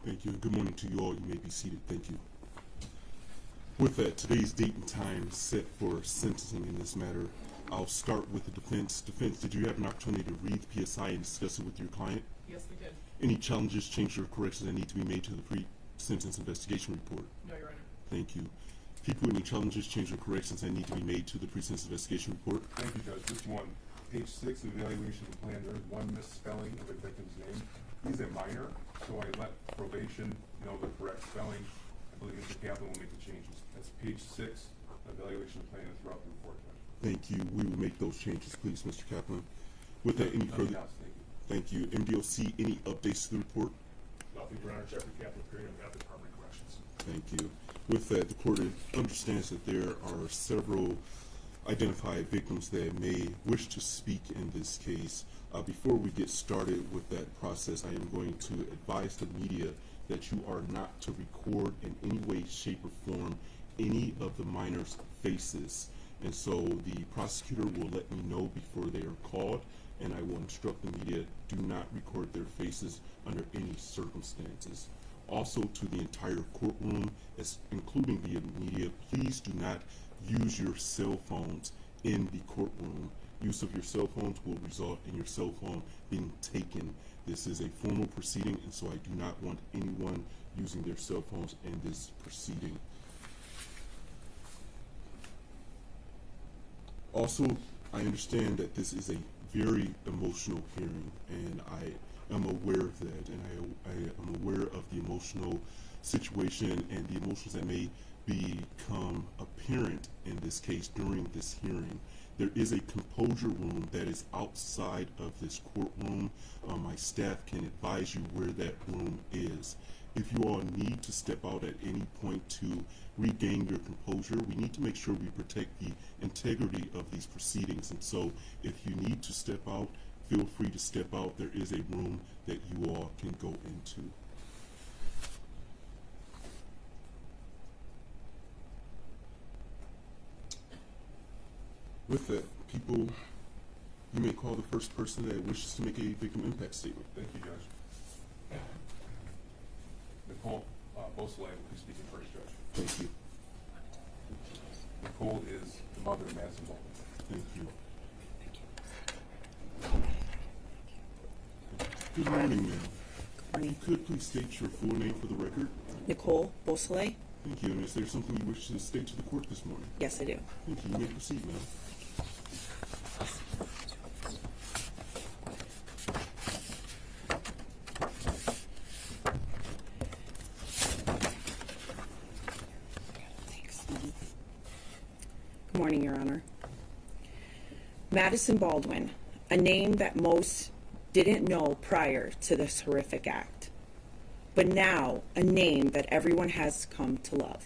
Thank you, and good morning to you all. You may be seated. Thank you. With that, today's date and time set for sentencing in this matter. I'll start with the defense. Defense, did you have an opportunity to read the PSI and discuss it with your client? Yes, we did. Any challenges, changes, or corrections that need to be made to the pre-sentence investigation report? No, Your Honor. Thank you. People, any challenges, changes, or corrections that need to be made to the pre-sentence investigation report? Thank you, Judge. Just one. Page 6 of the evaluation plan, there is one misspelling of the victim's name. He's a minor, so I let probation know the correct spelling. I believe Mr. Kaplan will make the changes. That's page 6 of the evaluation plan and throughout the report, Judge. Thank you. We will make those changes, please, Mr. Kaplan. With that, any further? Thank you. Thank you. MDOC, any updates to the report? Nothing, Your Honor. Jeffrey Kaplan, period. I've got the Department of Corrections. Thank you. With that, the court understands that there are several identified victims that may wish to speak in this case. Before we get started with that process, I am going to advise the media that you are not to record in any way, shape, or form any of the minors' faces. And so the prosecutor will let me know before they are called, and I will instruct the media, do not record their faces under any circumstances. Also, to the entire courtroom, including the media, please do not use your cell phones in the courtroom. Use of your cell phones will result in your cell phone being taken. This is a formal proceeding, and so I do not want anyone using their cell phones in this proceeding. Also, I understand that this is a very emotional hearing, and I am aware of that, and I am aware of the emotional situation and the emotions that may become apparent in this case during this hearing. There is a composure room that is outside of this courtroom. My staff can advise you where that room is. If you all need to step out at any point to regain your composure, we need to make sure we protect the integrity of these proceedings. And so if you need to step out, feel free to step out. There is a room that you all can go into. With that, people, you may call the first person that wishes to make a victim impact statement. Thank you, Judge. Nicole Beausoleil will be speaking first, Judge. Thank you. Nicole is the mother of Madison Baldwin. Thank you. Good morning, ma'am. Good morning. If you could please state your full name for the record. Nicole Beausoleil? Thank you. And is there something you wish to state to the court this morning? Yes, I do. Thank you. You may proceed, ma'am. Good morning, Your Honor. Madison Baldwin, a name that most didn't know prior to this horrific act, but now a name that everyone has come to love.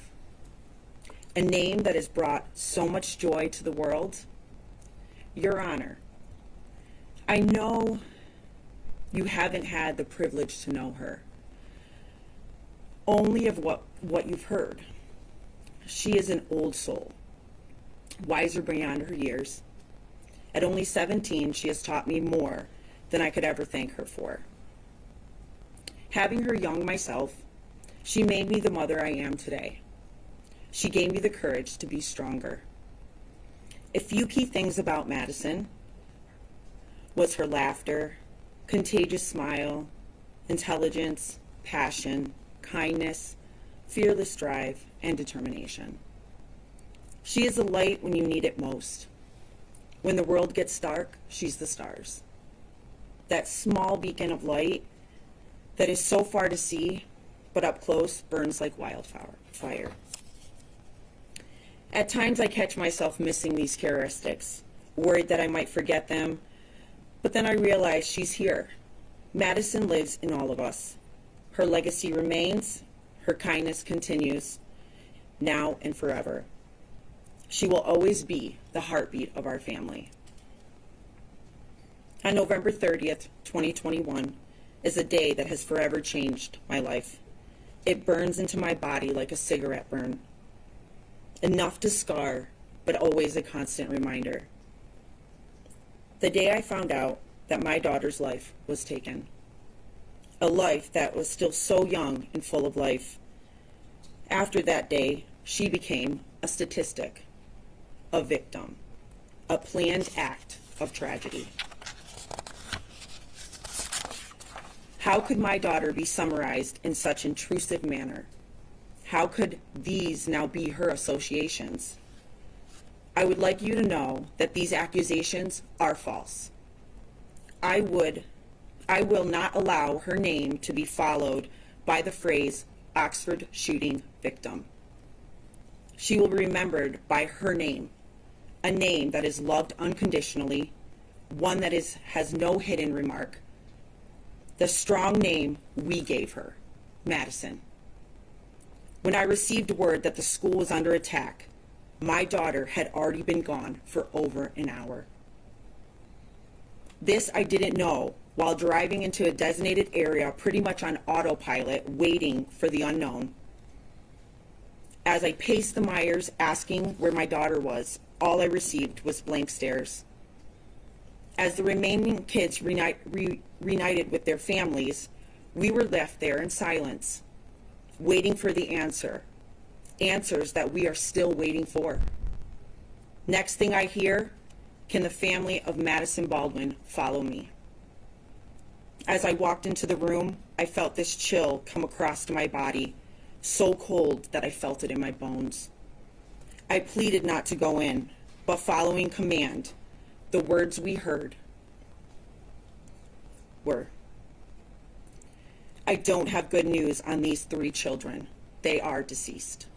A name that has brought so much joy to the world. Your Honor, I know you haven't had the privilege to know her, only of what you've heard. She is an old soul, wiser beyond her years. At only 17, she has taught me more than I could ever thank her for. Having her young myself, she made me the mother I am today. She gave me the courage to be stronger. A few key things about Madison was her laughter, contagious smile, intelligence, passion, kindness, fearless drive, and determination. She is a light when you need it most. When the world gets dark, she's the stars. That small beacon of light that is so far to see, but up close burns like wildfire. At times I catch myself missing these characteristics, worried that I might forget them, but then I realize she's here. Madison lives in all of us. Her legacy remains, her kindness continues, now and forever. She will always be the heartbeat of our family. On November 30th, 2021, is a day that has forever changed my life. It burns into my body like a cigarette burn. Enough to scar, but always a constant reminder. The day I found out that my daughter's life was taken. a life that was still so young and full of life. After that day, she became a statistic, a victim, a planned act of tragedy. How could my daughter be summarized in such intrusive manner? How could these now be her associations? I would like you to know that these accusations are false. I will not allow her name to be followed by the phrase Oxford shooting victim. She will be remembered by her name, a name that is loved unconditionally, one that has no hidden remark, the strong name we gave her, Madison. When I received word that the school was under attack, my daughter had already been gone for over an hour. This I didn't know while driving into a designated area pretty much on autopilot, waiting for the unknown. As I paced the mires asking where my daughter was, all I received was blank stares. As the remaining kids reunited with their families, we were left there in silence, waiting for the answers that we are still waiting for. Next thing I hear, can the family of Madison Baldwin follow me? As I walked into the room, I felt this chill come across my body, so cold that I felt it in my bones. I pleaded not to go in, but following command, the words we heard were, I don't have good news on these 3 children. They are deceased.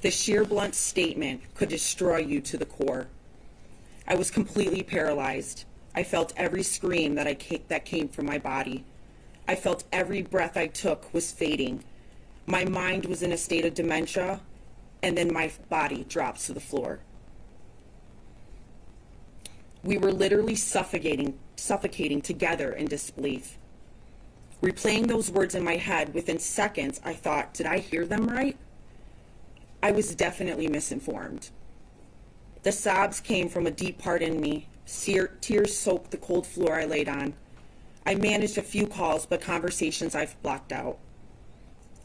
The sheer blunt statement could destroy you to the core. I was completely paralyzed. I felt every scream that came from my body. I felt every breath I took was fading. My mind was in a state of dementia, and then my body drops to the floor. We were literally suffocating together in disbelief. Replaying those words in my head, within seconds, I thought, did I hear them right? I was definitely misinformed. The sobs came from a deep part in me. Tears soaked the cold floor I laid on. I managed a few calls, but conversations I've blocked out.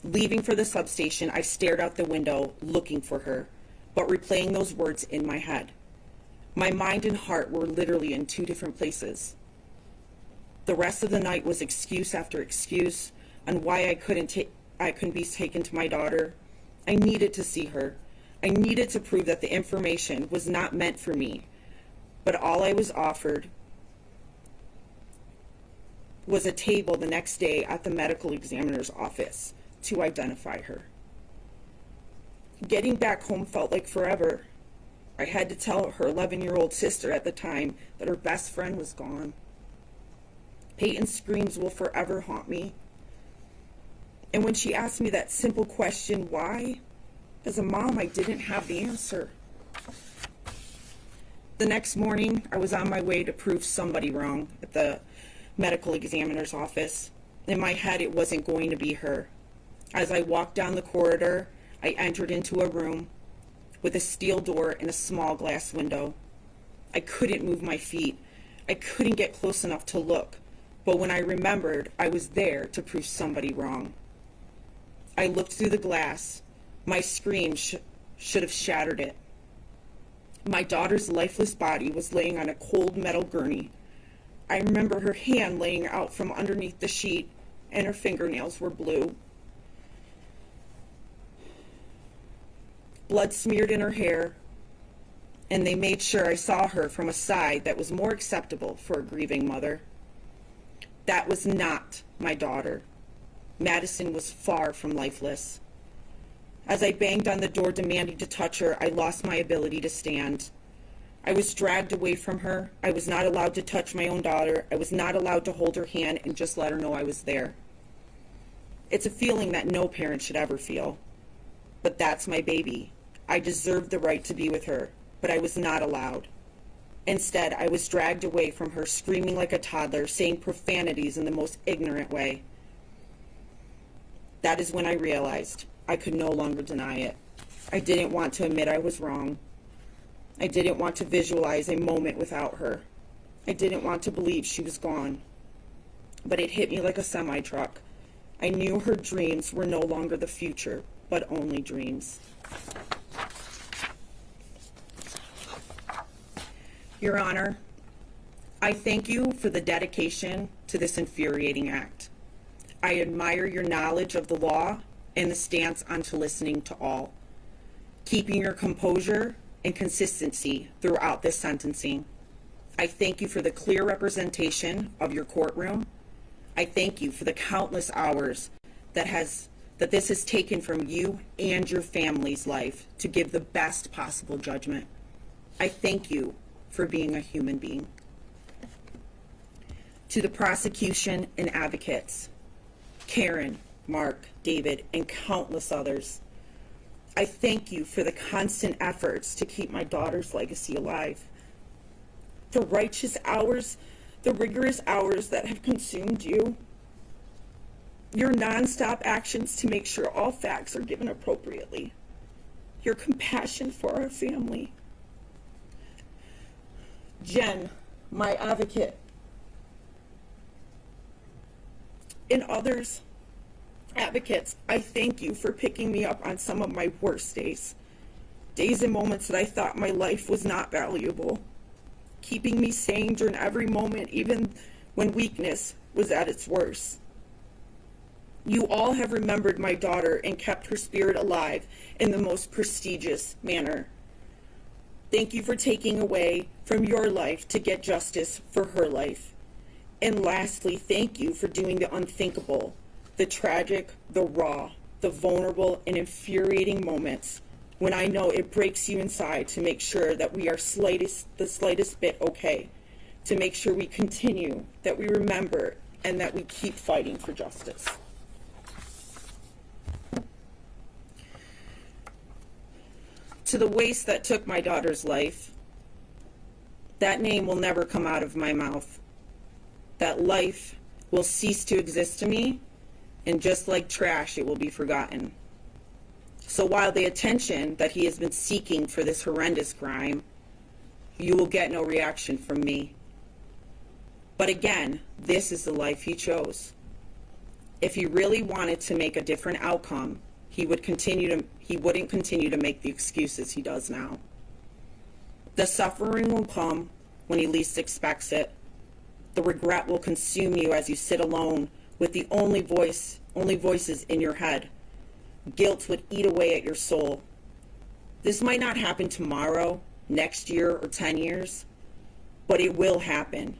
Leaving for the substation, I stared out the window, looking for her, but replaying those words in my head. My mind and heart were literally in 2 different places. The rest of the night was excuse after excuse on why I couldn't be taken to my daughter. I needed to see her. I needed to prove that the information was not meant for me, but all I was offered was a table the next day at the medical examiner's office to identify her. Getting back home felt like forever. I had to tell her 11-year-old sister at the time that her best friend was gone. Peyton's screams will forever haunt me. And when she asked me that simple question, why? As a mom, I didn't have the answer. The next morning, I was on my way to prove somebody wrong at the medical examiner's office. In my head, it wasn't going to be her. As I walked down the corridor, I entered into a room with a steel door and a small glass window. I couldn't move my feet. I couldn't get close enough to look. But when I remembered, I was there to prove somebody wrong. I looked through the glass. My scream should have shattered it. My daughter's lifeless body was laying on a cold metal gurney. I remember her hand laying out from underneath the sheet, and her fingernails were blue. Blood smeared in her hair, and they made sure I saw her from a side that was more acceptable for a grieving mother. That was not my daughter. Madison was far from lifeless. As I banged on the door demanding to touch her, I lost my ability to stand. I was dragged away from her. I was not allowed to touch my own daughter. I was not allowed to hold her hand and just let her know I was there. It's a feeling that no parent should ever feel. But that's my baby. I deserved the right to be with her, but I was not allowed. Instead, I was dragged away from her, screaming like a toddler, saying profanities in the most ignorant way. That is when I realized I could no longer deny it. I didn't want to admit I was wrong. I didn't want to visualize a moment without her. I didn't want to believe she was gone. but it hit me like a semi-truck. I knew her dreams were no longer the future, but only dreams. Your Honor, I thank you for the dedication to this infuriating act. I admire your knowledge of the law and the stance onto listening to all, keeping your composure and consistency throughout this sentencing. I thank you for the clear representation of your courtroom. I thank you for the countless hours that this has taken from you and your family's life to give the best possible judgment. I thank you for being a human being. To the prosecution and advocates, Karen, Mark, David, and countless others, I thank you for the constant efforts to keep my daughter's legacy alive. The righteous hours, the rigorous hours that have consumed you, your nonstop actions to make sure all facts are given appropriately, your compassion for our family. Jen, my advocate, and others, advocates, I thank you for picking me up on some of my worst days. Days and moments that I thought my life was not valuable, keeping me sane during every moment, even when weakness was at its worst. You all have remembered my daughter and kept her spirit alive in the most prestigious manner. Thank you for taking away from your life to get justice for her life. And lastly, thank you for doing the unthinkable, the tragic, the raw, the vulnerable, and infuriating moments when I know it breaks you inside to make sure that we are the slightest bit okay, to make sure we continue, that we remember, and that we keep fighting for justice. To the waste that took my daughter's life, that name will never come out of my mouth. That life will cease to exist to me, and just like trash, it will be forgotten. So while the attention that he has been seeking for this horrendous crime, you will get no reaction from me. But again, this is the life he chose. If he really wanted to make a different outcome, he wouldn't continue to make the excuses he does now. The suffering will come when he least expects it. The regret will consume you as you sit alone with the only voices in your head. Guilt would eat away at your soul. This might not happen tomorrow, next year, or 10 years, but it will happen.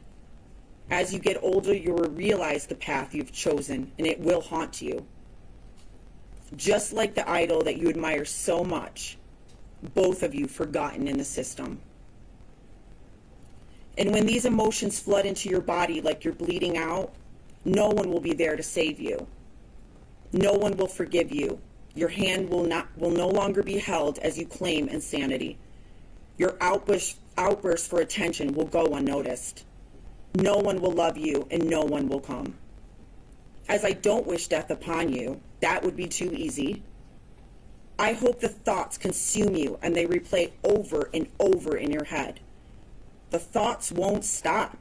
As you get older, you will realize the path you've chosen, and it will haunt you. Just like the idol that you admire so much, both of you forgotten in the system. And when these emotions flood into your body like you're bleeding out, no one will be there to save you. No one will forgive you. Your hand will no longer be held as you claim insanity. Your outburst for attention will go unnoticed. No one will love you, and no one will come. As I don't wish death upon you, that would be too easy. I hope the thoughts consume you and they replay over and over in your head. The thoughts won't stop.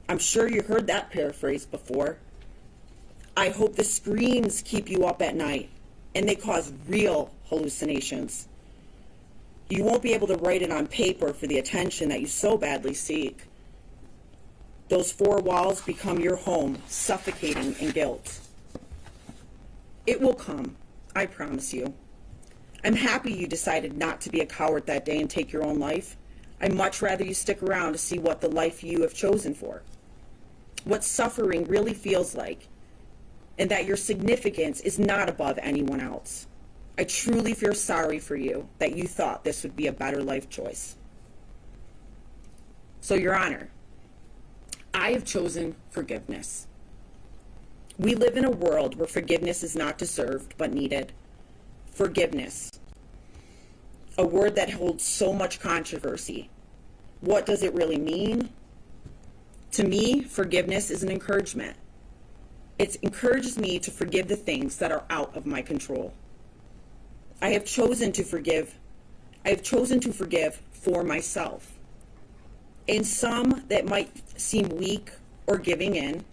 I'm sure you heard that paraphrase before. I hope the screams keep you up at night and they cause real hallucinations. You won't be able to write it on paper for the attention that you so badly seek. Those four walls become your home, suffocating in guilt. It will come, I promise you. I'm happy you decided not to be a coward that day and take your own life. I'd much rather you stick around to see what the life you have chosen for, what suffering really feels like, and that your significance is not above anyone else. I truly feel sorry for you that you thought this would be a better life choice. So, Your Honor, I have chosen forgiveness. We live in a world where forgiveness is not deserved but needed. Forgiveness, a word that holds so much controversy. What does it really mean? To me, forgiveness is an encouragement. It encourages me to forgive the things that are out of my control. I have chosen to forgive for myself. In some that might seem weak or giving in,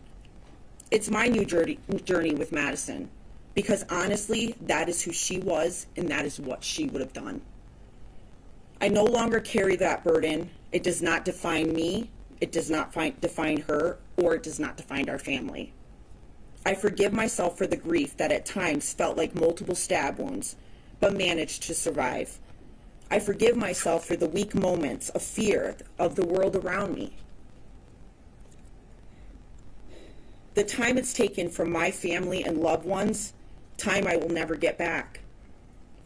It's my new journey with Madison, because honestly, that is who she was, and that is what she would have done. I no longer carry that burden. It does not define me, it does not define her, or it does not define our family. I forgive myself for the grief that at times felt like multiple stab wounds, but managed to survive. I forgive myself for the weak moments of fear of the world around me. The time it's taken from my family and loved ones, time I will never get back.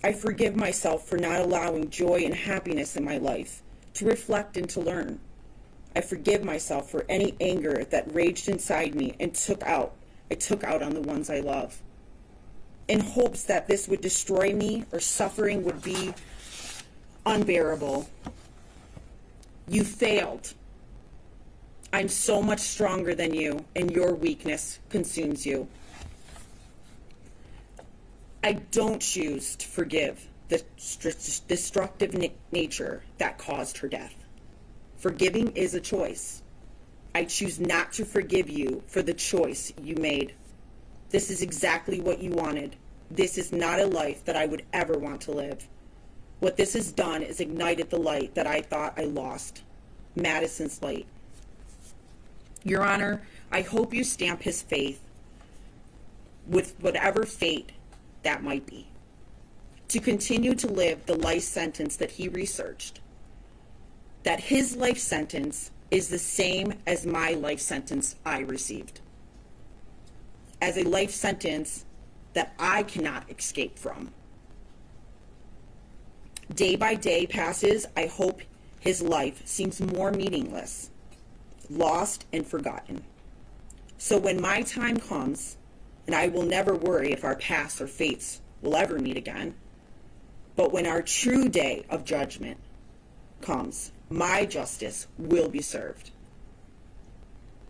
I forgive myself for not allowing joy and happiness in my life, to reflect and to learn. I forgive myself for any anger that raged inside me and I took out on the ones I love, in hopes that this would destroy me or suffering would be unbearable. You failed. I'm so much stronger than you, and your weakness consumes you. I don't choose to forgive the destructive nature that caused her death. Forgiving is a choice. I choose not to forgive you for the choice you made. This is exactly what you wanted. This is not a life that I would ever want to live. What this has done is ignited the light that I thought I lost. Madison's light. Your Honor, I hope you stamp his faith with whatever fate that might be, to continue to live the life sentence that he researched. That his life sentence is the same as my life sentence I received. As a life sentence that I cannot escape from. Day by day passes, I hope his life seems more meaningless, lost and forgotten. So when my time comes, and I will never worry if our paths or fates will ever meet again, but when our true day of judgment comes, my justice will be served.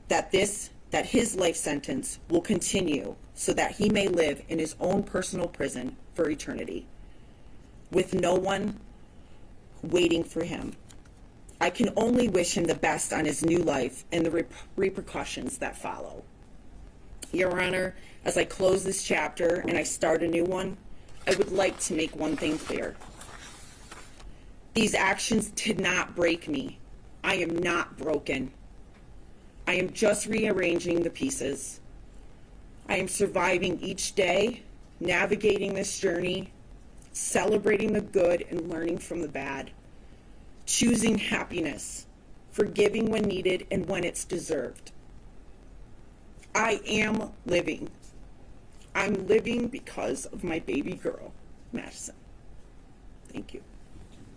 That his life sentence will continue so that he may live in his own personal prison for eternity, with no one waiting for him. I can only wish him the best on his new life and the repercussions that follow. Your Honor, as I close this chapter and I start a new one, I would like to make one thing clear. These actions did not break me. I am not broken. I am just rearranging the pieces. I am surviving each day, navigating this journey, celebrating the good and learning from the bad, choosing happiness, forgiving when needed and when it's deserved. I am living. I'm living because of my baby girl, Madison. Thank you.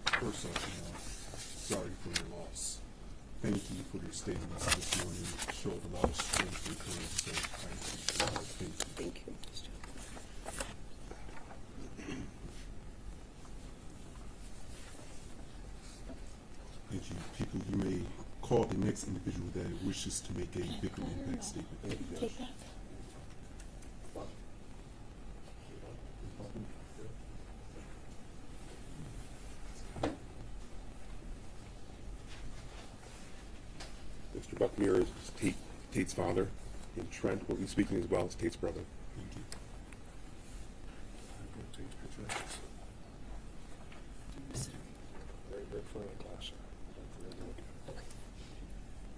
First off, sorry for your loss. Thank you for your statements this morning. It showed a lot of strength and courage, so thank you. Thank you. Thank you. People, you may call the next individual that wishes to make a victim impact statement. Take that. Mr. Buckmere is Tate's father, and Trent will be speaking as well as Tate's brother. Thank you.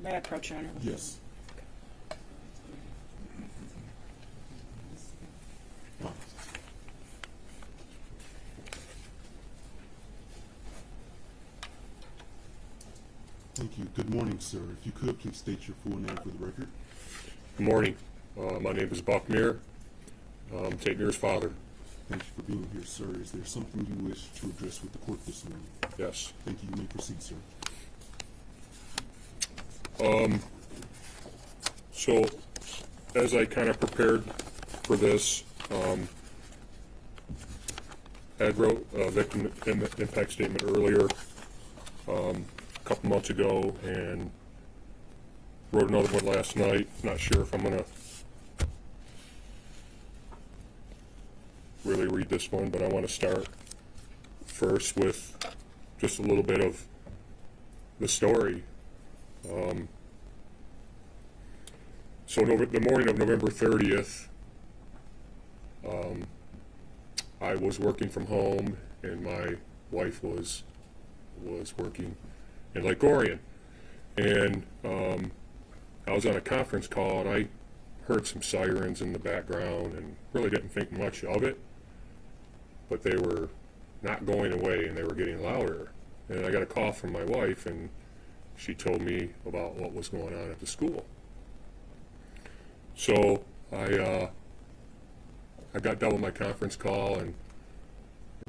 May I approach, Your Honor? Yes. Thank you. Good morning, sir. If you could, please state your full name for the record. Good morning. My name is Buckmere. Tate Muir's father. Thank you for being here, sir. Is there something you wish to address with the court this morning? Yes. Thank you. You may proceed, sir. So, as I kind of prepared for this, Ed wrote a victim impact statement earlier, a couple months ago, and wrote another one last night. Not sure if I'm going to really read this one, but I want to start first with just a little bit of the story. So the morning of November 30th, I was working from home, and my wife was working in Lake Orion. And I was on a conference call, and I heard some sirens in the background and really didn't think much of it. But they were not going away, and they were getting louder. And I got a call from my wife, and she told me about what was going on at the school. So I got done with my conference call and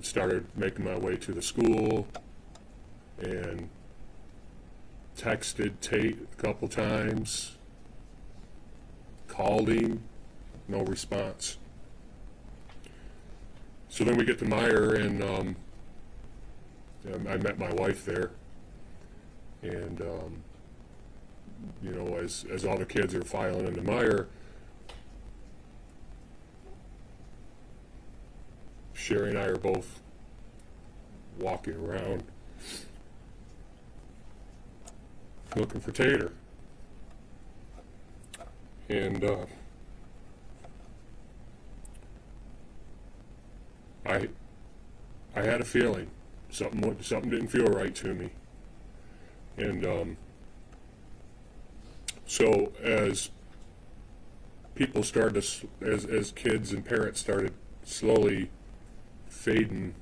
started making my way to the school and texted Tate a couple times, called him, no response. So then we get to Meyer, and I met my wife there, and you know, as all the kids are filing into Meyer, Sherry and I are both walking around looking for Tater. And I had a feeling something didn't feel right to me. And so as people started to, as kids and parents started slowly fading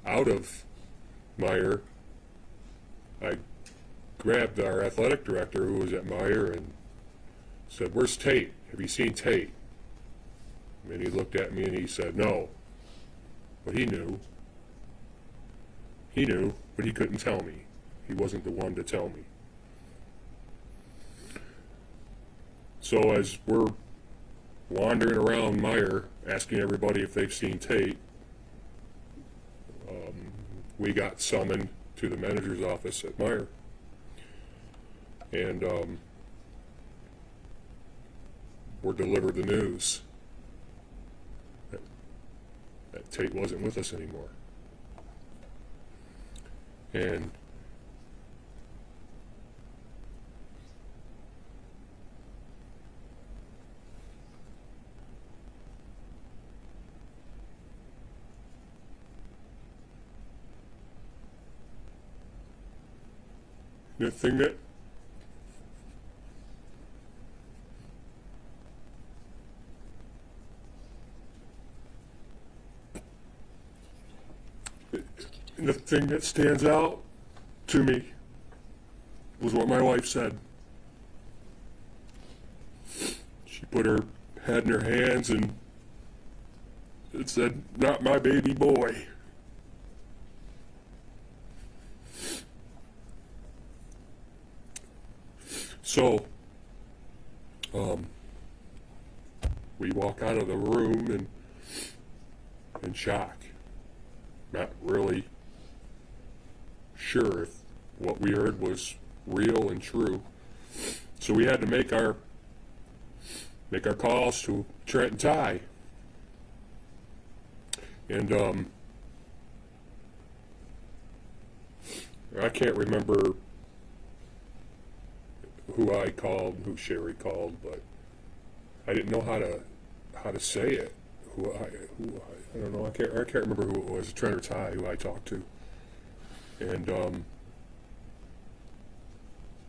out of Meyer, I grabbed our athletic director, who was at Meyer, and said, "Where's Tate? Have you seen Tate?" And he looked at me and he said, "No." But he knew, but he couldn't tell me. He wasn't the one to tell me. So as we're wandering around Meyer, asking everybody if they've seen Tate, we got summoned to the manager's office at Meyer. And were delivered the news that Tate wasn't with us anymore. And the thing that stands out to me was what my wife said. She put her head in her hands and it said, "Not my baby boy." So, we walk out of the room in shock, not really sure if what we heard was real and true. So we had to make our calls to Trent and Ty. And I can't remember who I called, who Sherry called, but I didn't know how to say it. I don't know. I can't remember who it was, Trent or Ty, who I talked to. And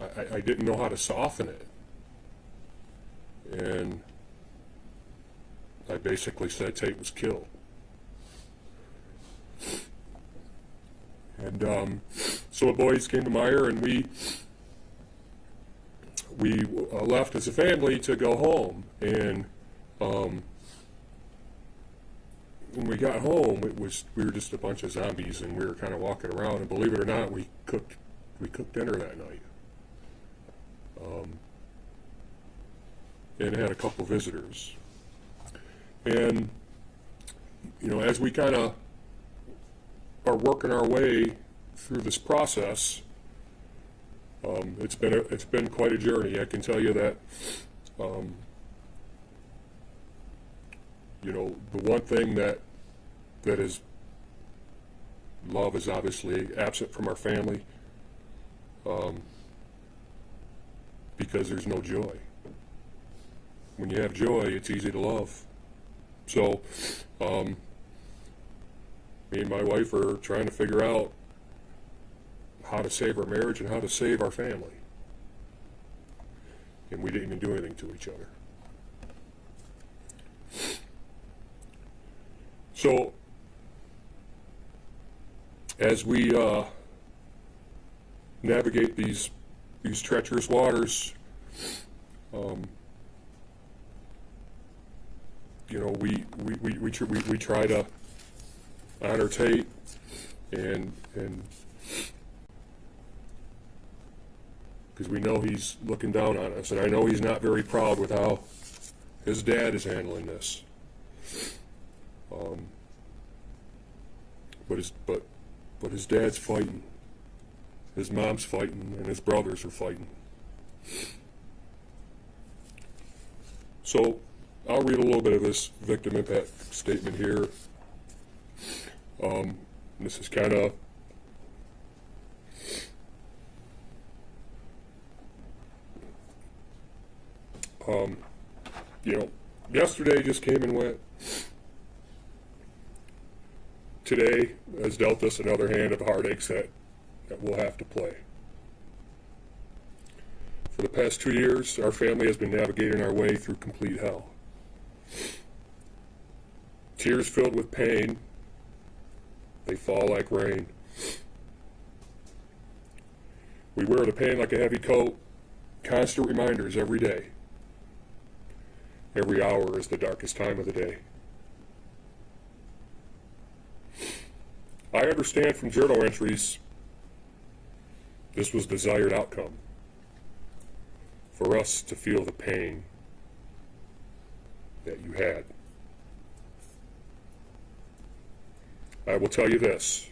I didn't know how to soften it. And I basically said Tate was killed. And so the boys came to Meyer, and we left as a family to go home. And when we got home, we were just a bunch of zombies, and we were kind of walking around. And believe it or not, we cooked dinner that night, and had a couple visitors. And you know, as we kind of are working our way through this process, it's been quite a journey. I can tell you that. You know, the one thing that is love is obviously absent from our family, because there's no joy. when you have joy, it's easy to love. So, me and my wife are trying to figure out how to save our marriage and how to save our family. And we didn't even do anything to each other. So, as we navigate these treacherous waters, you know, we try to honor Tate and because we know he's looking down on us, and I know he's not very proud with how his dad is handling this. But his dad's fighting, his mom's fighting, and his brothers are fighting. So I'll read a little bit of this victim impact statement here. This is kind of you know, yesterday just came and went. Today has dealt us another hand of heartaches that we'll have to play. For the past 2 years, our family has been navigating our way through complete hell. Tears filled with pain, they fall like rain. We wear the pain like a heavy coat, constant reminders every day. Every hour is the darkest time of the day. I understand from journal entries this was desired outcome, for us to feel the pain that you had. I will tell you this,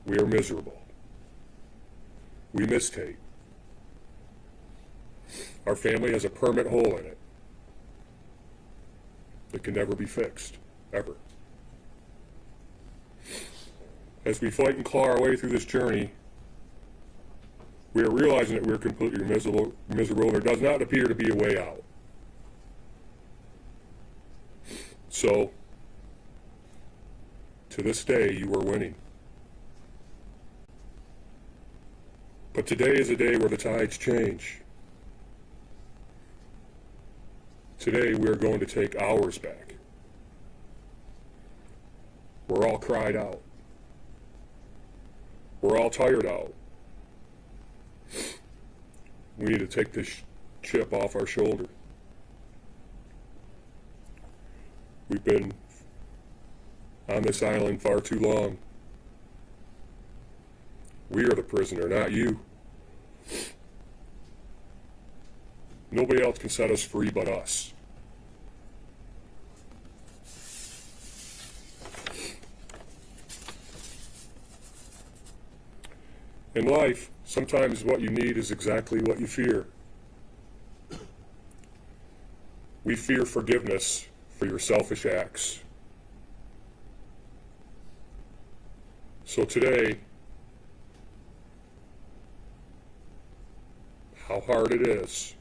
we are miserable. We miss Tate. Our family has a permanent hole in it that can never be fixed, ever. As we fight and claw our way through this journey, we are realizing that we are completely miserable. There does not appear to be a way out. So, to this day, you are winning. But today is a day where the tides change. Today, we are going to take ours back. We're all cried out. We're all tired out. We need to take this chip off our shoulder. We've been on this island far too long. We are the prisoner, not you. Nobody else can set us free but us. In life, sometimes what you need is exactly what you fear. We fear forgiveness for your selfish acts. So today, how hard it is,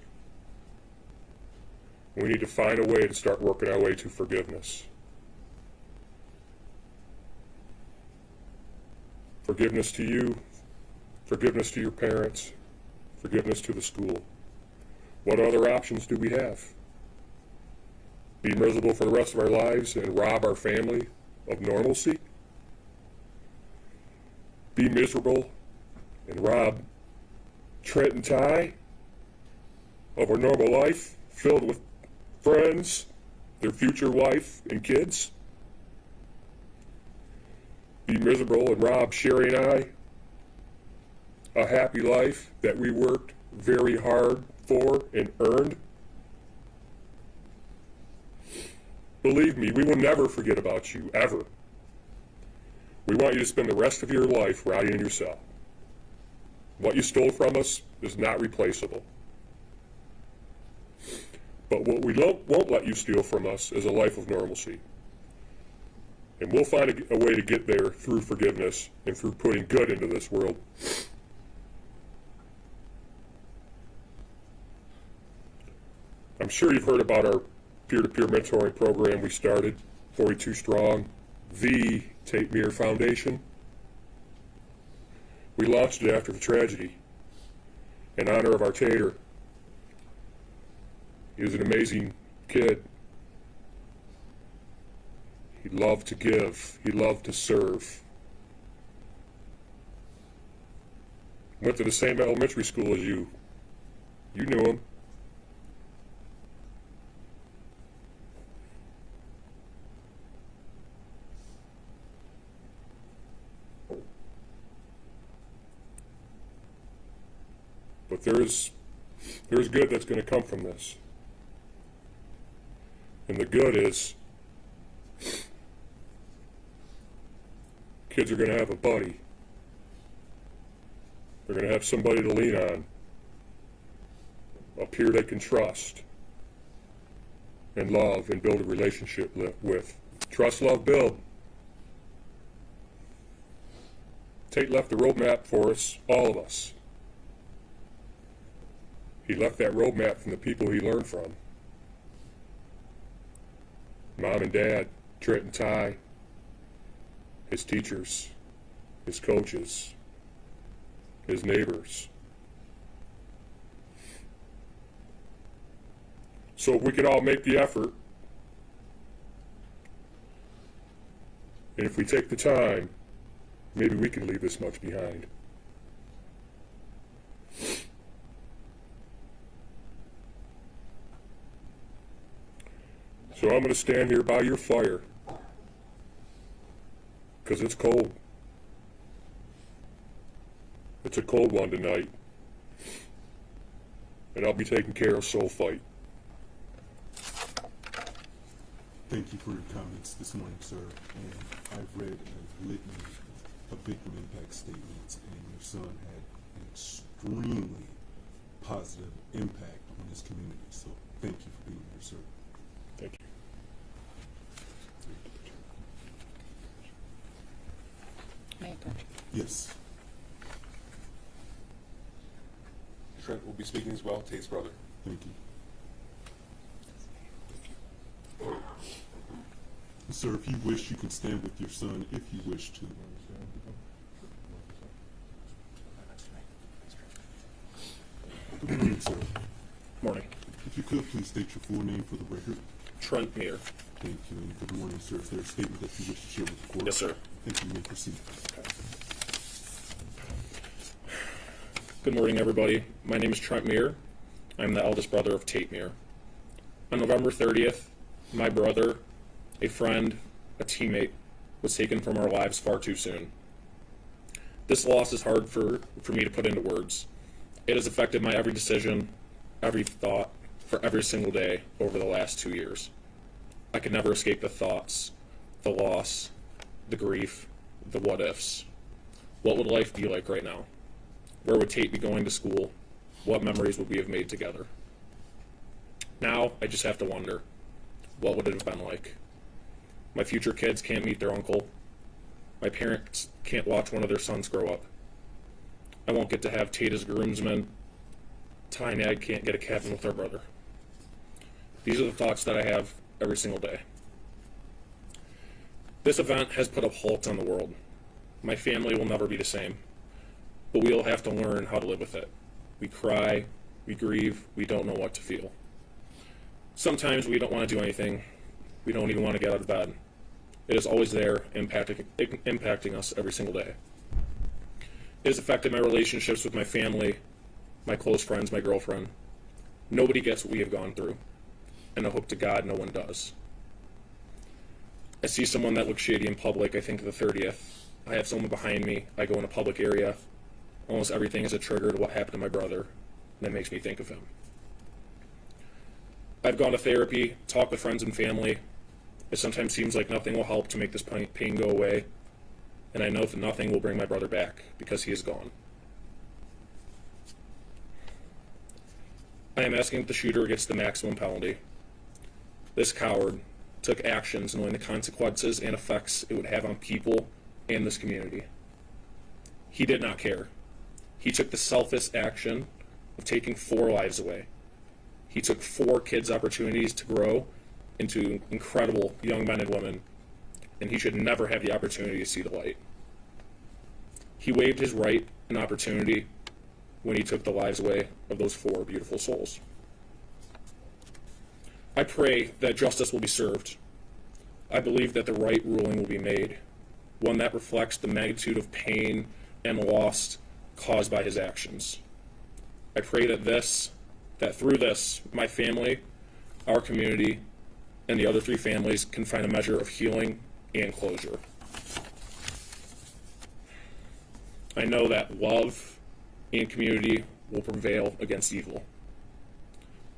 we need to find a way to start working our way to forgiveness. Forgiveness to you, forgiveness to your parents, forgiveness to the school. What other options do we have? Be miserable for the rest of our lives and rob our family of normalcy? Be miserable and rob Trent and Ty of a normal life filled with friends, their future wife and kids? Be miserable and rob Sherry and I a happy life that we worked very hard for and earned? Believe me, we will never forget about you, ever. We want you to spend the rest of your life rotting in your cell. What you stole from us is not replaceable. But what we won't let you steal from us is a life of normalcy. And we'll find a way to get there through forgiveness and through putting good into this world. I'm sure you've heard about our peer-to-peer mentoring program we started, 42 Strong, the Tate Muir Foundation. We launched it after the tragedy in honor of our Tater. He was an amazing kid. He loved to give. He loved to serve. Went to the same elementary school as you. You knew him. But there's good that's going to come from this. And the good is kids are going to have a buddy. They're going to have somebody to lean on, a peer they can trust and love and build a relationship with. Trust, love, build. Tate left a roadmap for us, all of us. He left that roadmap from the people he learned from. Mom and Dad, Trent and Ty, his teachers, his coaches, his neighbors. So if we could all make the effort, and if we take the time, maybe we can leave this much behind. So I'm going to stand here by your fire, because it's cold. It's a cold one tonight, and I'll be taking care of Soul Fight. Thank you for your comments this morning, sir. And I've read a litany of victim impact statements, and your son had an extremely positive impact on this community. So thank you for being here, sir. Thank you. Yes. Trent will be speaking as well, Tate's brother. Thank you. Sir, if you wish, you can stand with your son if you wish to. Good morning, sir. Morning. If you could, please state your full name for the record. Trent Muir. Thank you, and good morning, sir. Is there a statement that you wish to share with the court? Yes, sir. Thank you. You may proceed. Good morning, everybody. My name is Trent Muir. I'm the eldest brother of Tate Muir. On November 30th, my brother, a friend, a teammate, was taken from our lives far too soon. This loss is hard for me to put into words. It has affected my every decision, every thought, for every single day over the last 2 years. I could never escape the thoughts, the loss, the grief, the what-ifs. What would life be like right now? Where would Tate be going to school? What memories would we have made together? Now, I just have to wonder, what would it have been like? My future kids can't meet their uncle. My parents can't watch one of their sons grow up. I won't get to have Tate as groomsman. Ty and Ed can't get a cabin with their brother. These are the thoughts that I have every single day. This event has put a halt on the world. My family will never be the same, but we will have to learn how to live with it. We cry, we grieve, we don't know what to feel. Sometimes we don't want to do anything. We don't even want to get out of bed. It is always there, impacting us every single day. It has affected my relationships with my family, my close friends, my girlfriend. Nobody gets what we have gone through, and I hope to God no one does. I see someone that looks shady in public, I think of the 30th. I have someone behind me, I go in a public area. Almost everything is a trigger to what happened to my brother, and that makes me think of him. I've gone to therapy, talked with friends and family. It sometimes seems like nothing will help to make this pain go away, and I know that nothing will bring my brother back because he is gone. I am asking that the shooter gets the maximum penalty. This coward took actions knowing the consequences and effects it would have on people and this community. He did not care. He took the selfless action of taking 4 lives away. He took 4 kids' opportunities to grow into incredible young men and women, and he should never have the opportunity to see the light. He waived his right and opportunity when he took the lives away of those 4 beautiful souls. I pray that justice will be served. I believe that the right ruling will be made, one that reflects the magnitude of pain and loss caused by his actions. I pray that through this, my family, our community, and the other 3 families can find a measure of healing and closure. I know that love and community will prevail against evil.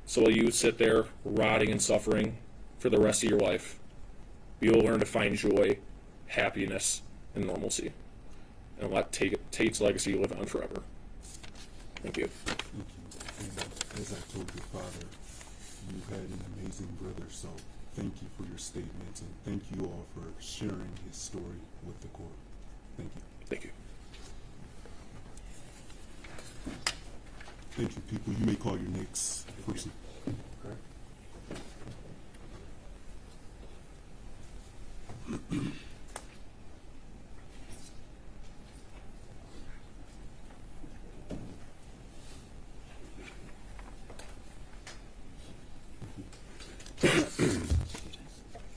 So while you sit there rotting and suffering for the rest of your life, you will learn to find joy, happiness, and normalcy, and let Tate's legacy live on forever. Thank you. Thank you. And as I told your father, you had an amazing brother, so thank you for your statements, and thank you all for sharing his story with the court. Thank you. Thank you. Thank you, people. You may call your next person.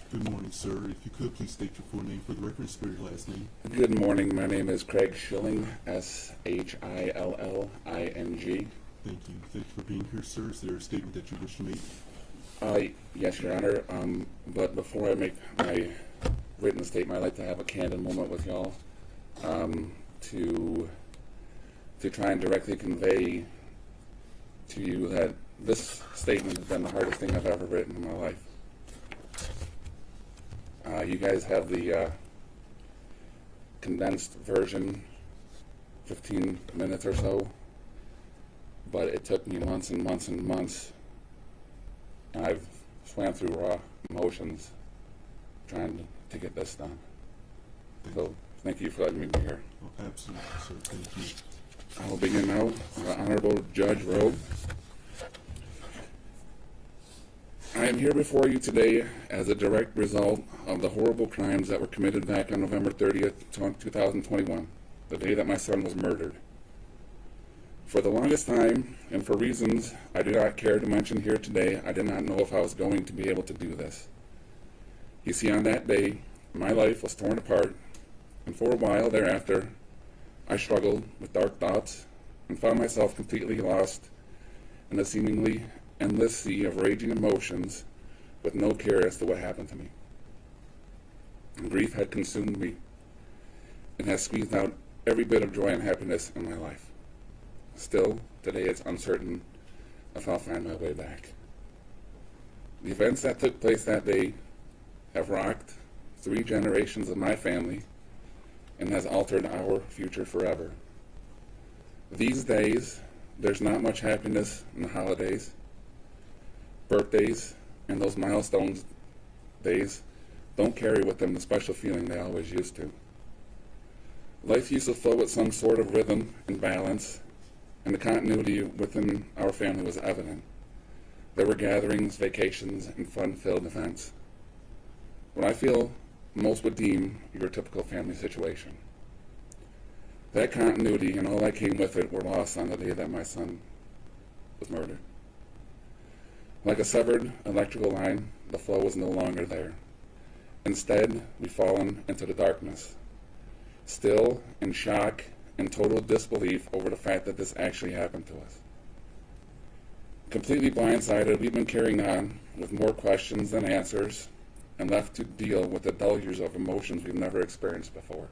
Good morning, sir. If you could, please state your full name for the record and spell your last name. Good morning. My name is Craig Schilling, Shilling. Thank you. Thank you for being here, sir. Is there a statement that you wish to make? Yes, Your Honor. But before I make my written statement, I'd like to have a candid moment with y'all to try and directly convey to you that this statement has been the hardest thing I've ever written in my life. You guys have the condensed version, 15 minutes or so, but it took me months and months and months, and I've swam through raw emotions trying to get this done. So thank you for letting me be here. Oh, absolutely, sir. Thank you. I will begin now. Honorable Judge Rowe. I am here before you today as a direct result of the horrible crimes that were committed back on November 30th, 2021, the day that my son was murdered. For the longest time, and for reasons I do not care to mention here today, I did not know if I was going to be able to do this. You see, on that day, my life was torn apart, and for a while thereafter, I struggled with dark thoughts and found myself completely lost in a seemingly endless sea of raging emotions with no care as to what happened to me. And grief had consumed me and has squeezed out every bit of joy and happiness in my life. Still, today it's uncertain if I'll find my way back. The events that took place that day have rocked 3 generations of my family and has altered our future forever. These days, there's not much happiness in the holidays. Birthdays and those milestones days don't carry with them the special feeling they always used to. Life used to flow with some sort of rhythm and balance, and the continuity within our family was evident. There were gatherings, vacations, and fun-filled events. What I feel most would deem your typical family situation. That continuity and all that came with it were lost on the day that my son was murdered. Like a severed electrical line, the flow was no longer there. Instead, we've fallen into the darkness, still in shock and total disbelief over the fact that this actually happened to us. Completely blindsided, we've been carrying on with more questions than answers and left to deal with the deluge of emotions we've never experienced before.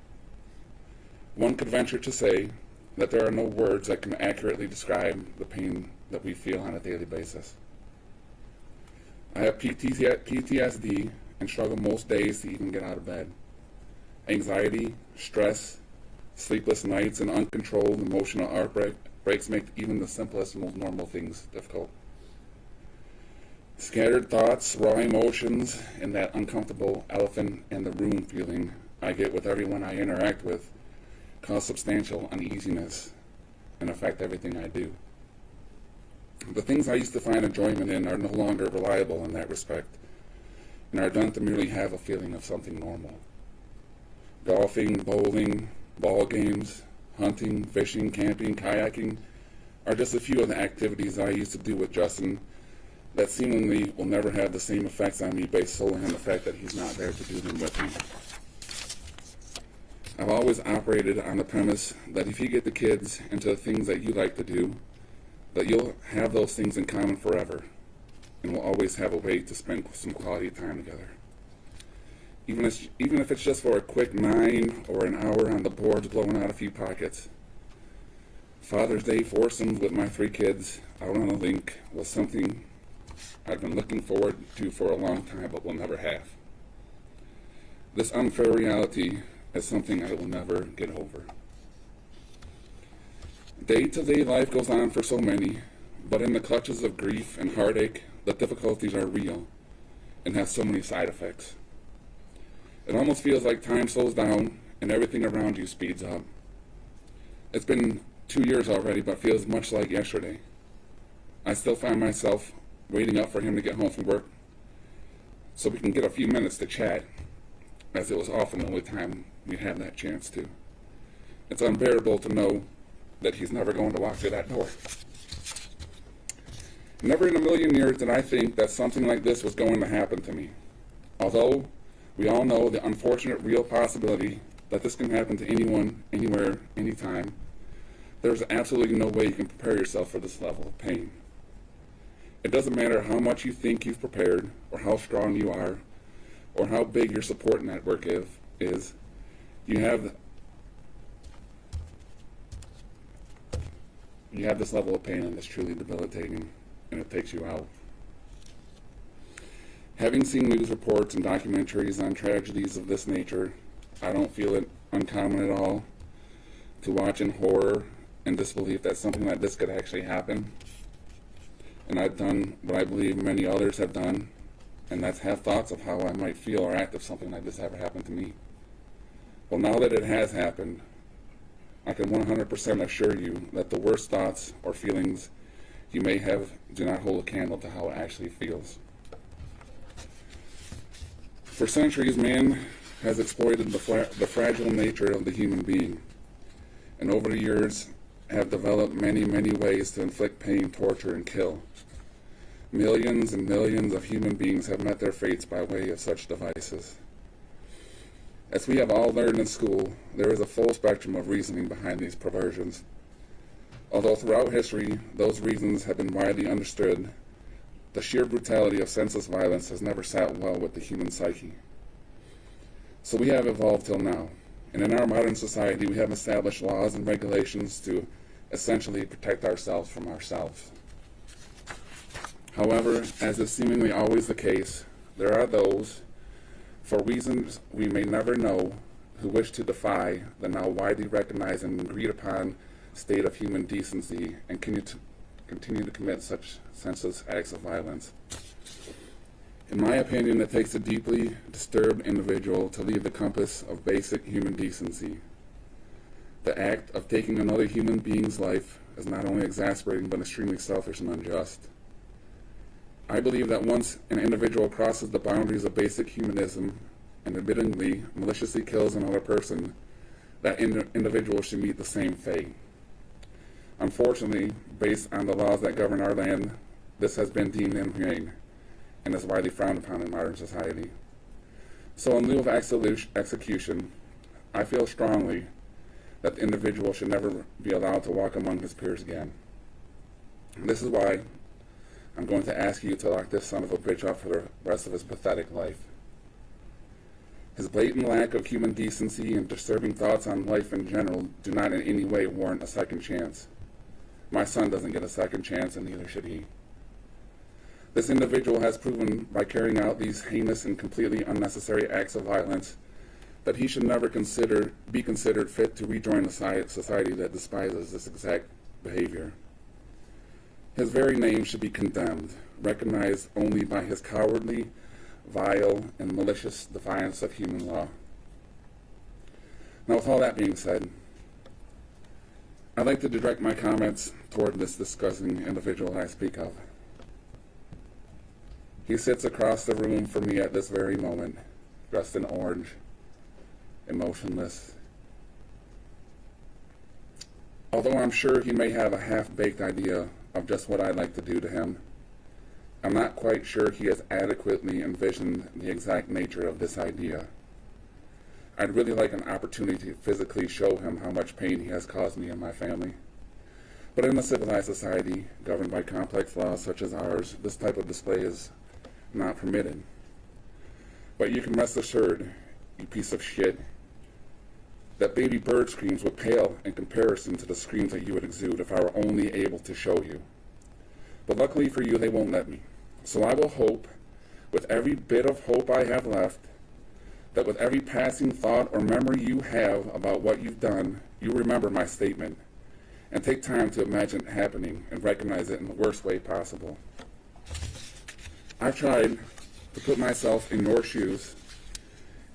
One could venture to say that there are no words that can accurately describe the pain that we feel on a daily basis. I have PTSD and struggle most days to even get out of bed. Anxiety, stress, sleepless nights, and uncontrolled emotional outbreaks make even the simplest, most normal things difficult. Scattered thoughts, raw emotions, and that uncomfortable elephant in the room feeling I get with everyone I interact with cause substantial uneasiness and affect everything I do. The things I used to find enjoyment in are no longer reliable in that respect, and are done to merely have a feeling of something normal. Golfing, bowling, ball games, hunting, fishing, camping, kayaking are just a few of the activities I used to do with Justin that seemingly will never have the same effects on me based solely on the fact that he's not there to do them with me. I've always operated on the premise that if you get the kids into the things that you like to do, that you'll have those things in common forever, and will always have a way to spend some quality time together. Even if it's just for a quick 9 or an hour on the boards blowing out a few pockets. Father's Day foursomes with my 3 kids out on a link was something I've been looking forward to for a long time but will never have. This unfair reality is something I will never get over. Day-to-day life goes on for so many, but in the clutches of grief and heartache, the difficulties are real and have so many side effects. It almost feels like time slows down and everything around you speeds up. It's been 2 years already, but feels much like yesterday. I still find myself waiting up for him to get home from work so we can get a few minutes to chat, as it was often the only time we had that chance to. It's unbearable to know that he's never going to walk through that door. Never in a million years did I think that something like this was going to happen to me. Although we all know the unfortunate real possibility that this can happen to anyone, anywhere, anytime, there's absolutely no way you can prepare yourself for this level of pain. It doesn't matter how much you think you've prepared, or how strong you are, or how big your support network is, you have this level of pain, and it's truly debilitating, and it takes you out. Having seen news reports and documentaries on tragedies of this nature, I don't feel it uncommon at all to watch in horror and disbelief that something like this could actually happen. And I've done what I believe many others have done, and that's have thoughts of how I might feel or act if something like this ever happened to me. Well, now that it has happened, I can 100% assure you that the worst thoughts or feelings you may have do not hold a candle to how it actually feels. For centuries, man has exploited the fragile nature of the human being, and over the years have developed many, many ways to inflict pain, torture, and kill. Millions and millions of human beings have met their fates by way of such devices. As we have all learned in school, there is a full spectrum of reasoning behind these perversions. Although throughout history, those reasons have been widely understood, the sheer brutality of senseless violence has never sat well with the human psyche. So we have evolved till now, and in our modern society we have established laws and regulations to essentially protect ourselves from ourselves. However, as is seemingly always the case, there are those, for reasons we may never know, who wish to defy the now widely recognized and agreed upon state of human decency and continue to commit such senseless acts of violence. In my opinion, it takes a deeply disturbed individual to leave the compass of basic human decency. The act of taking another human being's life is not only exasperating but extremely selfish and unjust. I believe that once an individual crosses the boundaries of basic humanism and admittedly maliciously kills another person, that individual should meet the same fate. Unfortunately, based on the laws that govern our land, this has been deemed inhumane and is widely frowned upon in modern society. So in lieu of execution, I feel strongly that the individual should never be allowed to walk among his peers again. And this is why I'm going to ask you to lock this son of a bitch up for the rest of his pathetic life. His blatant lack of human decency and disturbing thoughts on life in general do not in any way warrant a second chance. My son doesn't get a second chance, and neither should he. This individual has proven by carrying out these heinous and completely unnecessary acts of violence that he should never be considered fit to rejoin a society that despises this exact behavior. His very name should be condemned, recognized only by his cowardly, vile, and malicious defiance of human law. Now, with all that being said, I'd like to direct my comments toward this discussing individual I speak of. He sits across the room from me at this very moment, dressed in orange, emotionless. Although I'm sure he may have a half-baked idea of just what I'd like to do to him, I'm not quite sure he has adequately envisioned the exact nature of this idea. I'd really like an opportunity to physically show him how much pain he has caused me and my family. But in a civilized society, governed by complex laws such as ours, this type of display is not permitted. But you can rest assured, you piece of shit, that baby bird screams would pale in comparison to the screams that you would exude if I were only able to show you. But luckily for you, they won't let me. So I will hope, with every bit of hope I have left, that with every passing thought or memory you have about what you've done, you remember my statement, and take time to imagine it happening and recognize it in the worst way possible. I've tried to put myself in your shoes,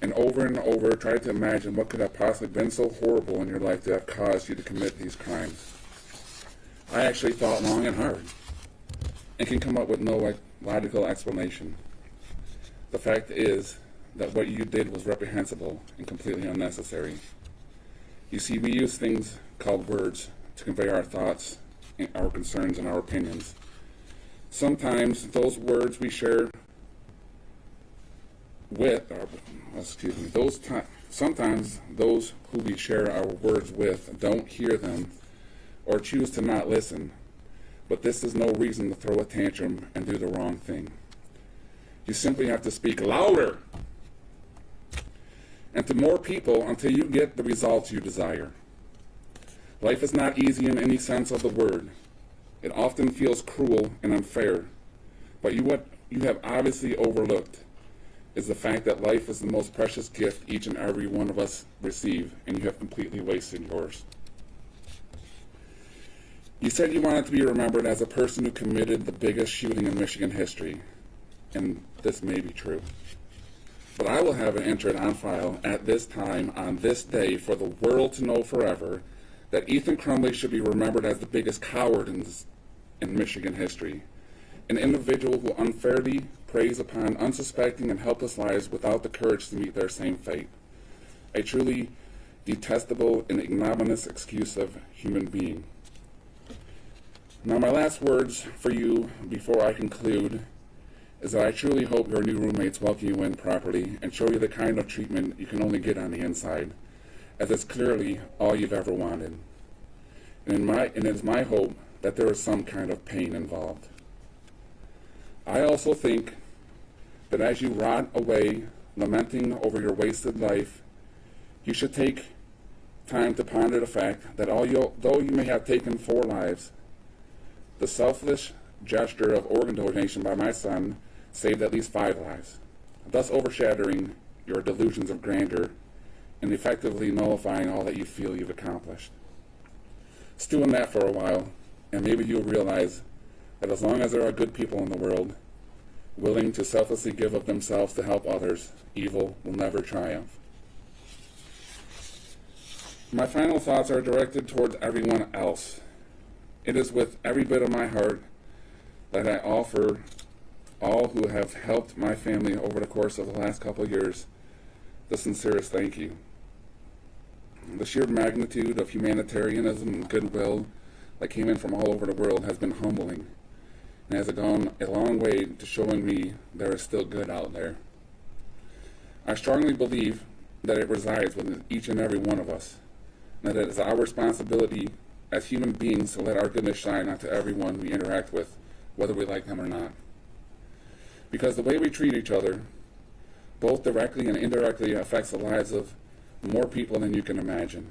and over tried to imagine what could have possibly been so horrible in your life to have caused you to commit these crimes. I actually thought long and hard, and can come up with no logical explanation. The fact is that what you did was reprehensible and completely unnecessary. You see, we use things called words to convey our thoughts, our concerns, and our opinions. Sometimes those words we share with, sometimes those who we share our words with don't hear them or choose to not listen. But this is no reason to throw a tantrum and do the wrong thing. You simply have to speak louder and to more people until you get the results you desire. Life is not easy in any sense of the word. It often feels cruel and unfair. But what you have obviously overlooked is the fact that life is the most precious gift each and every one of us receive, and you have completely wasted yours. You said you wanted to be remembered as a person who committed the biggest shooting in Michigan history, and this may be true. But I will have it entered on file at this time, on this day, for the world to know forever that Ethan Crumley should be remembered as the biggest coward in Michigan history, an individual who unfairly preys upon unsuspecting and helpless lives without the courage to meet their same fate, a truly detestable and ignominious excuse of human being. Now, my last words for you before I conclude is that I truly hope your new roommates welcome you in properly and show you the kind of treatment you can only get on the inside, as it's clearly all you've ever wanted. And it is my hope that there is some kind of pain involved. I also think that as you rot away, lamenting over your wasted life, you should take time to ponder the fact that though you may have taken 4 lives, the selfless gesture of organ donation by my son saved at least 5 lives, thus overshadowing your delusions of grandeur and effectively nullifying all that you feel you've accomplished. Stew in that for a while, and maybe you'll realize that as long as there are good people in the world, willing to selflessly give of themselves to help others, evil will never triumph. My final thoughts are directed towards everyone else. It is with every bit of my heart that I offer all who have helped my family over the course of the last couple of years the sincerest thank you. The sheer magnitude of humanitarianism and goodwill that came in from all over the world has been humbling, and has gone a long way to showing me there is still good out there. I strongly believe that it resides within each and every one of us, and that it is our responsibility as human beings to let our goodness shine onto everyone we interact with, whether we like them or not. Because the way we treat each other, both directly and indirectly, affects the lives of more people than you can imagine.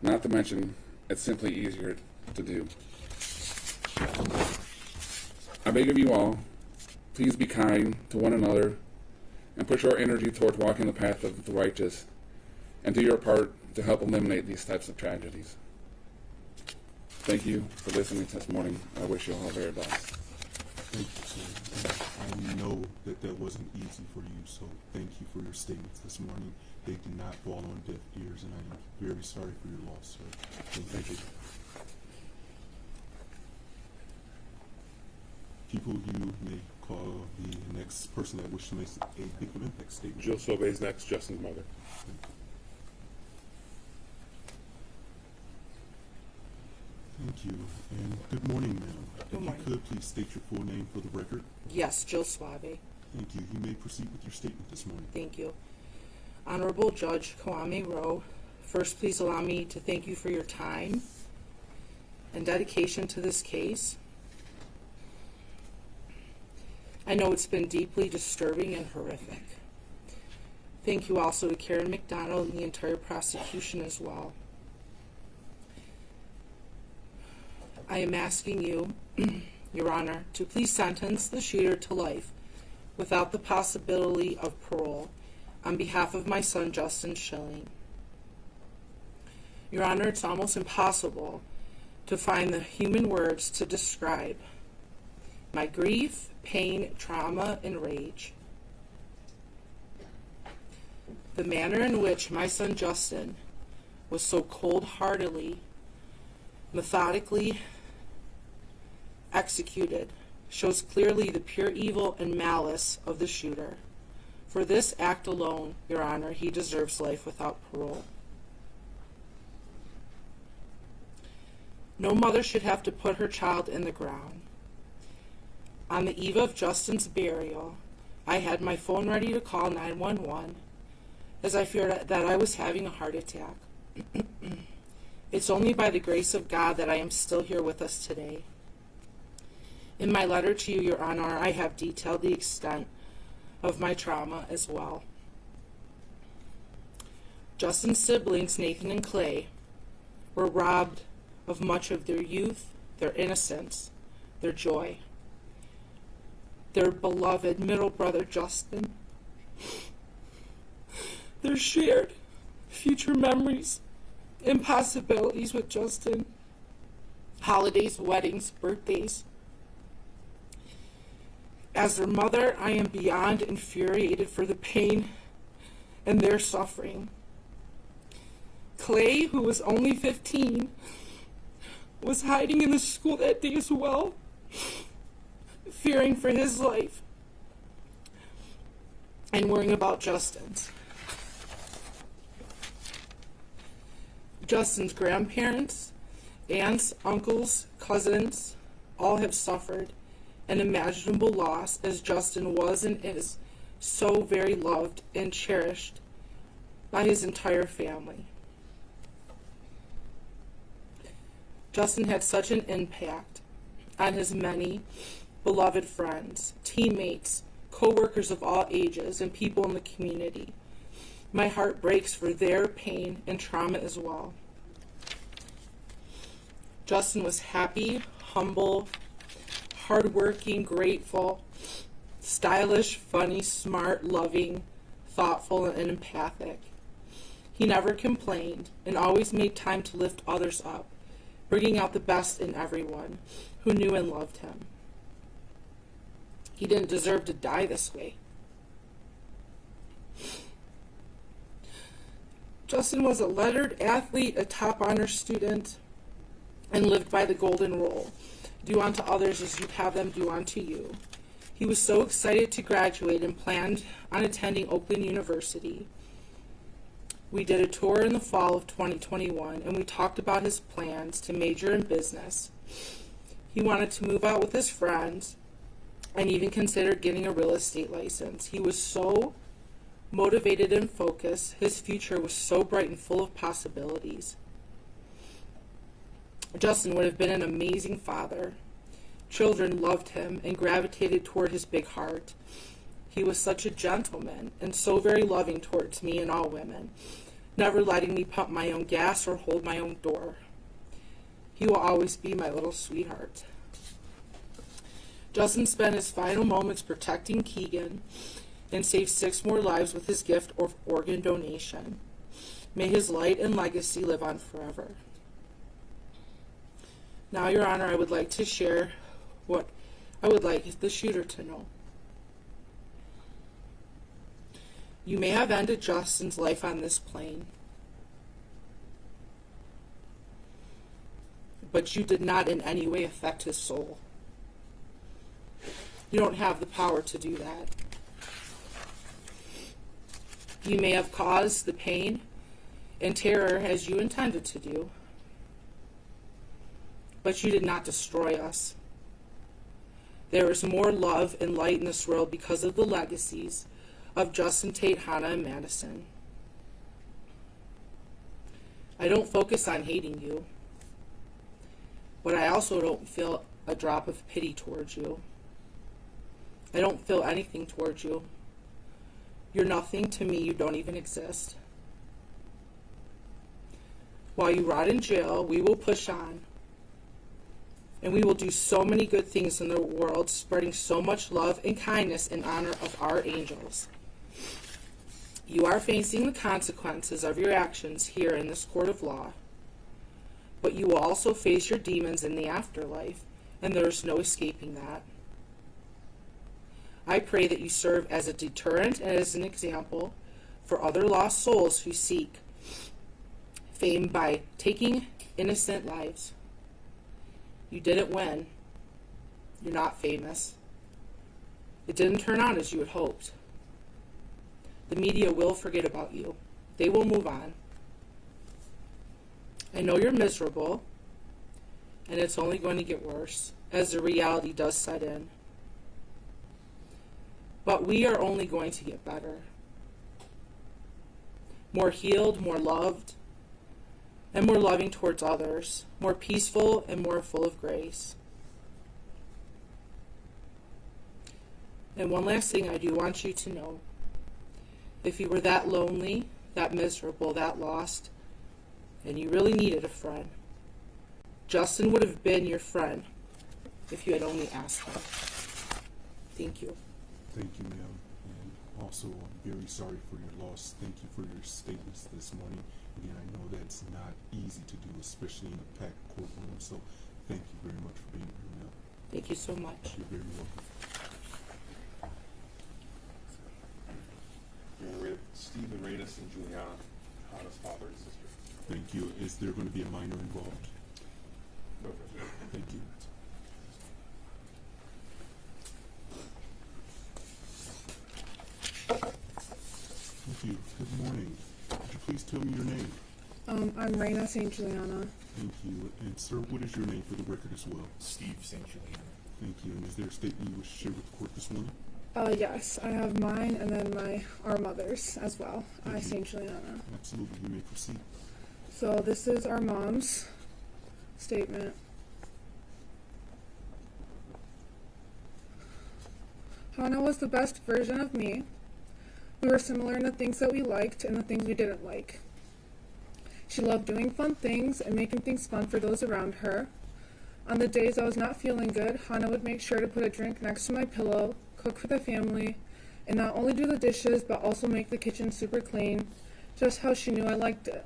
Not to mention, it's simply easier to do. I beg of you all, please be kind to one another and put your energy towards walking the path of the righteous, and do your part to help eliminate these types of tragedies. Thank you for listening this morning. I wish you all the very best. Thank you, sir. And I know that that wasn't easy for you, so thank you for your statements this morning. They did not fall on deaf ears, and I am very sorry for your loss, sir. Thank you. People, you may call the next person that wishes to make a victim impact statement. Jill Sobey is next, Justin's mother. Thank you, and good morning, ma'am. Good morning. If you could, please state your full name for the record. Yes, Jill Suave. Thank you. You may proceed with your statement this morning. Thank you. Honorable Judge Kwame Rowe, first please allow me to thank you for your time and dedication to this case. I know it's been deeply disturbing and horrific. Thank you also to Karen McDonald and the entire prosecution as well. I am asking you, Your Honor, to please sentence the shooter to life without the possibility of parole on behalf of my son, Justin Schilling. Your Honor, it's almost impossible to find the human words to describe my grief, pain, trauma, and rage. The manner in which my son Justin was so cold-heartedly, methodically executed shows clearly the pure evil and malice of the shooter. For this act alone, Your Honor, he deserves life without parole. No mother should have to put her child in the ground. On the eve of Justin's burial, I had my phone ready to call 911 as I feared that I was having a heart attack. It's only by the grace of God that I am still here with us today. In my letter to you, Your Honor, I have detailed the extent of my trauma as well. Justin's siblings, Nathan and Clay, were robbed of much of their youth, their innocence, their joy. Their beloved middle brother, Justin, their shared future memories and possibilities with Justin, holidays, weddings, birthdays. As their mother, I am beyond infuriated for the pain and their suffering. Clay, who was only 15, was hiding in the school that day as well, fearing for his life and worrying about Justin's. Justin's grandparents, aunts, uncles, cousins, all have suffered an unimaginable loss, as Justin was and is so very loved and cherished by his entire family. Justin had such an impact on his many beloved friends, teammates, co-workers of all ages, and people in the community. My heart breaks for their pain and trauma as well. Justin was happy, humble, hardworking, grateful, stylish, funny, smart, loving, thoughtful, and empathic. He never complained and always made time to lift others up, bringing out the best in everyone who knew and loved him. He didn't deserve to die this way. Justin was a lettered athlete, a top honor student, and lived by the golden rule. Do unto others as you'd have them do unto you. He was so excited to graduate and planned on attending Oakland University. We did a tour in the fall of 2021, and we talked about his plans to major in business. He wanted to move out with his friends and even considered getting a real estate license. He was so motivated and focused. His future was so bright and full of possibilities. Justin would have been an amazing father. Children loved him and gravitated toward his big heart. He was such a gentleman and so very loving towards me and all women, never letting me pump my own gas or hold my own door. He will always be my little sweetheart. Justin spent his final moments protecting Keegan and saved 6 more lives with his gift of organ donation. May his light and legacy live on forever. Now, Your Honor, I would like to share what I would like the shooter to know. You may have ended Justin's life on this plane, but you did not in any way affect his soul. You don't have the power to do that. You may have caused the pain and terror as you intended to do, but you did not destroy us. There is more love and light in this world because of the legacies of Justin, Tate, Hannah, and Madison. I don't focus on hating you, but I also don't feel a drop of pity towards you. I don't feel anything towards you. You're nothing to me. You don't even exist. While you rot in jail, we will push on. And we will do so many good things in the world, spreading so much love and kindness in honor of our angels. You are facing the consequences of your actions here in this court of law, but you will also face your demons in the afterlife, and there is no escaping that. I pray that you serve as a deterrent and as an example for other lost souls who seek fame by taking innocent lives. You didn't win. You're not famous. It didn't turn out as you had hoped. The media will forget about you. They will move on. I know you're miserable, and it's only going to get worse as the reality does set in. But we are only going to get better. More healed, more loved, and more loving towards others, more peaceful and more full of grace. And one last thing I do want you to know. If you were that lonely, that miserable, that lost, and you really needed a friend, Justin would have been your friend if you had only asked him. Thank you. Thank you, ma'am. And also, I'm very sorry for your loss. Thank you for your statements this morning. Again, I know that's not easy to do, especially in a packed courtroom, so thank you very much for being here, ma'am. Thank you so much. You're very welcome. Stephen Radis and Juliana, Hannah's father and sister. Thank you. Is there going to be a minor involved? No, President. Thank you. Thank you. Good morning. Could you please tell me your name? I'm Raina St. Juliana. Thank you. And sir, what is your name for the record as well? Steve St. Juliana. Thank you. And is there a statement you wish to share with the court this morning? Yes, I have mine and then our mother's as well. I, St. Juliana. Absolutely. You may proceed. So this is our mom's statement. Hannah was the best version of me. We were similar in the things that we liked and the things we didn't like. She loved doing fun things and making things fun for those around her. On the days I was not feeling good, Hannah would make sure to put a drink next to my pillow, cook for the family, and not only do the dishes, but also make the kitchen super clean, just how she knew I liked it.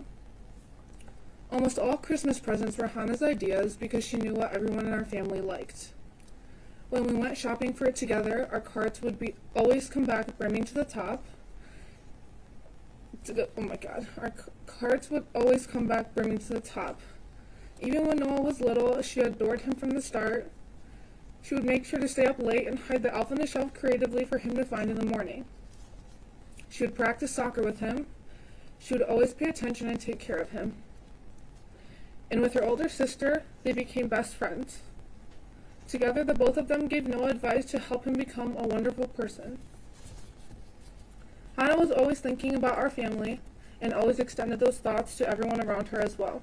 Almost all Christmas presents were Hannah's ideas because she knew what everyone in our family liked. When we went shopping for it together, our carts would always come back brimming to the top. Our carts would always come back brimming to the top. Even when Noah was little, she adored him from the start. She would make sure to stay up late and hide the elf on the shelf creatively for him to find in the morning. She would practice soccer with him. She would always pay attention and take care of him. And with her older sister, they became best friends. Together, the both of them gave Noah advice to help him become a wonderful person. Hannah was always thinking about our family and always extended those thoughts to everyone around her as well.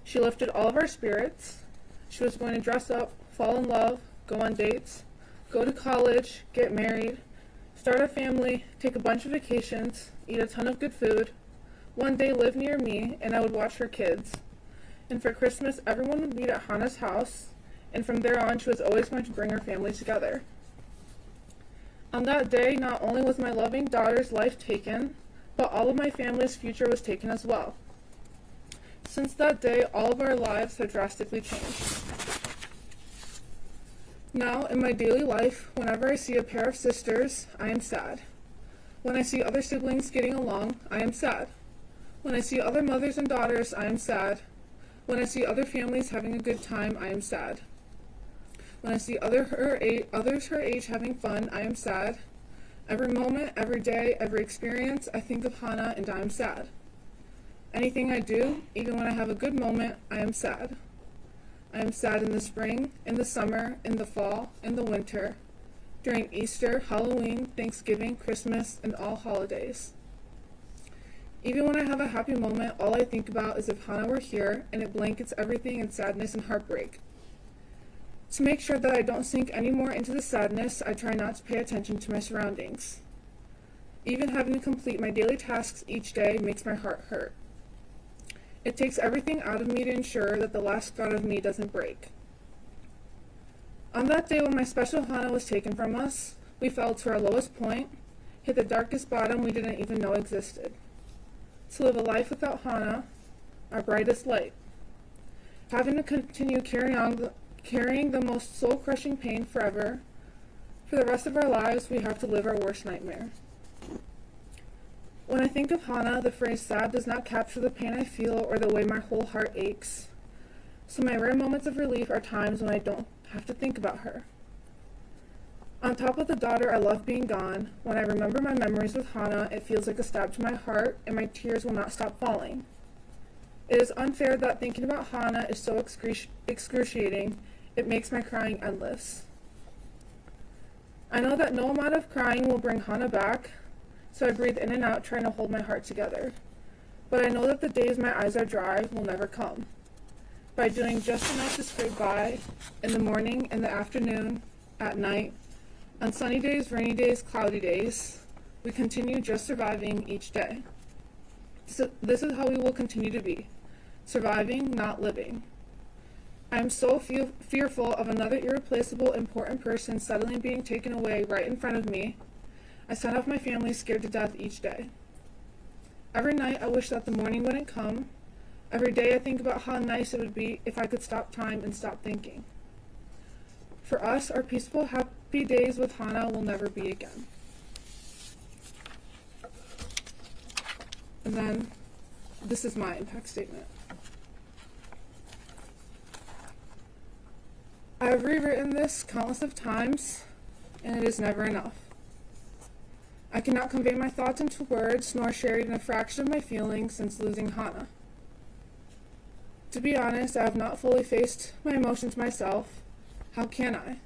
She lifted all of our spirits. She was going to dress up, fall in love, go on dates, go to college, get married, start a family, take a bunch of vacations, eat a ton of good food, one day live near me, and I would watch her kids. And for Christmas, everyone would meet at Hannah's house, and from there on, she was always going to bring her family together. On that day, not only was my loving daughter's life taken, but all of my family's future was taken as well. Since that day, all of our lives have drastically changed. Now, in my daily life, whenever I see a pair of sisters, I am sad. When I see other siblings getting along, I am sad. When I see other mothers and daughters, I am sad. When I see other families having a good time, I am sad. When I see others her age having fun, I am sad. Every moment, every day, every experience, I think of Hannah and I am sad. Anything I do, even when I have a good moment, I am sad. I am sad in the spring, in the summer, in the fall, in the winter, during Easter, Halloween, Thanksgiving, Christmas, and all holidays. Even when I have a happy moment, all I think about is if Hannah were here, and it blankets everything in sadness and heartbreak. To make sure that I don't sink any more into the sadness, I try not to pay attention to my surroundings. Even having to complete my daily tasks each day makes my heart hurt. It takes everything out of me to ensure that the last thought of me doesn't break. On that day when my special Hannah was taken from us, we fell to our lowest point, hit the darkest bottom we didn't even know existed. To live a life without Hannah, our brightest light. Having to continue carrying the most soul-crushing pain forever. For the rest of our lives, we have to live our worst nightmare. When I think of Hannah, the phrase sad does not capture the pain I feel or the way my whole heart aches. So my rare moments of relief are times when I don't have to think about her. On top of the daughter I love being gone, when I remember my memories with Hannah, it feels like a stab to my heart, and my tears will not stop falling. It is unfair that thinking about Hannah is so excruciating, it makes my crying endless. I know that no amount of crying will bring Hannah back, so I breathe in and out trying to hold my heart together. But I know that the days my eyes are dry will never come. By doing just enough to scrape by, in the morning, in the afternoon, at night, on sunny days, rainy days, cloudy days, we continue just surviving each day. So this is how we will continue to be, surviving, not living. I am so fearful of another irreplaceable, important person suddenly being taken away right in front of me. I send off my family scared to death each day. Every night I wish that the morning wouldn't come. Every day I think about how nice it would be if I could stop time and stop thinking. For us, our peaceful, happy days with Hannah will never be again. And then, this is my impact statement. I have rewritten this countless of times, and it is never enough. I cannot convey my thoughts into words, nor share even a fraction of my feelings since losing Hannah. To be honest, I have not fully faced my emotions myself. How can I?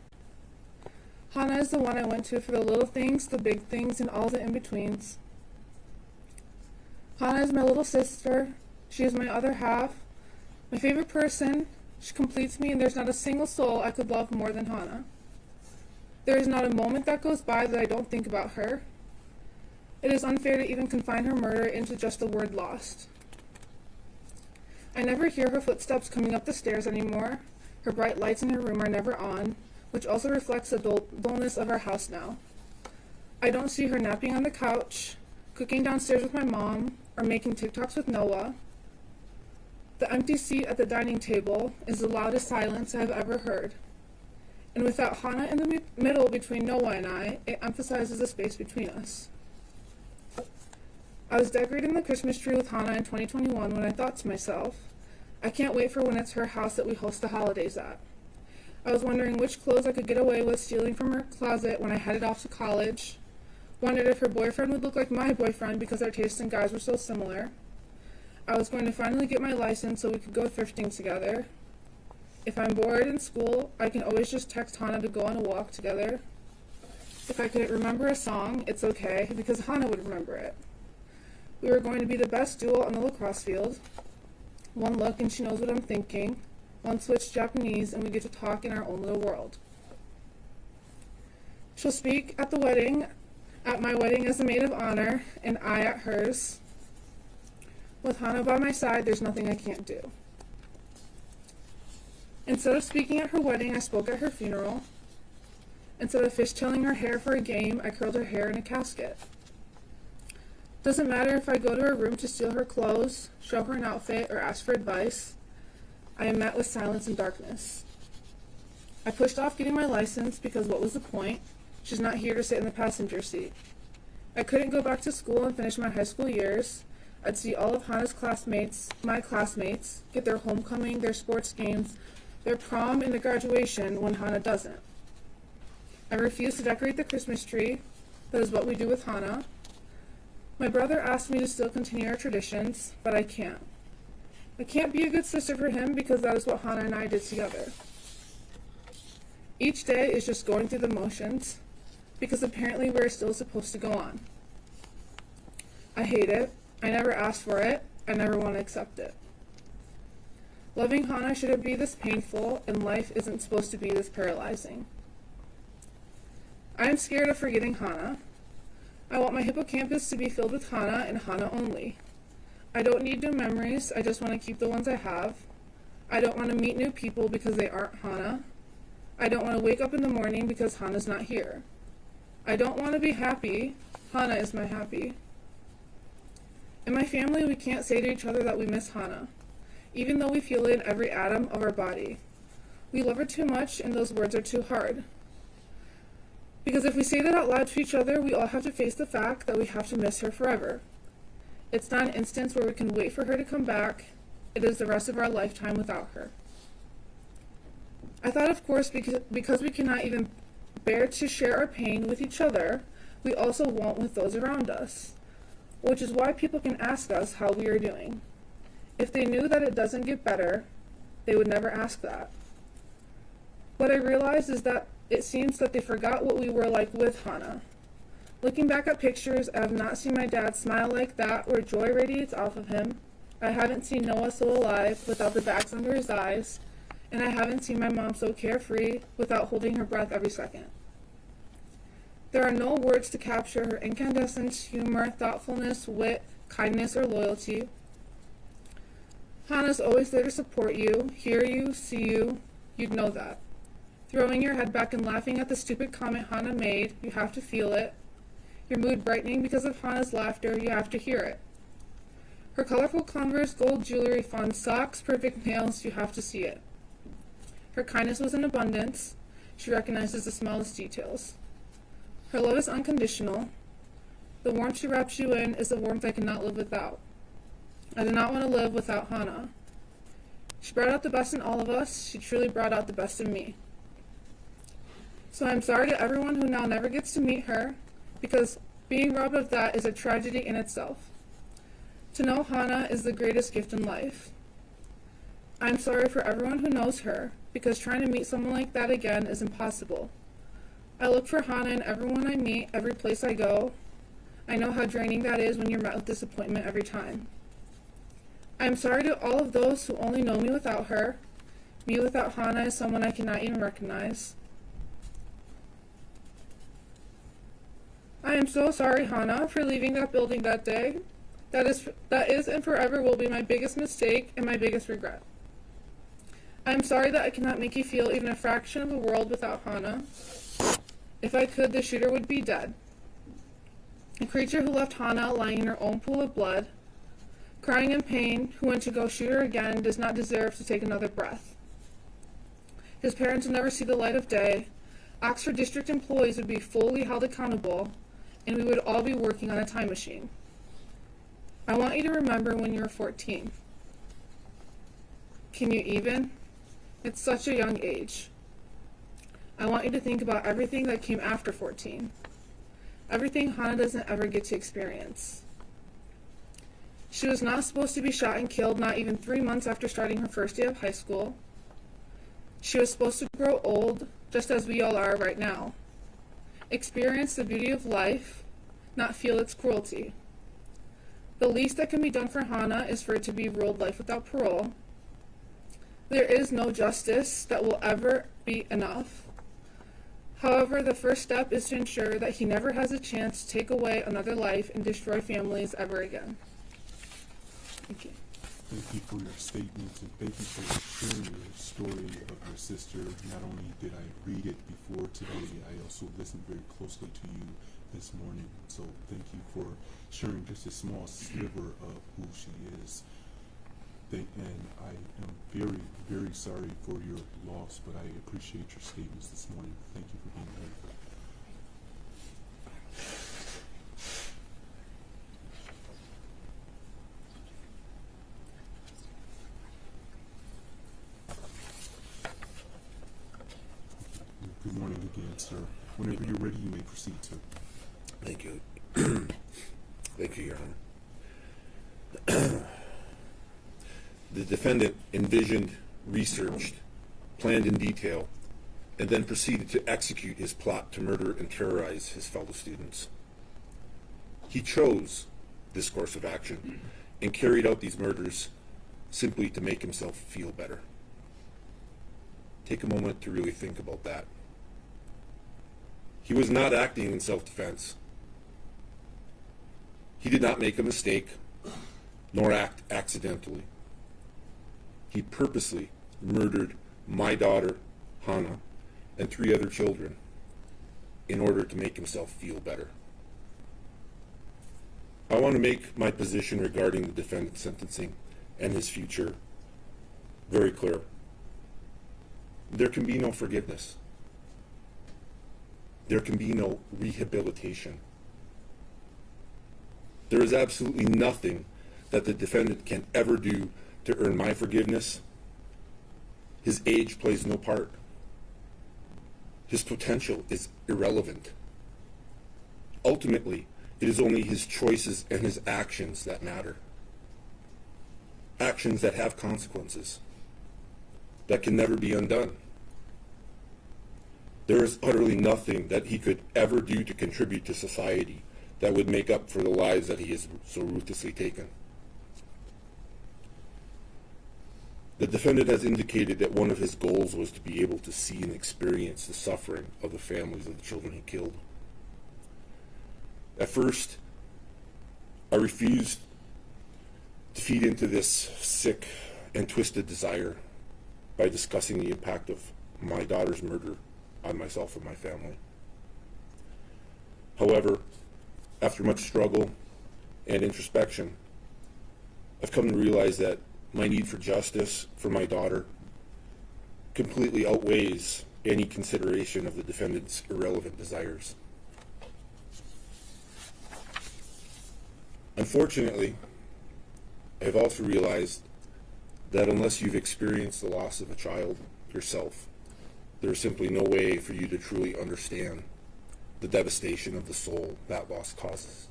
Hannah is the one I went to for the little things, the big things, and all the in-betweens. Hannah is my little sister. She is my other half, my favorite person. She completes me, and there's not a single soul I could love more than Hannah. There is not a moment that goes by that I don't think about her. It is unfair to even confine her murder into just the word lost. I never hear her footsteps coming up the stairs anymore. Her bright lights in her room are never on, which also reflects the dullness of our house now. I don't see her napping on the couch, cooking downstairs with my mom, or making TikToks with Noah. The empty seat at the dining table is the loudest silence I have ever heard. And without Hannah in the middle between Noah and I, it emphasizes the space between us. I was decorating the Christmas tree with Hannah in 2021 when I thought to myself, I can't wait for when it's her house that we host the holidays at. I was wondering which clothes I could get away with stealing from her closet when I headed off to college. Wondered if her boyfriend would look like my boyfriend because our tastes in guys were so similar. I was going to finally get my license so we could go thrifting together. If I'm bored in school, I can always just text Hannah to go on a walk together. If I couldn't remember a song, it's okay, because Hannah would remember it. We were going to be the best duo on the lacrosse field. One look and she knows what I'm thinking. One switch Japanese and we get to talk in our own little world. She'll speak at my wedding as the maid of honor, and I at hers. With Hannah by my side, there's nothing I can't do. Instead of speaking at her wedding, I spoke at her funeral. Instead of fishtailing her hair for a game, I curled her hair in a casket. Doesn't matter if I go to her room to steal her clothes, show her an outfit, or ask for advice. I am met with silence and darkness. I pushed off getting my license because what was the point? She's not here to sit in the passenger seat. I couldn't go back to school and finish my high school years. I'd see all of Hannah's classmates, my classmates, get their homecoming, their sports games, their prom, and their graduation when Hannah doesn't. I refuse to decorate the Christmas tree. That is what we do with Hannah. My brother asked me to still continue our traditions, but I can't. I can't be a good sister for him because that is what Hannah and I did together. Each day is just going through the motions, because apparently we're still supposed to go on. I hate it. I never asked for it. I never want to accept it. Loving Hannah shouldn't be this painful, and life isn't supposed to be this paralyzing. I am scared of forgetting Hannah. I want my hippocampus to be filled with Hannah and Hannah only. I don't need new memories. I just want to keep the ones I have. I don't want to meet new people because they aren't Hannah. I don't want to wake up in the morning because Hannah's not here. I don't want to be happy. Hannah is my happy. In my family, we can't say to each other that we miss Hannah, even though we feel it in every atom of our body. We love her too much, and those words are too hard. Because if we say that out loud to each other, we all have to face the fact that we have to miss her forever. It's not an instance where we can wait for her to come back. It is the rest of our lifetime without her. I thought, of course, because we cannot even bear to share our pain with each other, we also won't with those around us, which is why people can ask us how we are doing. If they knew that it doesn't get better, they would never ask that. What I realized is that it seems that they forgot what we were like with Hannah. Looking back at pictures, I have not seen my dad smile like that where joy radiates off of him. I haven't seen Noah so alive without the bags under his eyes, and I haven't seen my mom so carefree without holding her breath every second. There are no words to capture her incandescence, humor, thoughtfulness, wit, kindness, or loyalty. Hannah's always there to support you, hear you, see you. You'd know that. Throwing your head back and laughing at the stupid comment Hannah made, you have to feel it. Your mood brightening because of Hannah's laughter, you have to hear it. Her colorful Converse, gold jewelry, fun socks, perfect nails, you have to see it. Her kindness was in abundance. She recognizes the smallest details. Her love is unconditional. The warmth she wraps you in is the warmth I cannot live without. I do not want to live without Hannah. She brought out the best in all of us. She truly brought out the best in me. So I'm sorry to everyone who now never gets to meet her, because being robbed of that is a tragedy in itself. To know Hannah is the greatest gift in life. I'm sorry for everyone who knows her, because trying to meet someone like that again is impossible. I look for Hannah in everyone I meet, every place I go. I know how draining that is when you're met with disappointment every time. I'm sorry to all of those who only know me without her. Me without Hannah is someone I cannot even recognize. I am so sorry, Hannah, for leaving that building that day. That is and forever will be my biggest mistake and my biggest regret. I am sorry that I cannot make you feel even a fraction of the world without Hannah. If I could, the shooter would be dead. A creature who left Hannah lying in her own pool of blood, crying in pain, who went to go shoot her again, does not deserve to take another breath. His parents will never see the light of day. Oxford District employees would be fully held accountable, and we would all be working on a time machine. I want you to remember when you were 14. Can you even? It's such a young age. I want you to think about everything that came after 14. Everything Hannah doesn't ever get to experience. She was not supposed to be shot and killed not even 3 months after starting her first day of high school. She was supposed to grow old, just as we all are right now. Experience the beauty of life, not feel its cruelty. The least that can be done for Hannah is for it to be ruled life without parole. There is no justice that will ever be enough. However, the first step is to ensure that he never has a chance to take away another life and destroy families ever again. Thank you. Thank you for your statements, and thank you for sharing your story of your sister. Not only did I read it before today, I also listened very closely to you this morning. So thank you for sharing just a small sliver of who she is. and I am very, very sorry for your loss, but I appreciate your statements this morning. Thank you for being here. Good morning again, sir. Whenever you're ready, you may proceed, sir. Thank you. Thank you, Your Honor. The defendant envisioned, researched, planned in detail, and then proceeded to execute his plot to murder and terrorize his fellow students. He chose this course of action and carried out these murders simply to make himself feel better. Take a moment to really think about that. He was not acting in self-defense. He did not make a mistake, nor act accidentally. He purposely murdered my daughter, Hannah, and 3 other children in order to make himself feel better. I want to make my position regarding the defendant's sentencing and his future very clear. There can be no forgiveness. There can be no rehabilitation. There is absolutely nothing that the defendant can ever do to earn my forgiveness. His age plays no part. His potential is irrelevant. Ultimately, it is only his choices and his actions that matter. Actions that have consequences, that can never be undone. There is utterly nothing that he could ever do to contribute to society that would make up for the lives that he has so ruthlessly taken. The defendant has indicated that one of his goals was to be able to see and experience the suffering of the families of the children he killed. At first, I refused to feed into this sick and twisted desire by discussing the impact of my daughter's murder on myself and my family. However, after much struggle and introspection, I've come to realize that my need for justice for my daughter completely outweighs any consideration of the defendant's irrelevant desires. Unfortunately, I've also realized that unless you've experienced the loss of a child yourself, there's simply no way for you to truly understand the devastation of the soul that loss causes.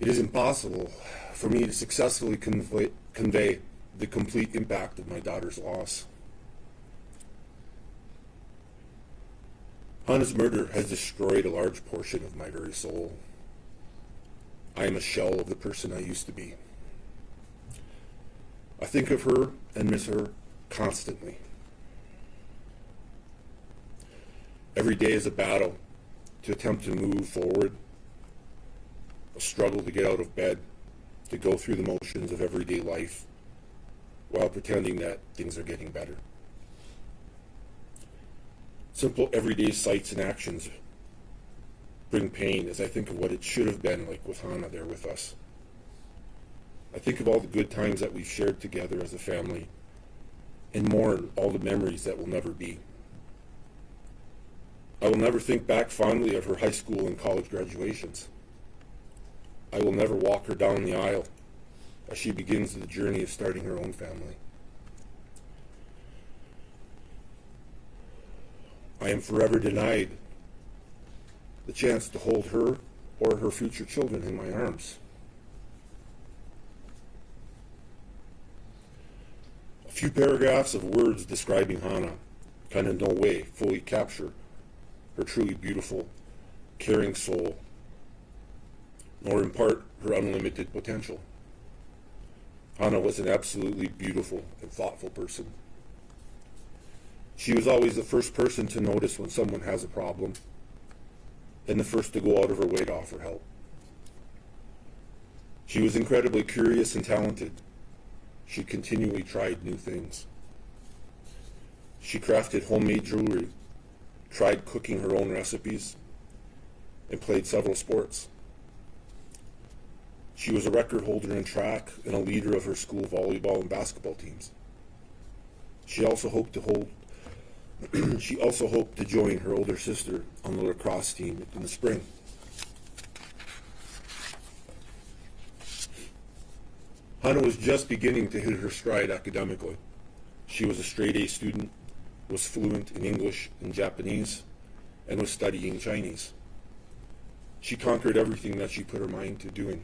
It is impossible for me to successfully convey the complete impact of my daughter's loss. Hannah's murder has destroyed a large portion of my very soul. I am a shell of the person I used to be. I think of her and miss her constantly. Every day is a battle to attempt to move forward, a struggle to get out of bed, to go through the motions of everyday life while pretending that things are getting better. Simple everyday sights and actions bring pain as I think of what it should have been like with Hannah there with us. I think of all the good times that we've shared together as a family and mourn all the memories that will never be. I will never think back fondly of her high school and college graduations. I will never walk her down the aisle as she begins the journey of starting her own family. I am forever denied the chance to hold her or her future children in my arms. A few paragraphs of words describing Hannah can in no way fully capture her truly beautiful, caring soul, nor impart her unlimited potential. Hannah was an absolutely beautiful and thoughtful person. She was always the first person to notice when someone has a problem, and the first to go out of her way to offer help. She was incredibly curious and talented. She continually tried new things. She crafted homemade jewelry, tried cooking her own recipes, and played several sports. She was a record holder in track and a leader of her school volleyball and basketball teams. She also hoped to join her older sister on the lacrosse team in the spring. Hannah was just beginning to hit her stride academically. She was a straight A student, was fluent in English and Japanese, and was studying Chinese. She conquered everything that she put her mind to doing.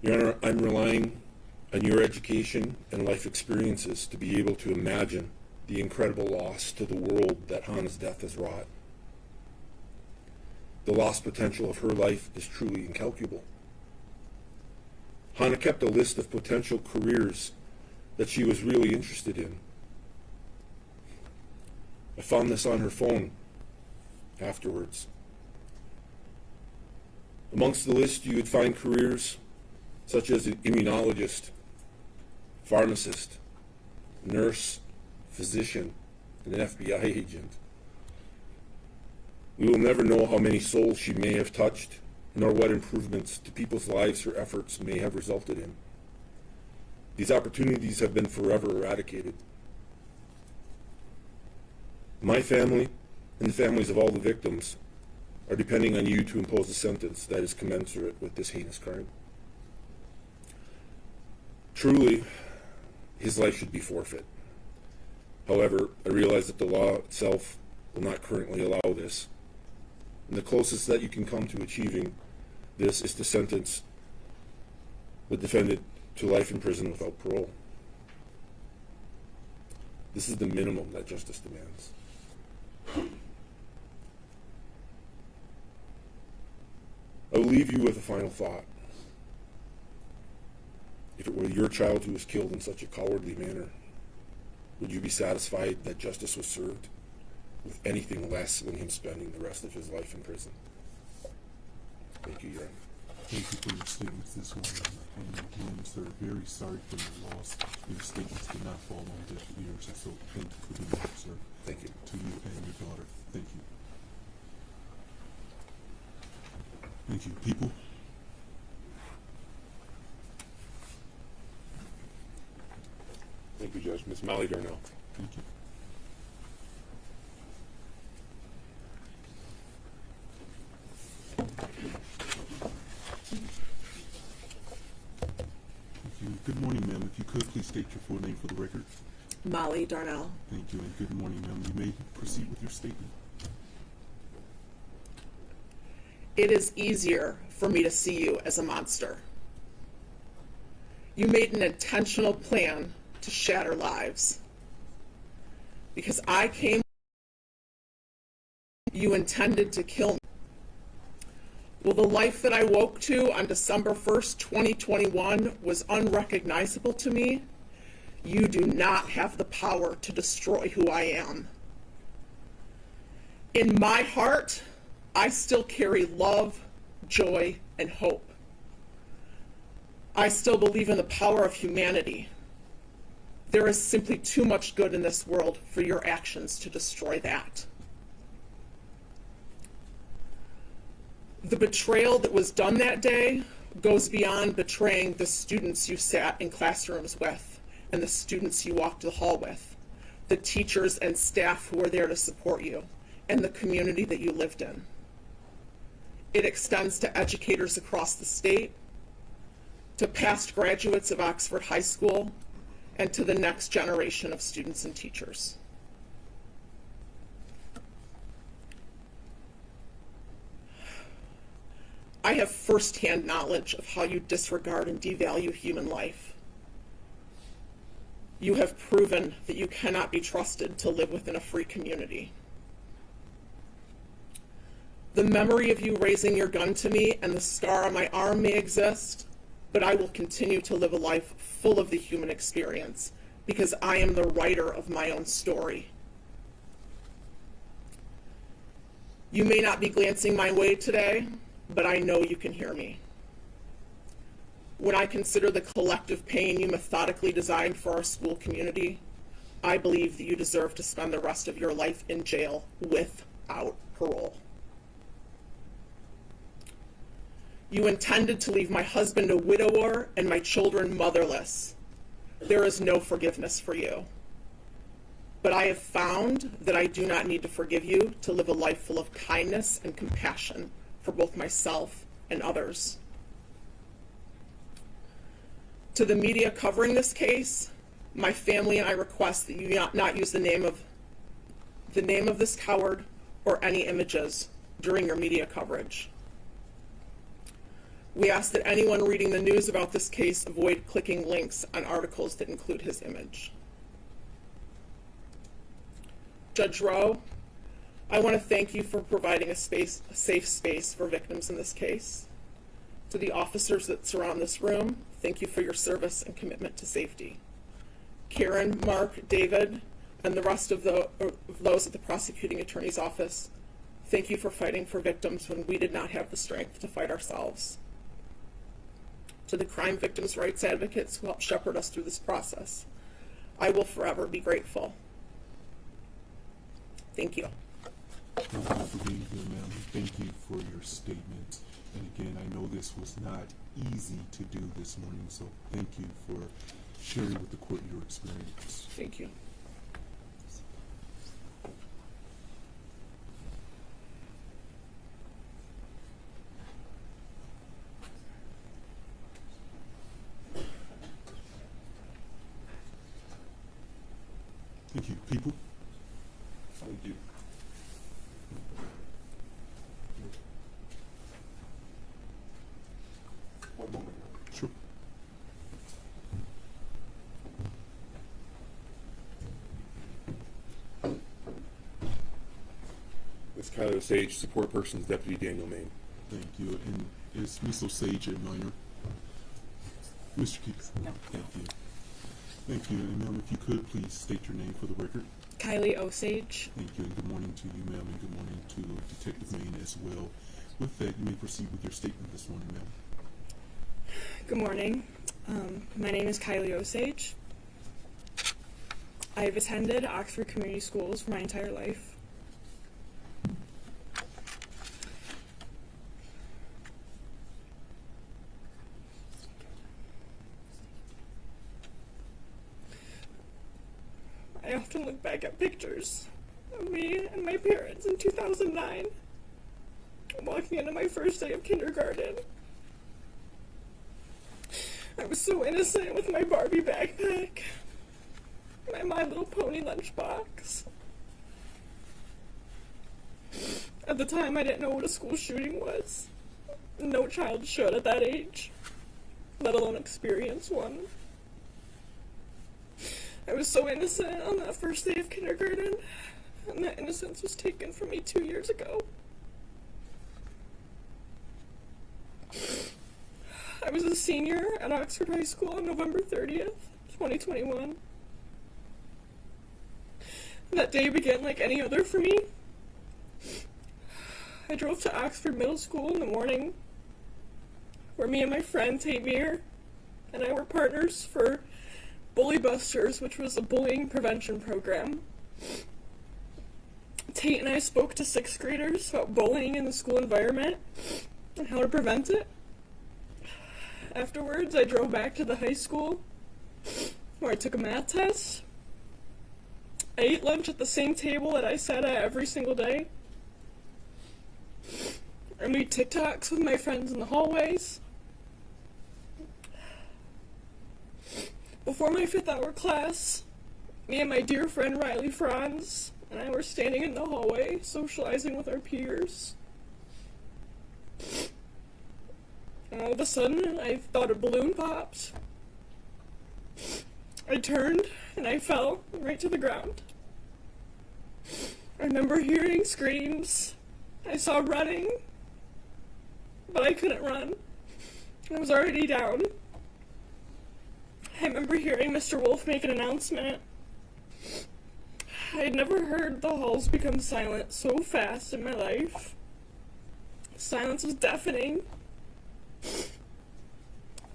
Your Honor, I'm relying on your education and life experiences to be able to imagine the incredible loss to the world that Hannah's death has wrought. The lost potential of her life is truly incalculable. Hannah kept a list of potential careers that she was really interested in. I found this on her phone afterwards. Amongst the list, you would find careers such as an immunologist, pharmacist, nurse, physician, and an FBI agent. We will never know how many souls she may have touched, nor what improvements to people's lives her efforts may have resulted in. These opportunities have been forever eradicated. My family and the families of all the victims are depending on you to impose a sentence that is commensurate with this heinous crime. Truly, his life should be forfeit. However, I realize that the law itself will not currently allow this. And the closest that you can come to achieving this is to sentence the defendant to life in prison without parole. This is the minimum that justice demands. I will leave you with a final thought. If it were your child who was killed in such a cowardly manner, would you be satisfied that justice was served with anything less than him spending the rest of his life in prison? Thank you, Your Honor. Thank you for your statements this morning. And again, sir, very sorry for your loss. Your statements did not fall on deaf ears, and so thank you for doing that, sir. Thank you. To you and your daughter. Thank you. Thank you. People? Thank you, Judge. Ms. Molly Darnell. Thank you. Good morning, ma'am. If you could, please state your full name for the record. Molly Darnell. Thank you, and good morning, ma'am. You may proceed with your statement. It is easier for me to see you as a monster. You made an intentional plan to shatter lives. Because I came, you intended to kill me. Well, the life that I woke to on December 1st, 2021 was unrecognizable to me. You do not have the power to destroy who I am. In my heart, I still carry love, joy, and hope. I still believe in the power of humanity. There is simply too much good in this world for your actions to destroy that. The betrayal that was done that day goes beyond betraying the students you sat in classrooms with and the students you walked the hall with, the teachers and staff who were there to support you, and the community that you lived in. It extends to educators across the state, to past graduates of Oxford High School, and to the next generation of students and teachers. I have firsthand knowledge of how you disregard and devalue human life. You have proven that you cannot be trusted to live within a free community. The memory of you raising your gun to me and the scar on my arm may exist, but I will continue to live a life full of the human experience because I am the writer of my own story. You may not be glancing my way today, but I know you can hear me. When I consider the collective pain you methodically designed for our school community, I believe that you deserve to spend the rest of your life in jail without parole. You intended to leave my husband a widower and my children motherless. There is no forgiveness for you. But I have found that I do not need to forgive you to live a life full of kindness and compassion for both myself and others. To the media covering this case, my family and I request that you not use the name of this coward or any images during your media coverage. We ask that anyone reading the news about this case avoid clicking links on articles that include his image. Judge Rowe, I want to thank you for providing a safe space for victims in this case. To the officers that surround this room, thank you for your service and commitment to safety. Karen, Mark, David, and the rest of those at the prosecuting attorney's office, thank you for fighting for victims when we did not have the strength to fight ourselves. To the crime victims' rights advocates who helped shepherd us through this process, I will forever be grateful. Thank you. Thank you for being here, ma'am. Thank you for your statement. And again, I know this was not easy to do this morning, so thank you for sharing with the court your experience. Thank you. Thank you. People? Thank you. One moment. Sure. Ms. Kyler Sage, support persons, Deputy Daniel Main. Thank you. And is Ms. Osage a minor? Mr. Keith? No. Thank you. Thank you. And ma'am, if you could please state your name for the record. Kylie Osage. Thank you, and good morning to you, ma'am, and good morning to Detective Main as well. With that, you may proceed with your statement this morning, ma'am. Good morning. My name is Kylie Osage. I have attended Oxford Community Schools for my entire life. I often look back at pictures of me and my parents in 2009, walking into my first day of kindergarten. I was so innocent with my Barbie backpack, my Little Pony lunchbox. At the time, I didn't know what a school shooting was. No child should at that age, let alone experience one. I was so innocent on that first day of kindergarten, and that innocence was taken from me 2 years ago. I was a senior at Oxford High School on November 30th, 2021. That day began like any other for me. I drove to Oxford Middle School in the morning, where me and my friend Tamir and I were partners for Bully Busters, which was a bullying prevention program. Tate and I spoke to 6th graders about bullying in the school environment and how to prevent it. Afterwards, I drove back to the high school, where I took a math test. I ate lunch at the same table that I sat at every single day. I made TikToks with my friends in the hallways. Before my 5th hour class, me and my dear friend Riley Franz and I were standing in the hallway, socializing with our peers. And all of a sudden, I thought a balloon popped. I turned, and I fell right to the ground. I remember hearing screams. I saw running, but I couldn't run. I was already down. I remember hearing Mr. Wolf make an announcement. I had never heard the halls become silent so fast in my life. Silence was deafening.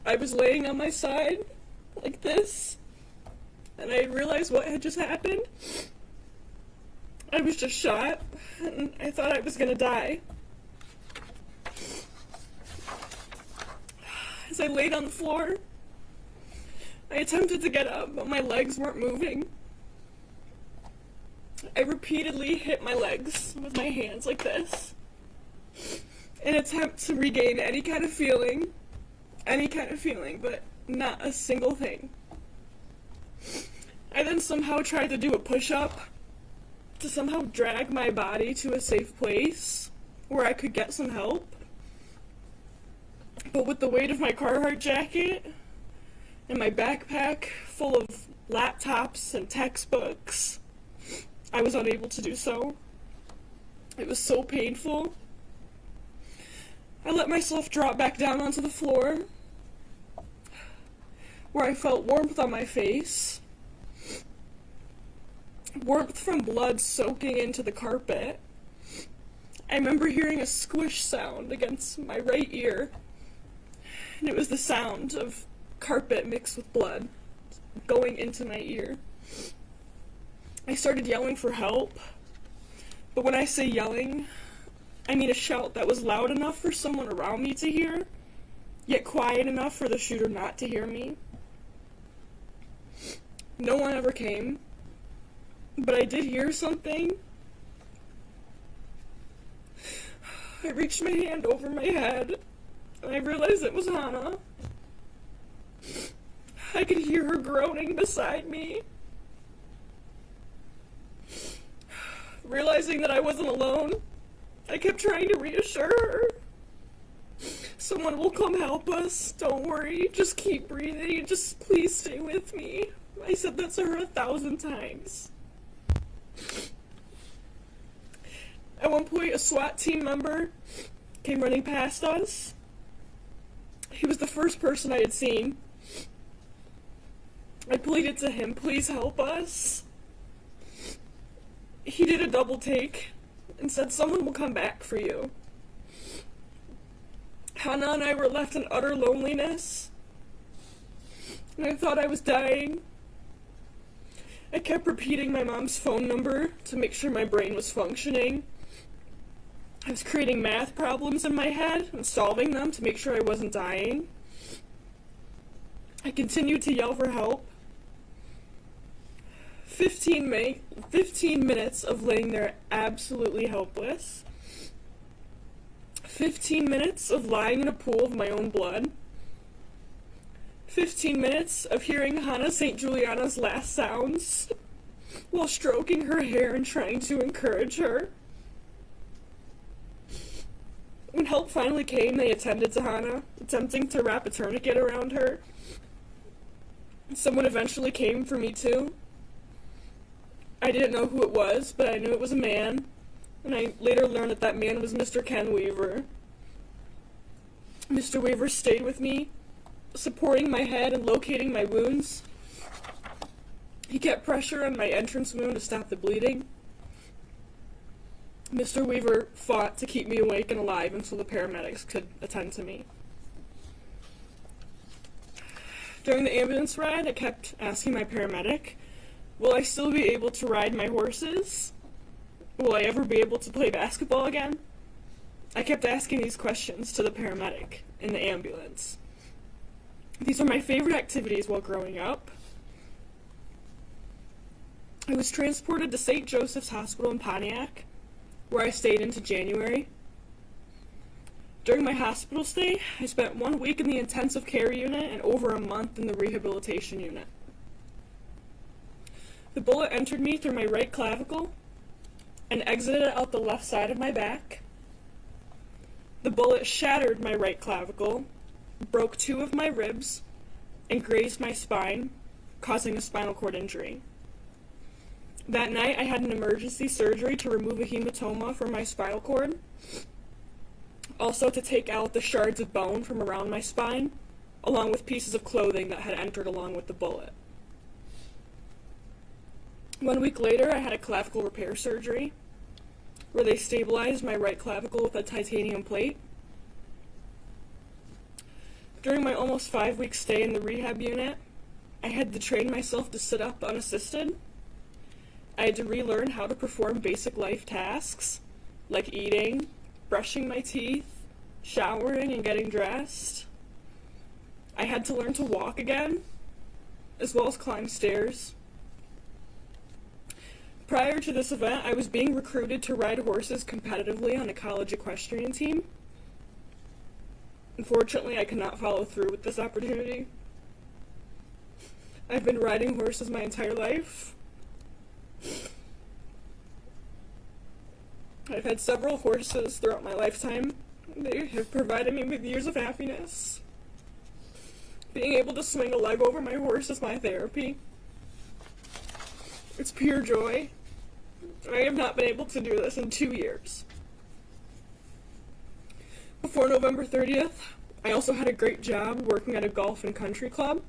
I was laying on my side, like this, and I realized what had just happened. I was just shot, and I thought I was gonna die. As I laid on the floor, I attempted to get up, but my legs weren't moving. I repeatedly hit my legs with my hands like this in an attempt to regain any kind of feeling, but not a single thing. I then somehow tried to do a push-up to somehow drag my body to a safe place where I could get some help. But with the weight of my Carhartt jacket and my backpack full of laptops and textbooks, I was unable to do so. It was so painful. I let myself drop back down onto the floor, where I felt warmth on my face, warmth from blood soaking into the carpet. I remember hearing a squish sound against my right ear, and it was the sound of carpet mixed with blood going into my ear. I started yelling for help, but when I say yelling, I mean a shout that was loud enough for someone around me to hear, yet quiet enough for the shooter not to hear me. No one ever came, but I did hear something. I reached my hand over my head, and I realized it was Hannah. I could hear her groaning beside me. Realizing that I wasn't alone, I kept trying to reassure her. Someone will come help us. Don't worry. Just keep breathing. Just please stay with me. I said that to her 1,000 times. At one point, a SWAT team member came running past us. He was the first person I had seen. I pleaded to him, please help us. He did a double take and said, someone will come back for you. Hannah and I were left in utter loneliness, and I thought I was dying. I kept repeating my mom's phone number to make sure my brain was functioning. I was creating math problems in my head and solving them to make sure I wasn't dying. I continued to yell for help. 15 minutes of laying there absolutely helpless. 15 minutes of lying in a pool of my own blood. 15 minutes of hearing Hannah St. Juliana's last sounds while stroking her hair and trying to encourage her. When help finally came, they attended to Hannah, attempting to wrap a tourniquet around her. Someone eventually came for me too. I didn't know who it was, but I knew it was a man, and I later learned that that man was Mr. Ken Weaver. Mr. Weaver stayed with me, supporting my head and locating my wounds. He kept pressure on my entrance wound to stop the bleeding. Mr. Weaver fought to keep me awake and alive until the paramedics could attend to me. During the ambulance ride, I kept asking my paramedic, will I still be able to ride my horses? Will I ever be able to play basketball again? I kept asking these questions to the paramedic in the ambulance. These were my favorite activities while growing up. I was transported to St. Joseph's Hospital in Pontiac, where I stayed into January. During my hospital stay, I spent 1 week in the intensive care unit and over a month in the rehabilitation unit. The bullet entered me through my right clavicle and exited out the left side of my back. The bullet shattered my right clavicle, broke 2 of my ribs, and grazed my spine, causing a spinal cord injury. That night, I had an emergency surgery to remove a hematoma from my spinal cord, also to take out the shards of bone from around my spine, along with pieces of clothing that had entered along with the bullet. 1 week later, I had a clavicle repair surgery, where they stabilized my right clavicle with a titanium plate. During my almost 5-week stay in the rehab unit, I had to train myself to sit up unassisted. I had to relearn how to perform basic life tasks, like eating, brushing my teeth, showering, and getting dressed. I had to learn to walk again, as well as climb stairs. Prior to this event, I was being recruited to ride horses competitively on a college equestrian team. Unfortunately, I could not follow through with this opportunity. I've been riding horses my entire life. I've had several horses throughout my lifetime. They have provided me with years of happiness. Being able to swing a leg over my horse is my therapy. It's pure joy. I have not been able to do this in 2 years. Before November 30th, I also had a great job working at a golf and country club.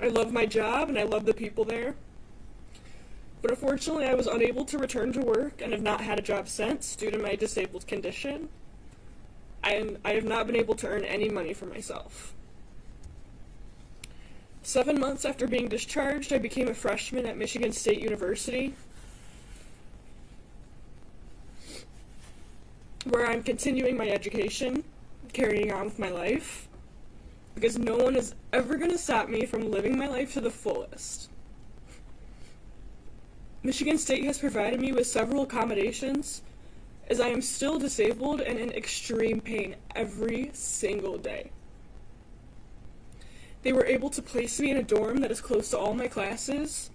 I love my job and I love the people there. But unfortunately, I was unable to return to work and have not had a job since due to my disabled condition. I have not been able to earn any money for myself. 7 months after being discharged, I became a freshman at Michigan State University, where I'm continuing my education, carrying on with my life, because no one is ever going to stop me from living my life to the fullest. Michigan State has provided me with several accommodations, as I am still disabled and in extreme pain every single day. They were able to place me in a dorm that is close to all my classes.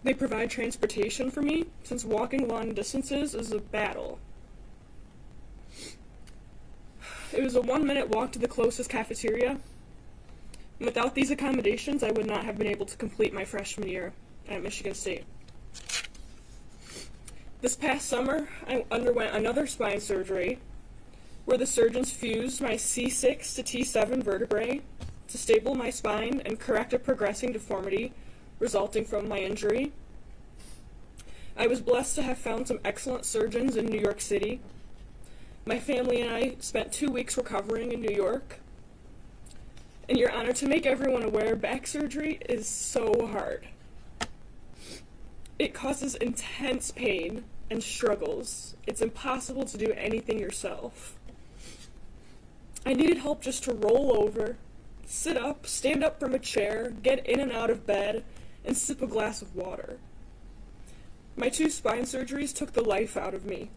They provide transportation for me, since walking long distances is a battle. It was a 1-minute walk to the closest cafeteria. Without these accommodations, I would not have been able to complete my freshman year at Michigan State. This past summer, I underwent another spine surgery, where the surgeons fused my C6 to T7 vertebrae to stable my spine and correct a progressing deformity resulting from my injury. I was blessed to have found some excellent surgeons in New York City. My family and I spent 2 weeks recovering in New York. And Your Honor, to make everyone aware, back surgery is so hard. It causes intense pain and struggles. It's impossible to do anything yourself. I needed help just to roll over, sit up, stand up from a chair, get in and out of bed, and sip a glass of water. My 2 spine surgeries took the life out of me.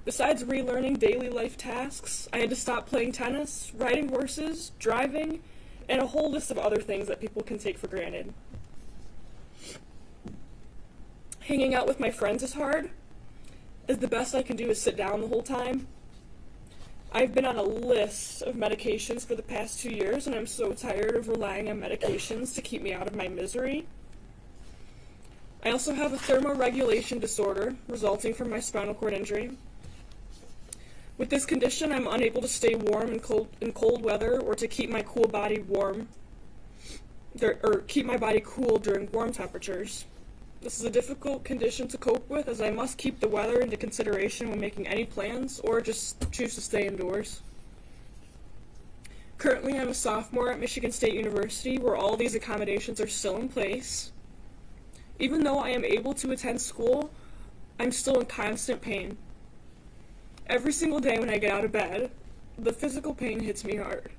Besides relearning daily life tasks, I had to stop playing tennis, riding horses, driving, and a whole list of other things that people can take for granted. Hanging out with my friends is hard, as the best I can do is sit down the whole time. I've been on a list of medications for the past 2 years, and I'm so tired of relying on medications to keep me out of my misery. I also have a thermoregulation disorder resulting from my spinal cord injury. With this condition, I'm unable to stay warm in cold weather or to keep my cool body warm, or keep my body cool during warm temperatures. This is a difficult condition to cope with, as I must keep the weather into consideration when making any plans, or just choose to stay indoors. Currently, I'm a sophomore at Michigan State University, where all these accommodations are still in place. Even though I am able to attend school, I'm still in constant pain. Every single day when I get out of bed, the physical pain hits me hard.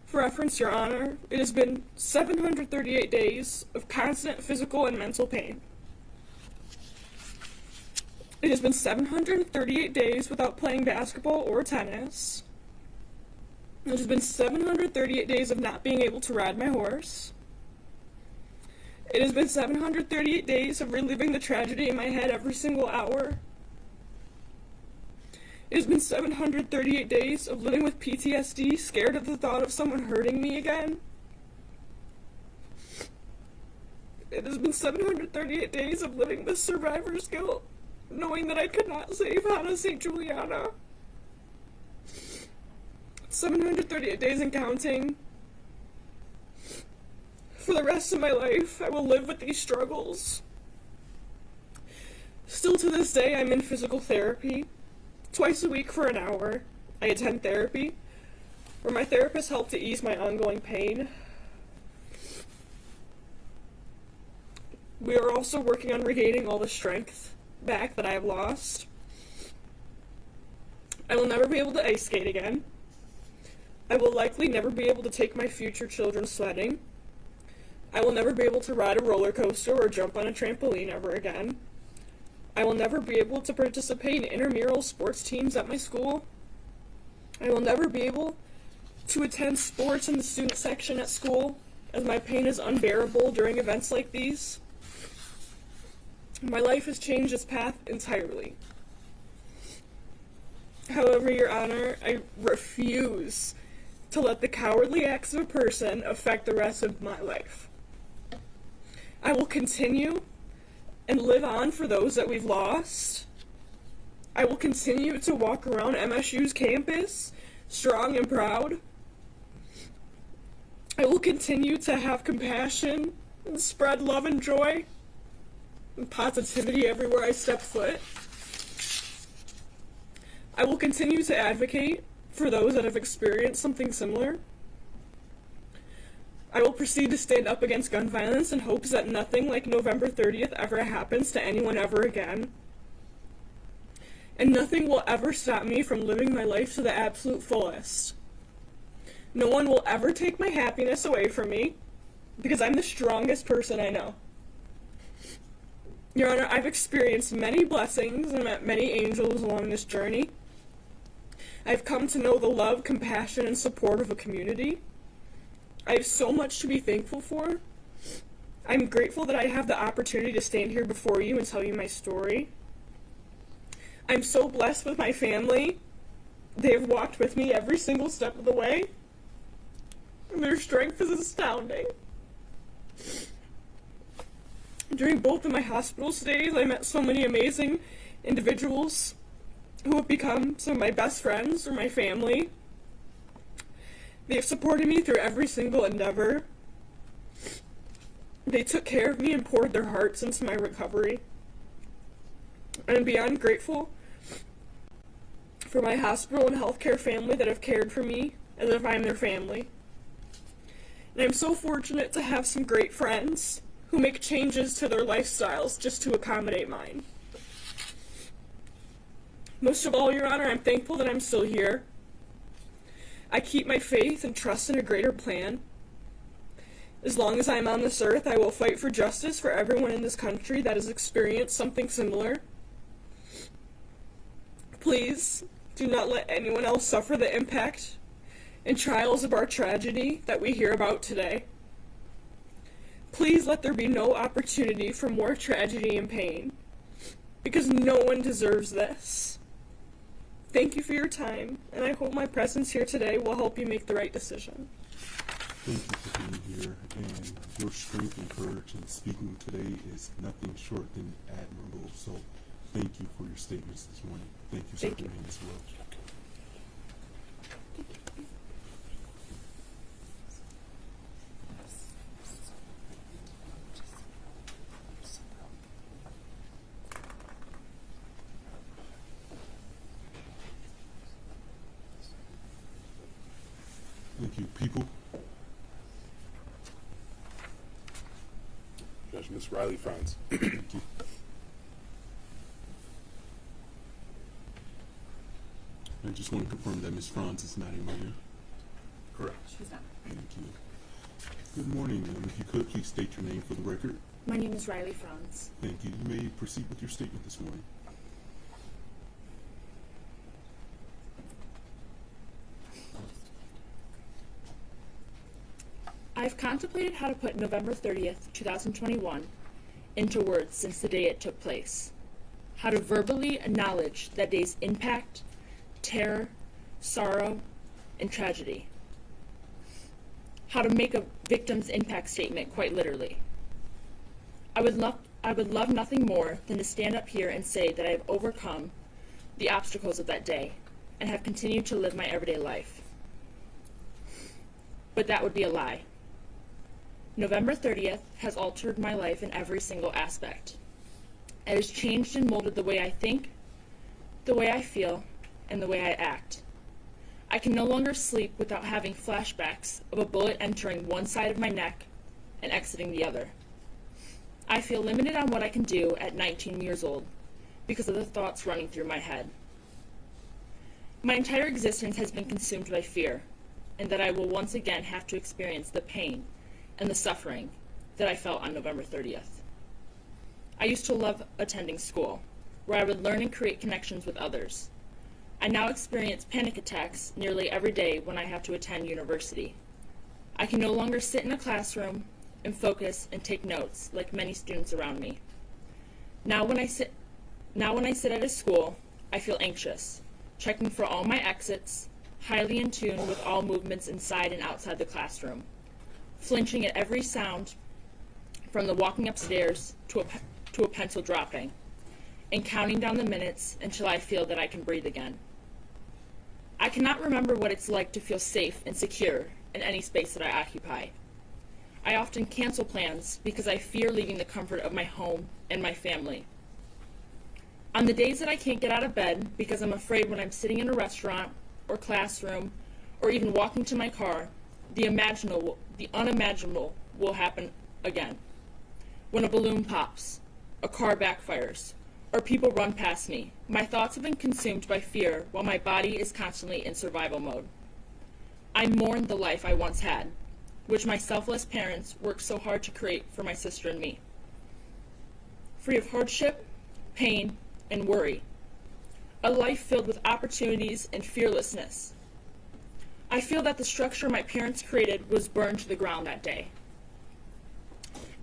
For reference, Your Honor, it has been 738 days of constant physical and mental pain. It has been 738 days without playing basketball or tennis. It has been 738 days of not being able to ride my horse. It has been 738 days of reliving the tragedy in my head every single hour. It has been 738 days of living with PTSD, scared at the thought of someone hurting me again. It has been 738 days of living with survivor's guilt, knowing that I could not save Hannah St. Juliana. 738 days and counting. For the rest of my life, I will live with these struggles. Still to this day, I'm in physical therapy. Twice a week for an hour, I attend therapy, where my therapist helped to ease my ongoing pain. We are also working on regaining all the strength back that I have lost. I will never be able to ice skate again. I will likely never be able to take my future children sledding. I will never be able to ride a roller coaster or jump on a trampoline ever again. I will never be able to participate in intramural sports teams at my school. I will never be able to attend sports in the student section at school, as my pain is unbearable during events like these. My life has changed its path entirely. However, Your Honor, I refuse to let the cowardly acts of a person affect the rest of my life. I will continue and live on for those that we've lost. I will continue to walk around MSU's campus, strong and proud. I will continue to have compassion and spread love and joy and positivity everywhere I step foot. I will continue to advocate for those that have experienced something similar. I will proceed to stand up against gun violence in hopes that nothing like November 30th ever happens to anyone ever again. And nothing will ever stop me from living my life to the absolute fullest. No one will ever take my happiness away from me, because I'm the strongest person I know. Your Honor, I've experienced many blessings and met many angels along this journey. I've come to know the love, compassion, and support of a community. I have so much to be thankful for. I'm grateful that I have the opportunity to stand here before you and tell you my story. I'm so blessed with my family. They have walked with me every single step of the way. And their strength is astounding. During both of my hospital stays, I met so many amazing individuals who have become some of my best friends or my family. They have supported me through every single endeavor. They took care of me and poured their hearts into my recovery. And I'm beyond grateful for my hospital and healthcare family that have cared for me as if I'm their family. And I'm so fortunate to have some great friends who make changes to their lifestyles just to accommodate mine. Most of all, Your Honor, I'm thankful that I'm still here. I keep my faith and trust in a greater plan. As long as I'm on this earth, I will fight for justice for everyone in this country that has experienced something similar. Please, do not let anyone else suffer the impact and trials of our tragedy that we hear about today. Please let there be no opportunity for more tragedy and pain, because no one deserves this. Thank you for your time, and I hope my presence here today will help you make the right decision. Thank you for being here, and your strength and courage in speaking today is nothing short than admirable. So thank you for your statements this morning. Thank you, Sergeant Mann, as well. Thank you, people. Judge Ms. Riley Franz. Thank you. I just want to confirm that Ms. Franz is not a minor. Correct. She's not. Thank you. Good morning, ma'am. If you could, please state your name for the record. My name is Riley Franz. Thank you. You may proceed with your statement this morning. I've contemplated how to put November 30th, 2021 into words since the day it took place. How to verbally acknowledge that day's impact, terror, sorrow, and tragedy. How to make a victim's impact statement quite literally. I would love nothing more than to stand up here and say that I have overcome the obstacles of that day and have continued to live my everyday life. But that would be a lie. November 30th has altered my life in every single aspect. It has changed and molded the way I think, the way I feel, and the way I act. I can no longer sleep without having flashbacks of a bullet entering one side of my neck and exiting the other. I feel limited on what I can do at 19 years old because of the thoughts running through my head. My entire existence has been consumed by fear. and that I will once again have to experience the pain and the suffering that I felt on November 30th. I used to love attending school, where I would learn and create connections with others. I now experience panic attacks nearly every day when I have to attend university. I can no longer sit in a classroom and focus and take notes like many students around me. Now when I sit at a school, I feel anxious, checking for all my exits, highly in tune with all movements inside and outside the classroom, flinching at every sound from the walking upstairs to a pencil dropping, and counting down the minutes until I feel that I can breathe again. I cannot remember what it's like to feel safe and secure in any space that I occupy. I often cancel plans because I fear leaving the comfort of my home and my family. On the days that I can't get out of bed because I'm afraid when I'm sitting in a restaurant or classroom or even walking to my car, the unimaginable will happen again. When a balloon pops, a car backfires, or people run past me, my thoughts have been consumed by fear while my body is constantly in survival mode. I mourn the life I once had, which my selfless parents worked so hard to create for my sister and me. Free of hardship, pain, and worry. A life filled with opportunities and fearlessness. I feel that the structure my parents created was burned to the ground that day.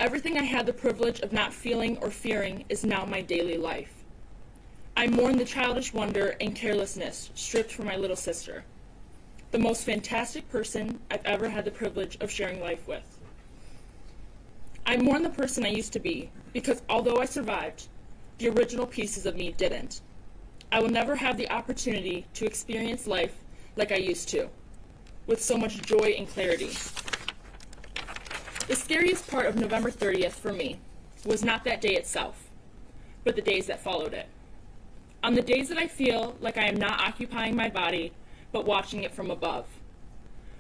Everything I had the privilege of not feeling or fearing is now my daily life. I mourn the childish wonder and carelessness stripped from my little sister, the most fantastic person I've ever had the privilege of sharing life with. I mourn the person I used to be, because although I survived, the original pieces of me didn't. I will never have the opportunity to experience life like I used to, with so much joy and clarity. The scariest part of November 30th for me was not that day itself, but the days that followed it. On the days that I feel like I am not occupying my body, but watching it from above.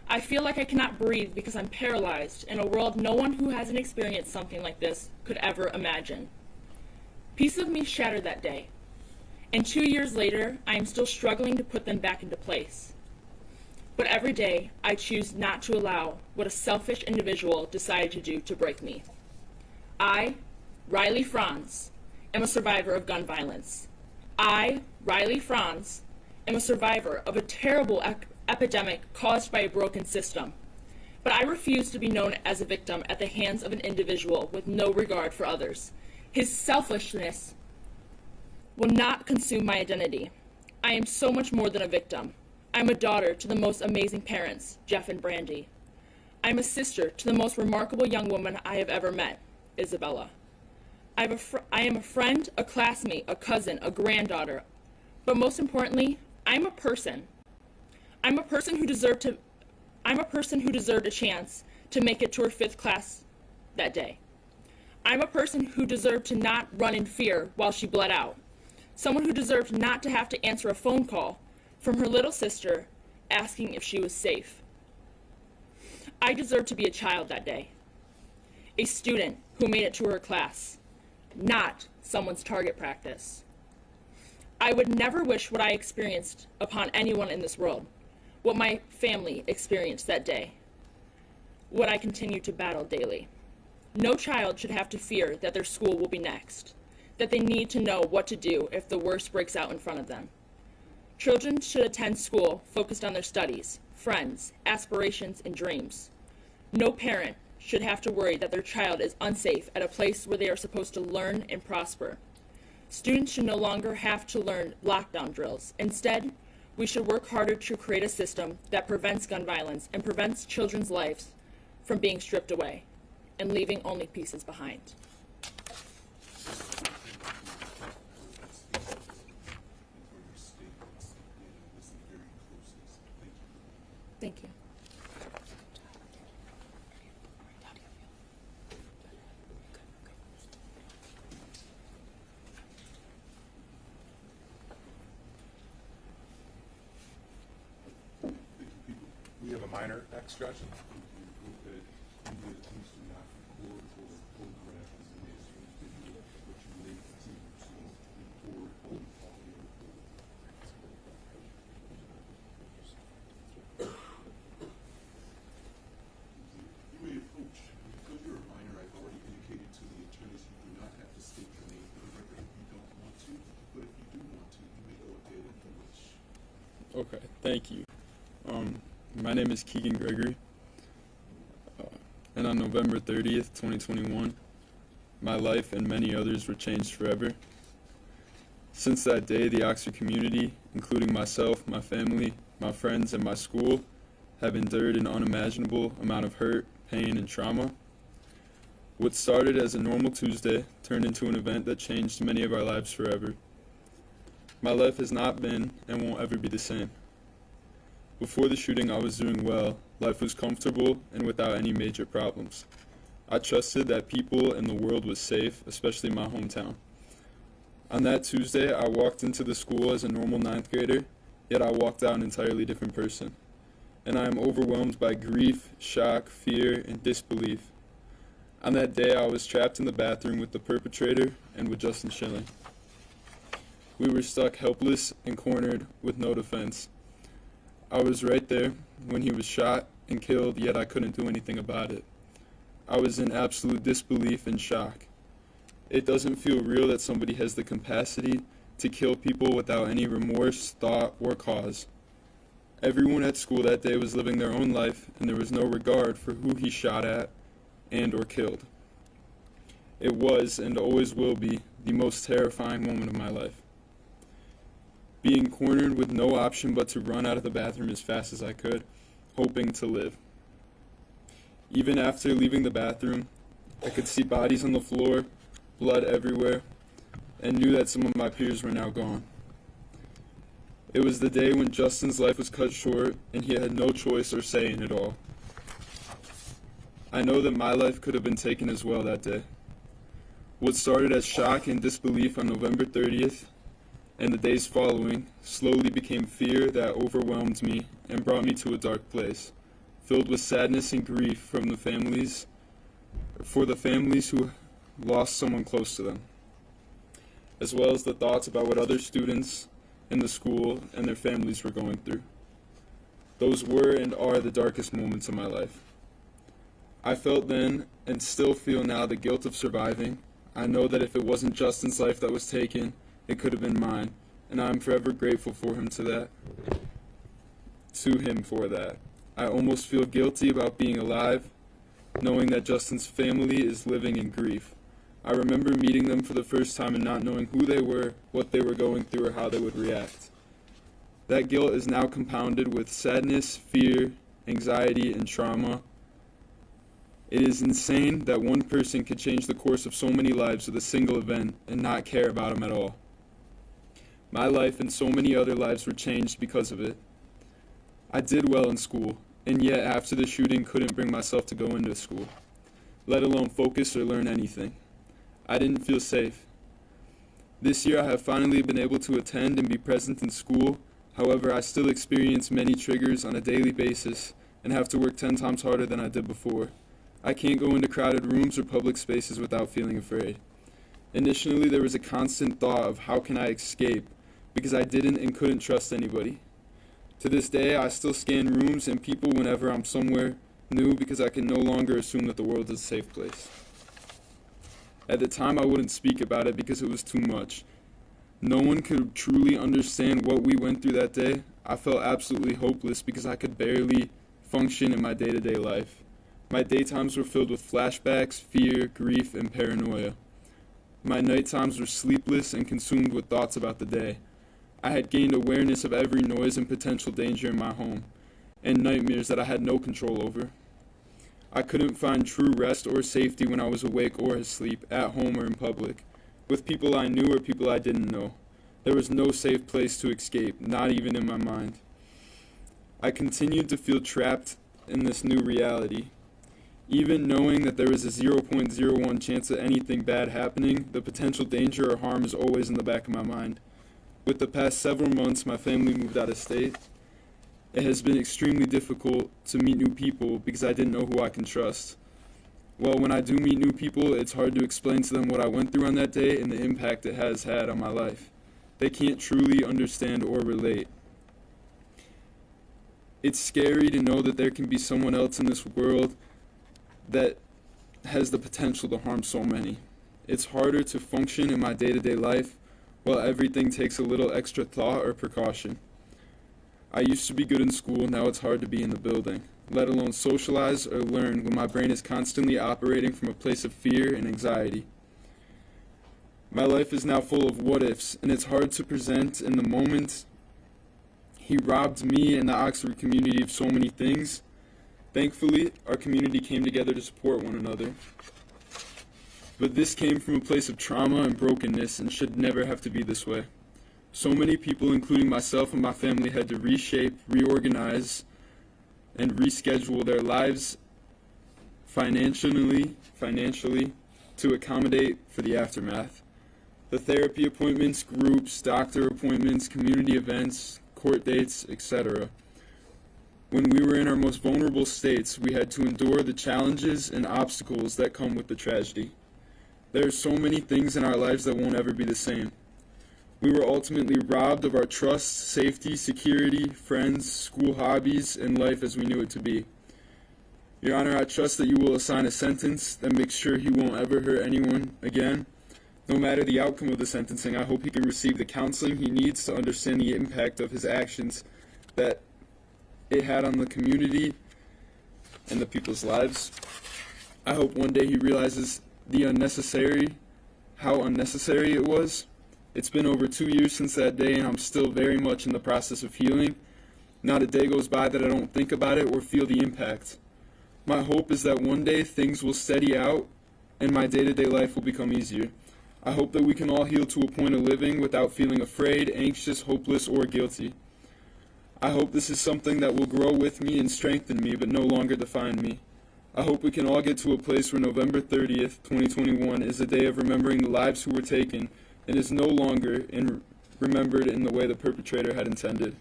I feel like I cannot breathe because I'm paralyzed in a world no one who hasn't experienced something like this could ever imagine. Pieces of me shattered that day, and 2 years later, I am still struggling to put them back into place. But every day, I choose not to allow what a selfish individual decided to do to break me. I, Riley Franz, am a survivor of gun violence. I, Riley Franz, am a survivor of a terrible epidemic caused by a broken system. But I refuse to be known as a victim at the hands of an individual with no regard for others. His selfishness will not consume my identity. I am so much more than a victim. I'm a daughter to the most amazing parents, Jeff and Brandy. I'm a sister to the most remarkable young woman I have ever met, Isabella. I am a friend, a classmate, a cousin, a granddaughter, but most importantly, I'm a person. I'm a person who deserved a chance to make it to her 5th class that day. I'm a person who deserved to not run in fear while she bled out. Someone who deserved not to have to answer a phone call from her little sister asking if she was safe. I deserved to be a child that day. A student who made it to her class, not someone's target practice. I would never wish what I experienced upon anyone in this world, what my family experienced that day, what I continue to battle daily. No child should have to fear that their school will be next, that they need to know what to do if the worst breaks out in front of them. Children should attend school focused on their studies, friends, aspirations, and dreams. No parent should have to worry that their child is unsafe at a place where they are supposed to learn and prosper. Students should no longer have to learn lockdown drills. Instead, we should work harder to create a system that prevents gun violence and prevents children's lives from being stripped away and leaving only pieces behind. Thank you. We have a minor next, Judge. Okay, thank you. My name is Keegan Gregory, and on November 30th, 2021, my life and many others were changed forever. Since that day, the Oxford community, including myself, my family, my friends, and my school, have endured an unimaginable amount of hurt, pain, and trauma. What started as a normal Tuesday turned into an event that changed many of our lives forever. My life has not been and won't ever be the same. Before the shooting, I was doing well. Life was comfortable and without any major problems. I trusted that people and the world was safe, especially my hometown. On that Tuesday, I walked into the school as a normal 9th grader, yet I walked out an entirely different person. And I am overwhelmed by grief, shock, fear, and disbelief. On that day, I was trapped in the bathroom with the perpetrator and with Justin Schilling. We were stuck helpless and cornered with no defense. I was right there when he was shot and killed, yet I couldn't do anything about it. I was in absolute disbelief and shock. It doesn't feel real that somebody has the capacity to kill people without any remorse, thought, or cause. Everyone at school that day was living their own life, and there was no regard for who he shot at and or killed. It was, and always will be, the most terrifying moment of my life. Being cornered with no option but to run out of the bathroom as fast as I could, hoping to live. Even after leaving the bathroom, I could see bodies on the floor, blood everywhere, and knew that some of my peers were now gone. It was the day when Justin's life was cut short and he had no choice or say in it all. I know that my life could have been taken as well that day. What started as shock and disbelief on November 30th and the days following slowly became fear that overwhelmed me and brought me to a dark place, filled with sadness and grief for the families who lost someone close to them, as well as the thoughts about what other students in the school and their families were going through. Those were and are the darkest moments of my life. I felt then, and still feel now, the guilt of surviving. I know that if it wasn't Justin's life that was taken, it could have been mine, and I am forever grateful for him for that. I almost feel guilty about being alive, knowing that Justin's family is living in grief. I remember meeting them for the first time and not knowing who they were, what they were going through, or how they would react. That guilt is now compounded with sadness, fear, anxiety, and trauma. It is insane that one person could change the course of so many lives with a single event and not care about them at all. My life and so many other lives were changed because of it. I did well in school, and yet after the shooting couldn't bring myself to go into school, let alone focus or learn anything. I didn't feel safe. This year I have finally been able to attend and be present in school. However, I still experience many triggers on a daily basis and have to work 10 times harder than I did before. I can't go into crowded rooms or public spaces without feeling afraid. Initially, there was a constant thought of how can I escape, because I didn't and couldn't trust anybody. To this day, I still scan rooms and people whenever I'm somewhere new because I can no longer assume that the world is a safe place. At the time, I wouldn't speak about it because it was too much. No one could truly understand what we went through that day. I felt absolutely hopeless because I could barely function in my day-to-day life. My daytimes were filled with flashbacks, fear, grief, and paranoia. My nighttimes were sleepless and consumed with thoughts about the day. I had gained awareness of every noise and potential danger in my home, and nightmares that I had no control over. I couldn't find true rest or safety when I was awake or asleep, at home or in public, with people I knew or people I didn't know. There was no safe place to escape, not even in my mind. I continued to feel trapped in this new reality. Even knowing that there was a 0.01 chance of anything bad happening, the potential danger or harm is always in the back of my mind. With the past several months, my family moved out of state. It has been extremely difficult to meet new people because I didn't know who I can trust. Well, when I do meet new people, it's hard to explain to them what I went through on that day and the impact it has had on my life. They can't truly understand or relate. It's scary to know that there can be someone else in this world that has the potential to harm so many. It's harder to function in my day-to-day life while everything takes a little extra thought or precaution. I used to be good in school, now it's hard to be in the building, let alone socialize or learn when my brain is constantly operating from a place of fear and anxiety. My life is now full of what-ifs, and it's hard to present in the moment. He robbed me and the Oxford community of so many things. Thankfully, our community came together to support one another. But this came from a place of trauma and brokenness and should never have to be this way. So many people, including myself and my family, had to reshape, reorganize, and reschedule their lives financially to accommodate for the aftermath. The therapy appointments, groups, doctor appointments, community events, court dates, etc. When we were in our most vulnerable states, we had to endure the challenges and obstacles that come with the tragedy. There are so many things in our lives that won't ever be the same. We were ultimately robbed of our trust, safety, security, friends, school hobbies, and life as we knew it to be. Your Honor, I trust that you will assign a sentence that makes sure he won't ever hurt anyone again. No matter the outcome of the sentencing, I hope he can receive the counseling he needs to understand the impact of his actions that it had on the community and the people's lives. I hope one day he realizes how unnecessary it was. It's been over 2 years since that day, and I'm still very much in the process of healing. Not a day goes by that I don't think about it or feel the impact. My hope is that one day things will steady out and my day-to-day life will become easier. I hope that we can all heal to a point of living without feeling afraid, anxious, hopeless, or guilty. I hope this is something that will grow with me and strengthen me, but no longer define me. I hope we can all get to a place where November 30th, 2021 is a day of remembering the lives who were taken and is no longer remembered in the way the perpetrator had intended.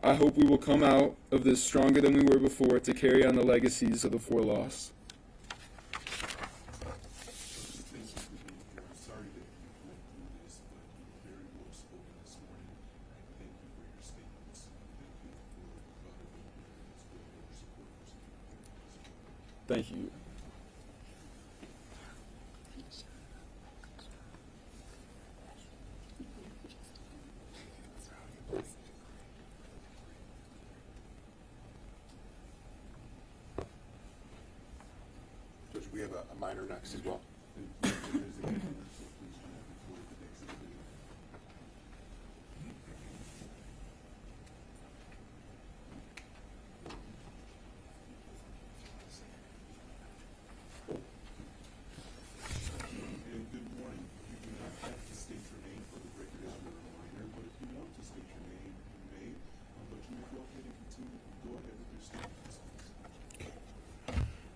I hope we will come out of this stronger than we were before to carry on the legacies of the four lost. Thank you. Judge, we have a minor next as well.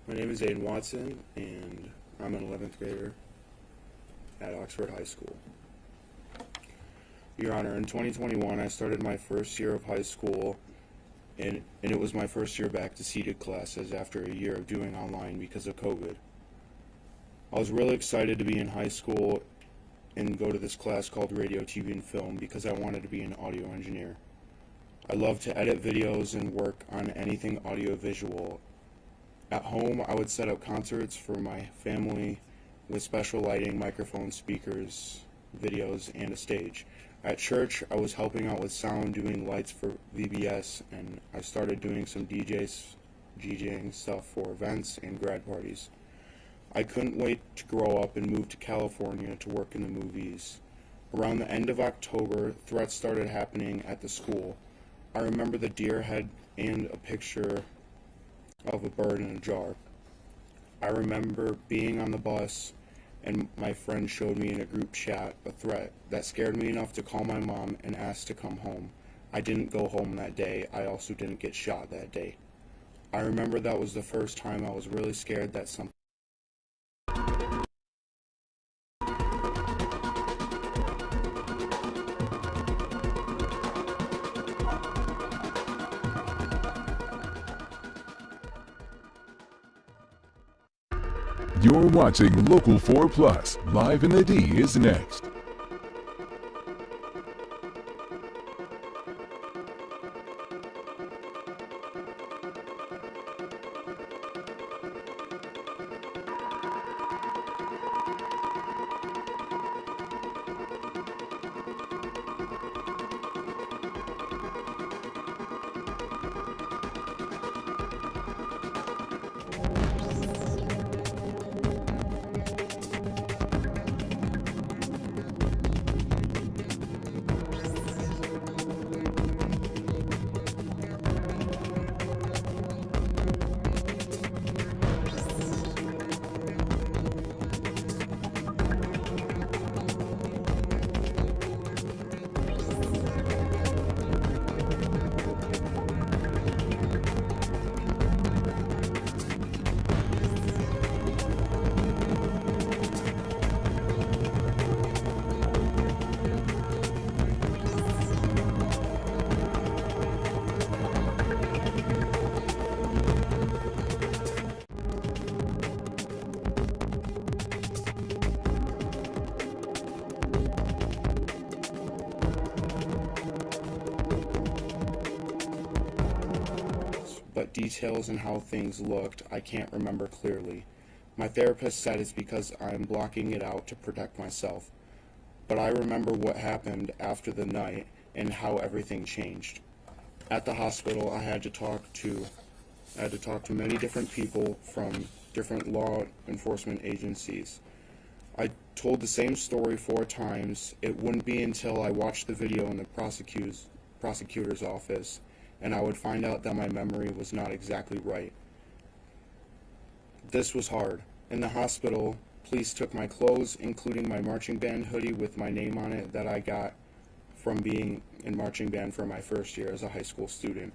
My name is Aiden Watson, and I'm an 11th grader at Oxford High School. Your Honor, in 2021, I started my first year of high school, and it was my first year back to seated classes after a year of doing online because of COVID. I was really excited to be in high school and go to this class called Radio, TV, and Film because I wanted to be an audio engineer. I love to edit videos and work on anything audio-visual. At home, I would set up concerts for my family with special lighting, microphones, speakers, videos, and a stage. At church, I was helping out with sound, doing lights for VBS, and I started doing some DJing stuff for events and grad parties. I couldn't wait to grow up and move to California to work in the movies. Around the end of October, threats started happening at the school. I remember the deer head and a picture of a bird in a jar. I remember being on the bus and my friend showed me in a group chat a threat that scared me enough to call my mom and ask to come home. I didn't go home that day. I also didn't get shot that day. I remember that was the first time I was really scared that something You're watching Local 4 Plus. Live in the D is next. but details and how things looked, I can't remember clearly. My therapist said it's because I'm blocking it out to protect myself. But I remember what happened after the night and how everything changed. At the hospital, I had to talk to many different people from different law enforcement agencies. I told the same story 4 times. It wouldn't be until I watched the video in the prosecutor's office and I would find out that my memory was not exactly right. This was hard. In the hospital, police took my clothes, including my marching band hoodie with my name on it that I got from being in marching band for my first year as a high school student.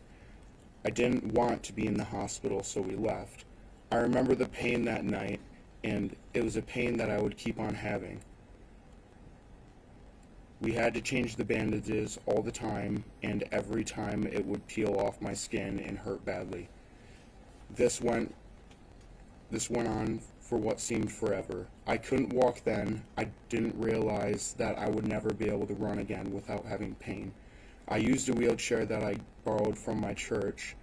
I didn't want to be in the hospital, so we left. I remember the pain that night, and it was a pain that I would keep on having. We had to change the bandages all the time, and every time it would peel off my skin and hurt badly. This went on for what seemed forever. I couldn't walk then. I didn't realize that I would never be able to run again without having pain. I used a wheelchair that I borrowed from my church.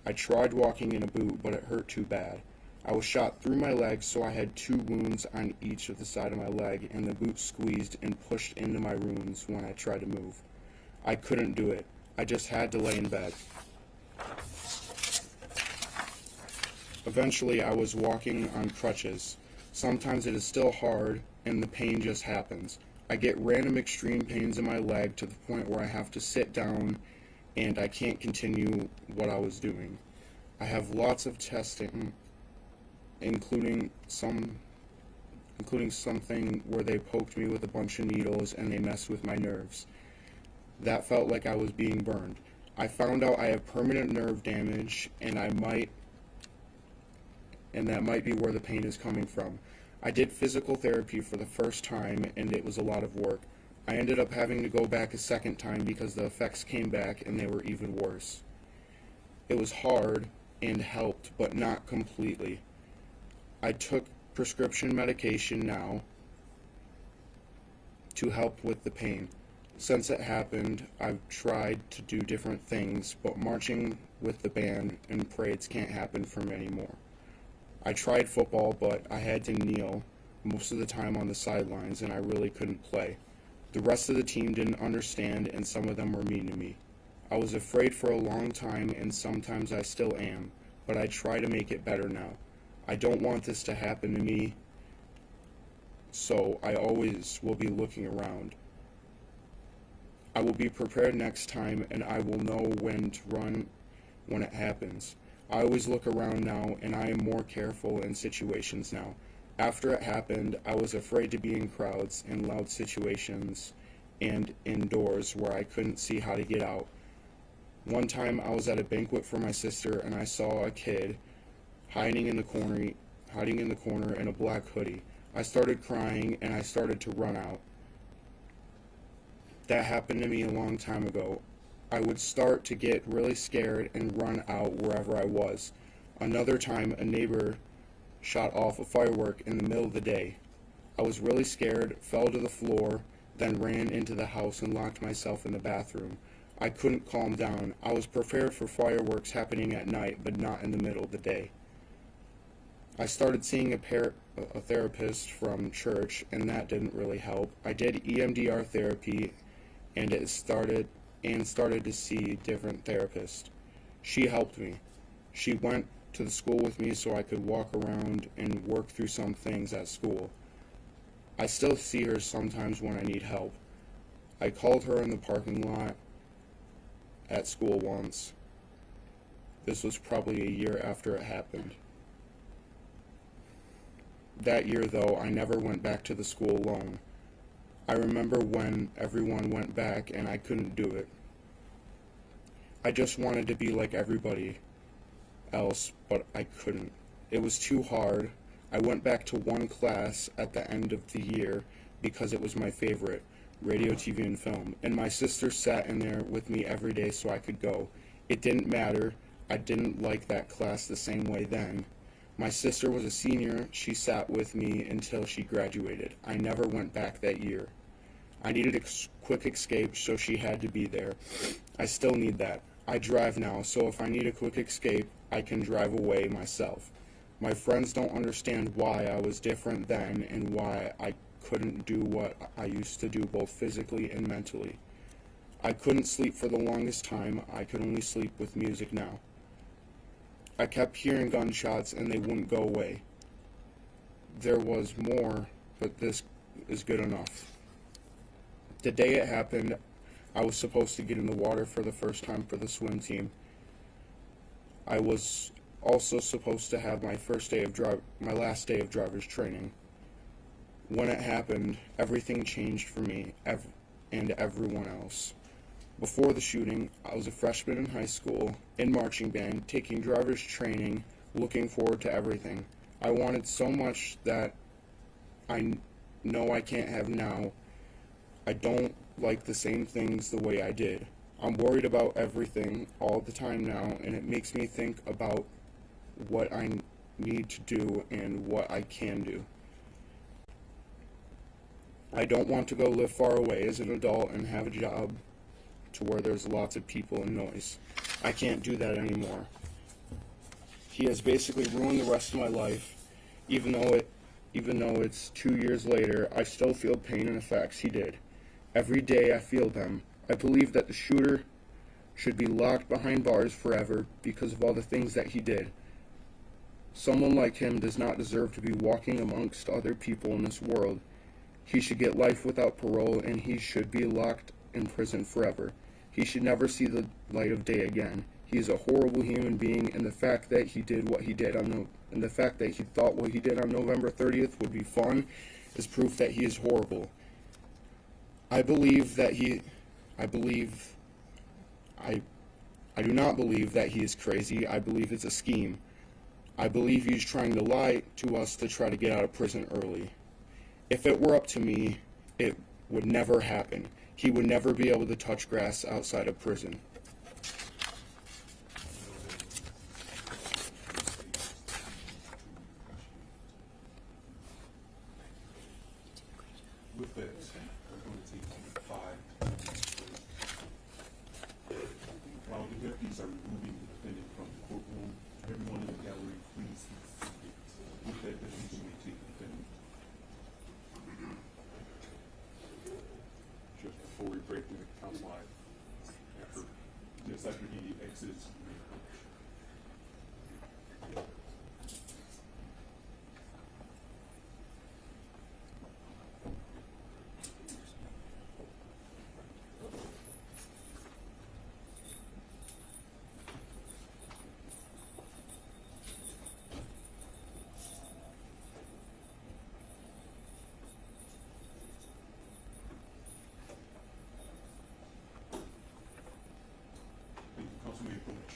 I tried walking in a boot, but it hurt too bad. I was shot through my leg, so I had 2 wounds on each of the side of my leg, and the boot squeezed and pushed into my wounds when I tried to move. I couldn't do it. I just had to lay in bed. Eventually, I was walking on crutches. Sometimes it is still hard, and the pain just happens. I get random extreme pains in my leg to the point where I have to sit down, and I can't continue what I was doing. I have lots of testing, including something where they poked me with a bunch of needles and they messed with my nerves. That felt like I was being burned. I found out I have permanent nerve damage, and that might be where the pain is coming from. I did physical therapy for the first time, and it was a lot of work. I ended up having to go back a second time because the effects came back and they were even worse. It was hard and helped, but not completely. I took prescription medication now to help with the pain. Since it happened, I've tried to do different things, but marching with the band and parades can't happen for me anymore. I tried football, but I had to kneel most of the time on the sidelines, and I really couldn't play. The rest of the team didn't understand, and some of them were mean to me. I was afraid for a long time, and sometimes I still am, but I try to make it better now. I don't want this to happen to me, so I always will be looking around. I will be prepared next time, and I will know when to run when it happens. I always look around now, and I am more careful in situations now. After it happened, I was afraid to be in crowds and loud situations and indoors where I couldn't see how to get out. One time I was at a banquet for my sister, and I saw a kid hiding in the corner in a black hoodie. I started crying, and I started to run out. That happened to me a long time ago. I would start to get really scared and run out wherever I was. Another time, a neighbor shot off a firework in the middle of the day. I was really scared, fell to the floor, then ran into the house and locked myself in the bathroom. I couldn't calm down. I was prepared for fireworks happening at night, but not in the middle of the day. I started seeing a therapist from church, and that didn't really help. I did EMDR therapy, and started to see different therapists. She helped me. She went to the school with me so I could walk around and work through some things at school. I still see her sometimes when I need help. I called her in the parking lot at school once. This was probably a year after it happened. That year, though, I never went back to the school alone. I remember when everyone went back and I couldn't do it. I just wanted to be like everybody else, but I couldn't. It was too hard. I went back to one class at the end of the year because it was my favorite, radio, TV, and film, and my sister sat in there with me every day so I could go. It didn't matter. I didn't like that class the same way then. My sister was a senior. She sat with me until she graduated. I never went back that year. I needed a quick escape, so she had to be there. I still need that. I drive now, so if I need a quick escape, I can drive away myself. My friends don't understand why I was different then and why I couldn't do what I used to do both physically and mentally. I couldn't sleep for the longest time. I could only sleep with music now. I kept hearing gunshots and they wouldn't go away. There was more, but this is good enough. The day it happened, I was supposed to get in the water for the first time for the swim team. I was also supposed to have my last day of driver's training. When it happened, everything changed for me and everyone else. Before the shooting, I was a freshman in high school, in marching band, taking driver's training, looking forward to everything. I wanted so much that I know I can't have now. I don't like the same things the way I did. I'm worried about everything all the time now, and it makes me think about what I need to do and what I can do. I don't want to go live far away as an adult and have a job to where there's lots of people and noise. I can't do that anymore. He has basically ruined the rest of my life. Even though it's 2 years later, I still feel pain and effects he did. Every day I feel them. I believe that the shooter should be locked behind bars forever because of all the things that he did. Someone like him does not deserve to be walking amongst other people in this world. He should get life without parole, and he should be locked in prison forever. He should never see the light of day again. He is a horrible human being, and the fact that he did what he did and the fact that he thought what he did on November 30th would be fun is proof that he is horrible. I do not believe that he is crazy. I believe it's a scheme. I believe he's trying to lie to us to try to get out of prison early. If it were up to me, it would never happen. He would never be able to touch grass outside of prison. With that, I'm going to take 5. While the deputies are removing the defendant from the courtroom, everyone in the gallery, please seat. With that, deputies may take the defendant. Just before we break the council line, after he exits. Council may approach.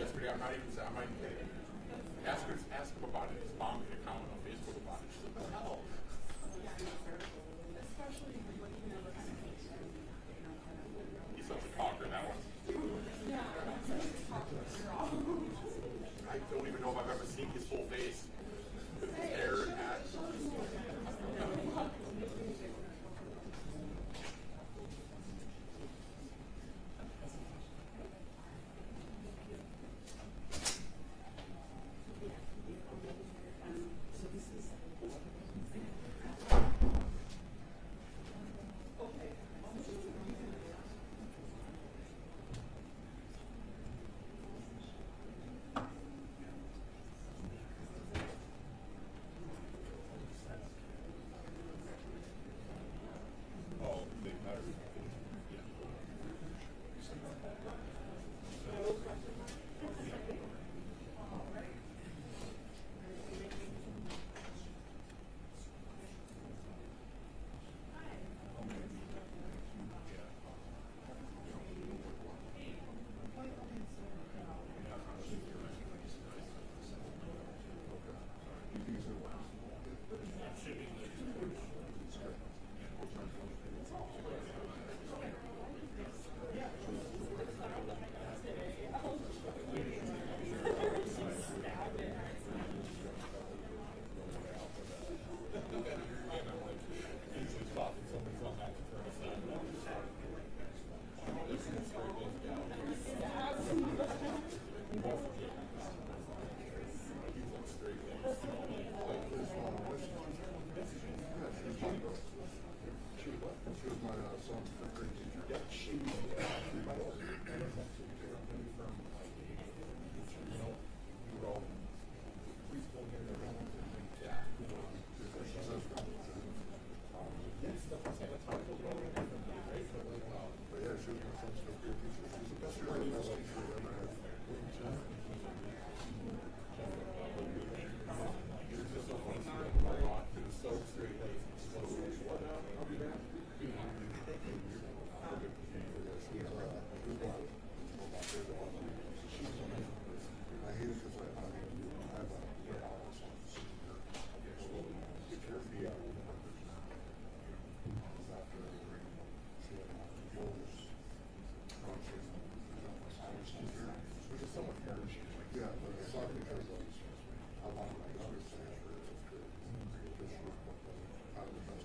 yesterday. I'm not even kidding. Ask him about it. His mom made a comment on Facebook about it. She's like, what the hell? He's such a talker, that one. I don't even know if I've ever seen his full face. His hair and hat.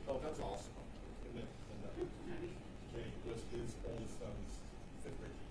Oh, that's awesome. And then Jay was his oldest son's fifth grade teacher.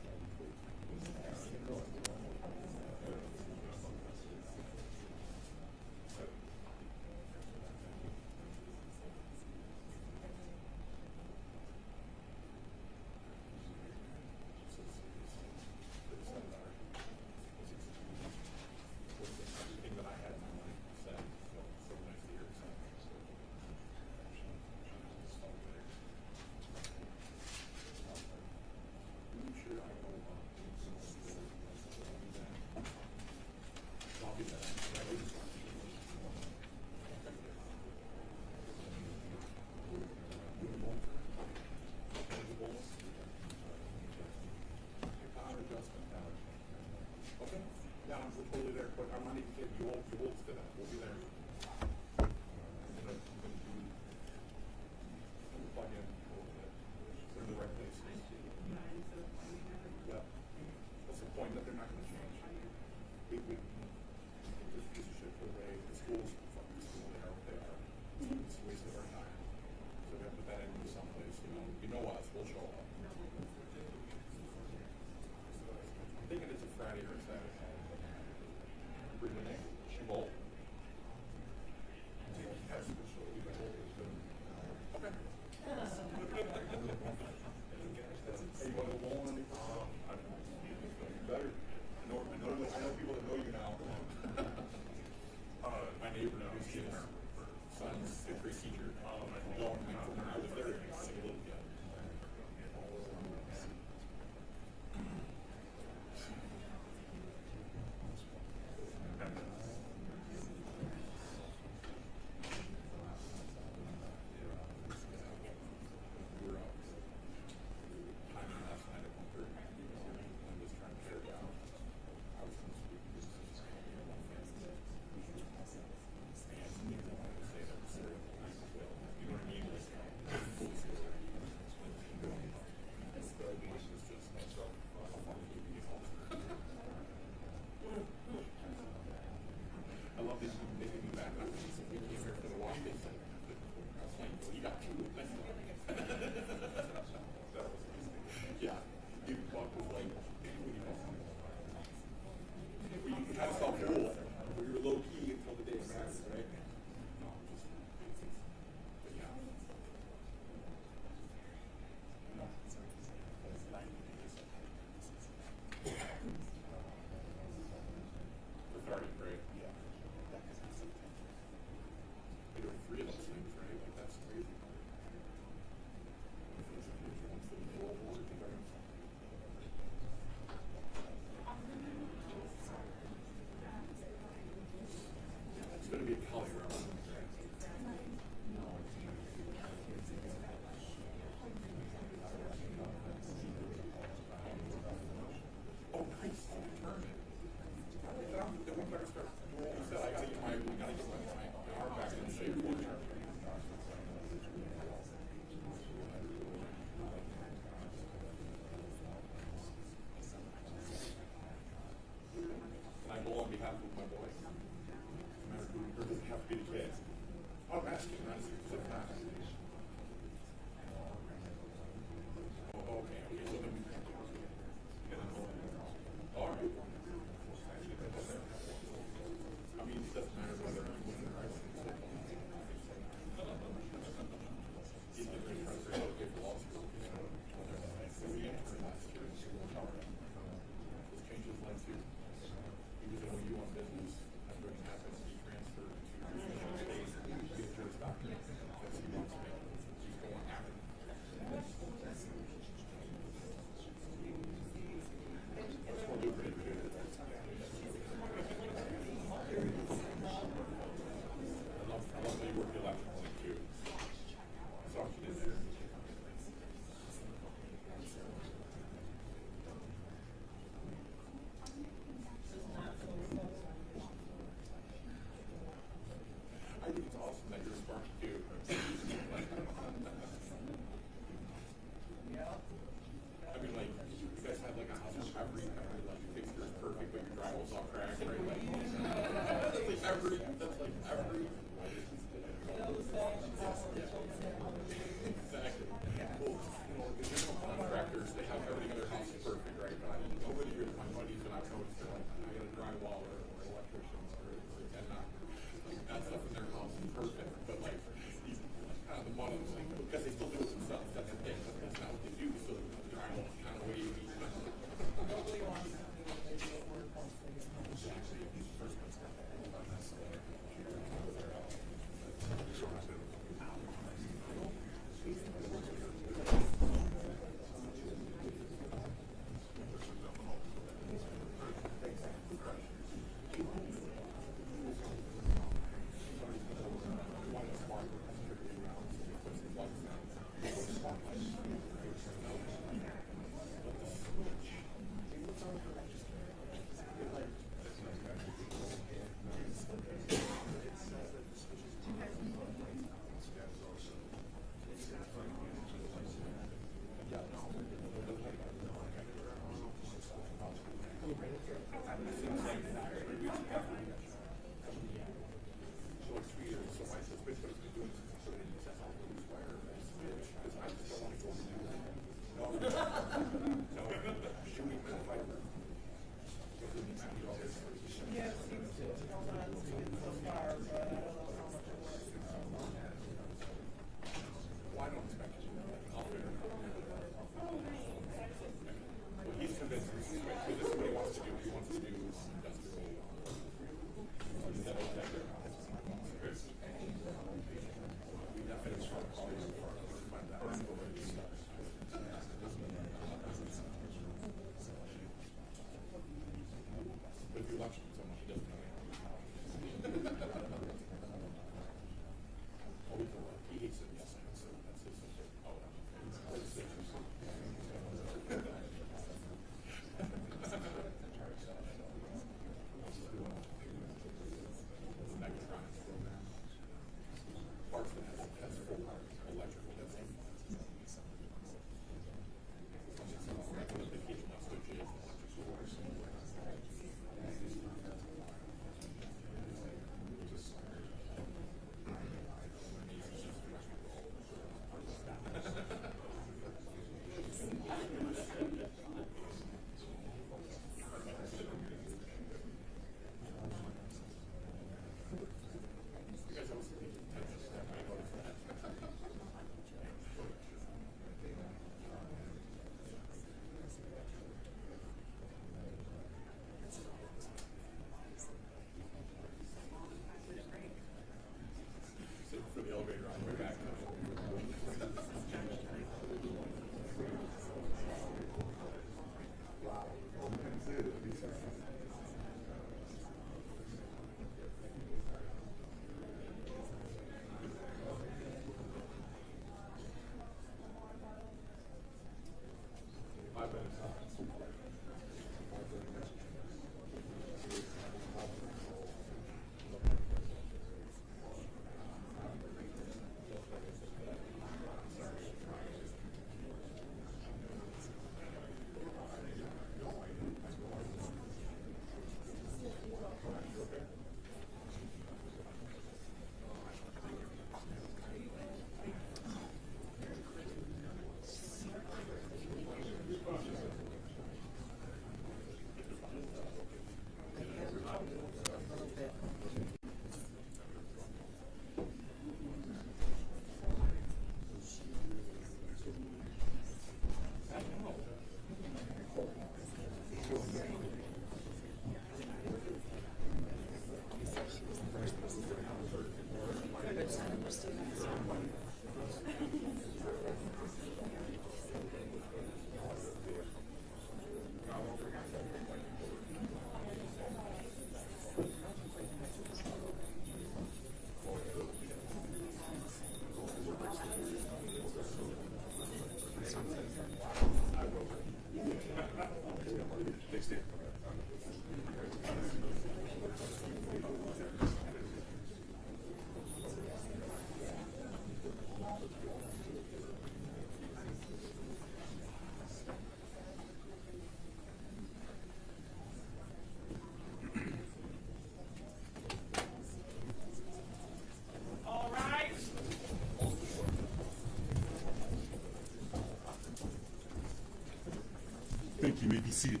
Thank you. You may be seated.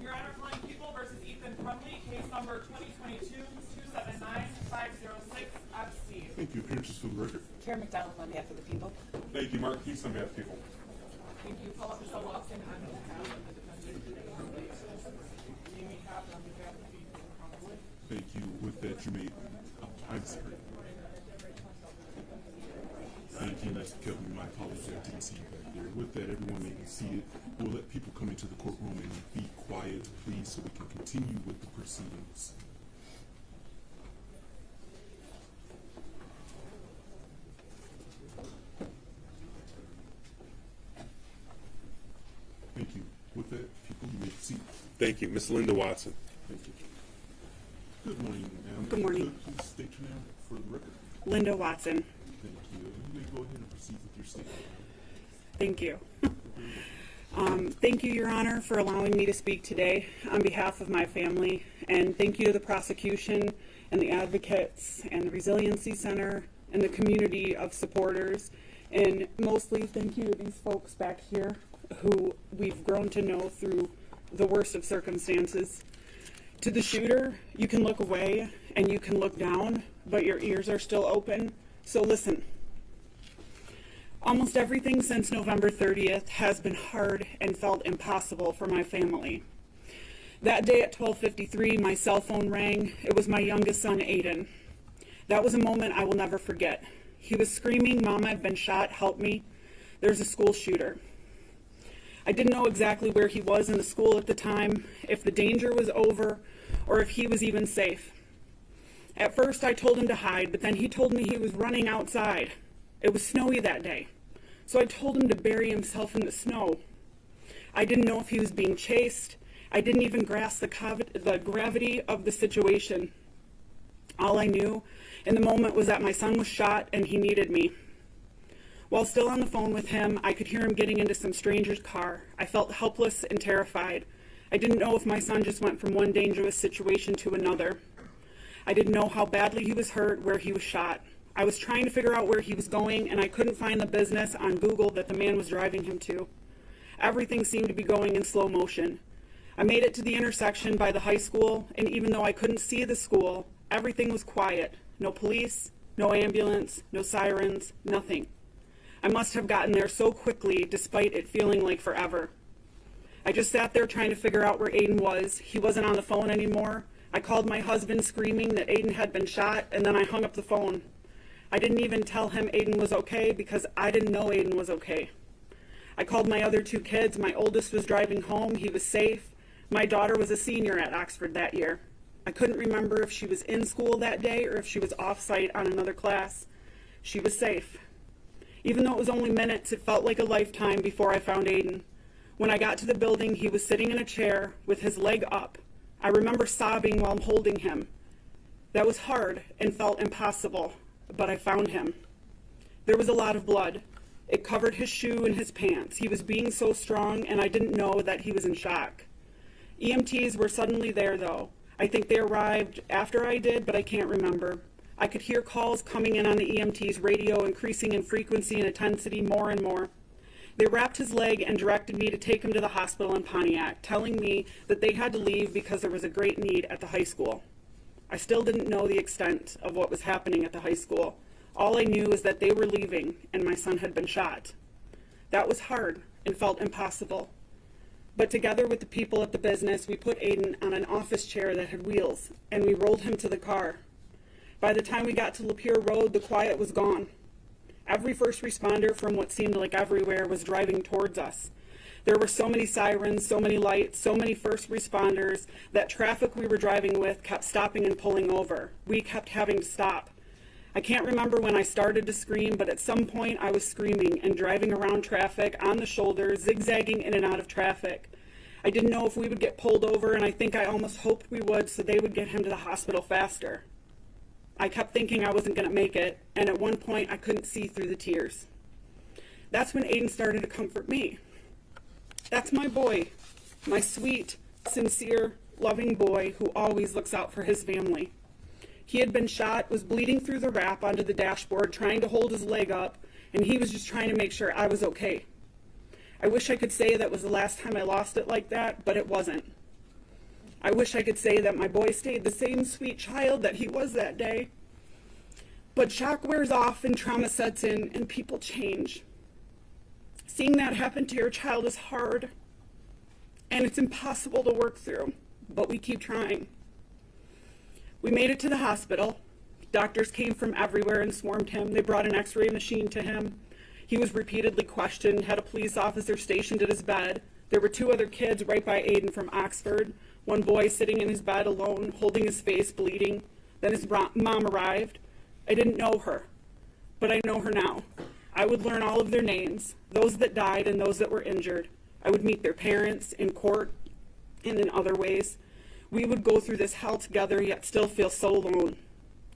Your Honor, calling People versus Ethan Crumley, case number 2022-279-506, Thank you. Appearances for the record. Karen McDonald on behalf of the people. Thank you, Mark Keith, on behalf of people. Thank you. Paul Michelle Watson on behalf of the defendant. Amy Cobb on behalf of Ethan Crumley. Thank you. With that, you may. I'm sorry. Thank you, Mr. Kelvin. My apologies. I didn't see you back there. With that, everyone may be seated. We'll let people come into the courtroom and be quiet, please, so we can continue with the proceedings. Thank you. With that, people, you may proceed. Thank you. Ms. Linda Watson. Thank you. Good morning, ma'am. Good morning. Could please state your name for the record. Linda Watson. Thank you. You may go ahead and proceed with your statement. Thank you. Thank you, Your Honor, for allowing me to speak today on behalf of my family, and thank you to the prosecution and the advocates and the Resiliency Center and the community of supporters, and mostly thank you to these folks back here who we've grown to know through the worst of circumstances. To the shooter, you can look away and you can look down, but your ears are still open, so listen. Almost everything since November 30th has been hard and felt impossible for my family. That day at 12:53, my cell phone rang. It was my youngest son, Aiden. That was a moment I will never forget. He was screaming, "Mom, I've been shot, help me. There's a school shooter." I didn't know exactly where he was in the school at the time, if the danger was over, or if he was even safe. At first I told him to hide, but then he told me he was running outside. It was snowy that day, so I told him to bury himself in the snow. I didn't know if he was being chased. I didn't even grasp the gravity of the situation. All I knew in the moment was that my son was shot and he needed me. While still on the phone with him, I could hear him getting into some stranger's car. I felt helpless and terrified. I didn't know if my son just went from one dangerous situation to another. I didn't know how badly he was hurt, where he was shot. I was trying to figure out where he was going, and I couldn't find the business on Google that the man was driving him to. Everything seemed to be going in slow motion. I made it to the intersection by the high school, and even though I couldn't see the school, everything was quiet. No police, no ambulance, no sirens, nothing. I must have gotten there so quickly, despite it feeling like forever. I just sat there trying to figure out where Aiden was. He wasn't on the phone anymore. I called my husband screaming that Aiden had been shot, and then I hung up the phone. I didn't even tell him Aiden was okay because I didn't know Aiden was okay. I called my other two kids. My oldest was driving home. He was safe. My daughter was a senior at Oxford that year. I couldn't remember if she was in school that day or if she was off-site on another class. She was safe. Even though it was only minutes, it felt like a lifetime before I found Aiden. When I got to the building, he was sitting in a chair with his leg up. I remember sobbing while holding him. That was hard and felt impossible, but I found him. There was a lot of blood. It covered his shoe and his pants. He was being so strong, and I didn't know that he was in shock. EMTs were suddenly there, though. I think they arrived after I did, but I can't remember. I could hear calls coming in on the EMT's radio, increasing in frequency and intensity more and more. They wrapped his leg and directed me to take him to the hospital in Pontiac, telling me that they had to leave because there was a great need at the high school. I still didn't know the extent of what was happening at the high school. All I knew is that they were leaving and my son had been shot. That was hard and felt impossible. But together with the people at the business, we put Aiden on an office chair that had wheels, and we rolled him to the car. By the time we got to Lapeer Road, the quiet was gone. Every first responder from what seemed like everywhere was driving towards us. There were so many sirens, so many lights, so many first responders that traffic we were driving with kept stopping and pulling over. We kept having to stop. I can't remember when I started to scream, but at some point I was screaming and driving around traffic on the shoulder, zigzagging in and out of traffic. I didn't know if we would get pulled over, and I think I almost hoped we would so they would get him to the hospital faster. I kept thinking I wasn't going to make it, and at one point I couldn't see through the tears. That's when Aiden started to comfort me. That's my boy, my sweet, sincere, loving boy who always looks out for his family. He had been shot, was bleeding through the wrap onto the dashboard, trying to hold his leg up, and he was just trying to make sure I was okay. I wish I could say that was the last time I lost it like that, but it wasn't. I wish I could say that my boy stayed the same sweet child that he was that day. But shock wears off and trauma sets in and people change. Seeing that happen to your child is hard, and it's impossible to work through, but we keep trying. We made it to the hospital. Doctors came from everywhere and swarmed him. They brought an x-ray machine to him. He was repeatedly questioned, had a police officer stationed at his bed. There were two other kids right by Aiden from Oxford. One boy sitting in his bed alone, holding his face, bleeding. Then his mom arrived. I didn't know her, but I know her now. I would learn all of their names, those that died and those that were injured. I would meet their parents in court and in other ways. We would go through this hell together, yet still feel so alone.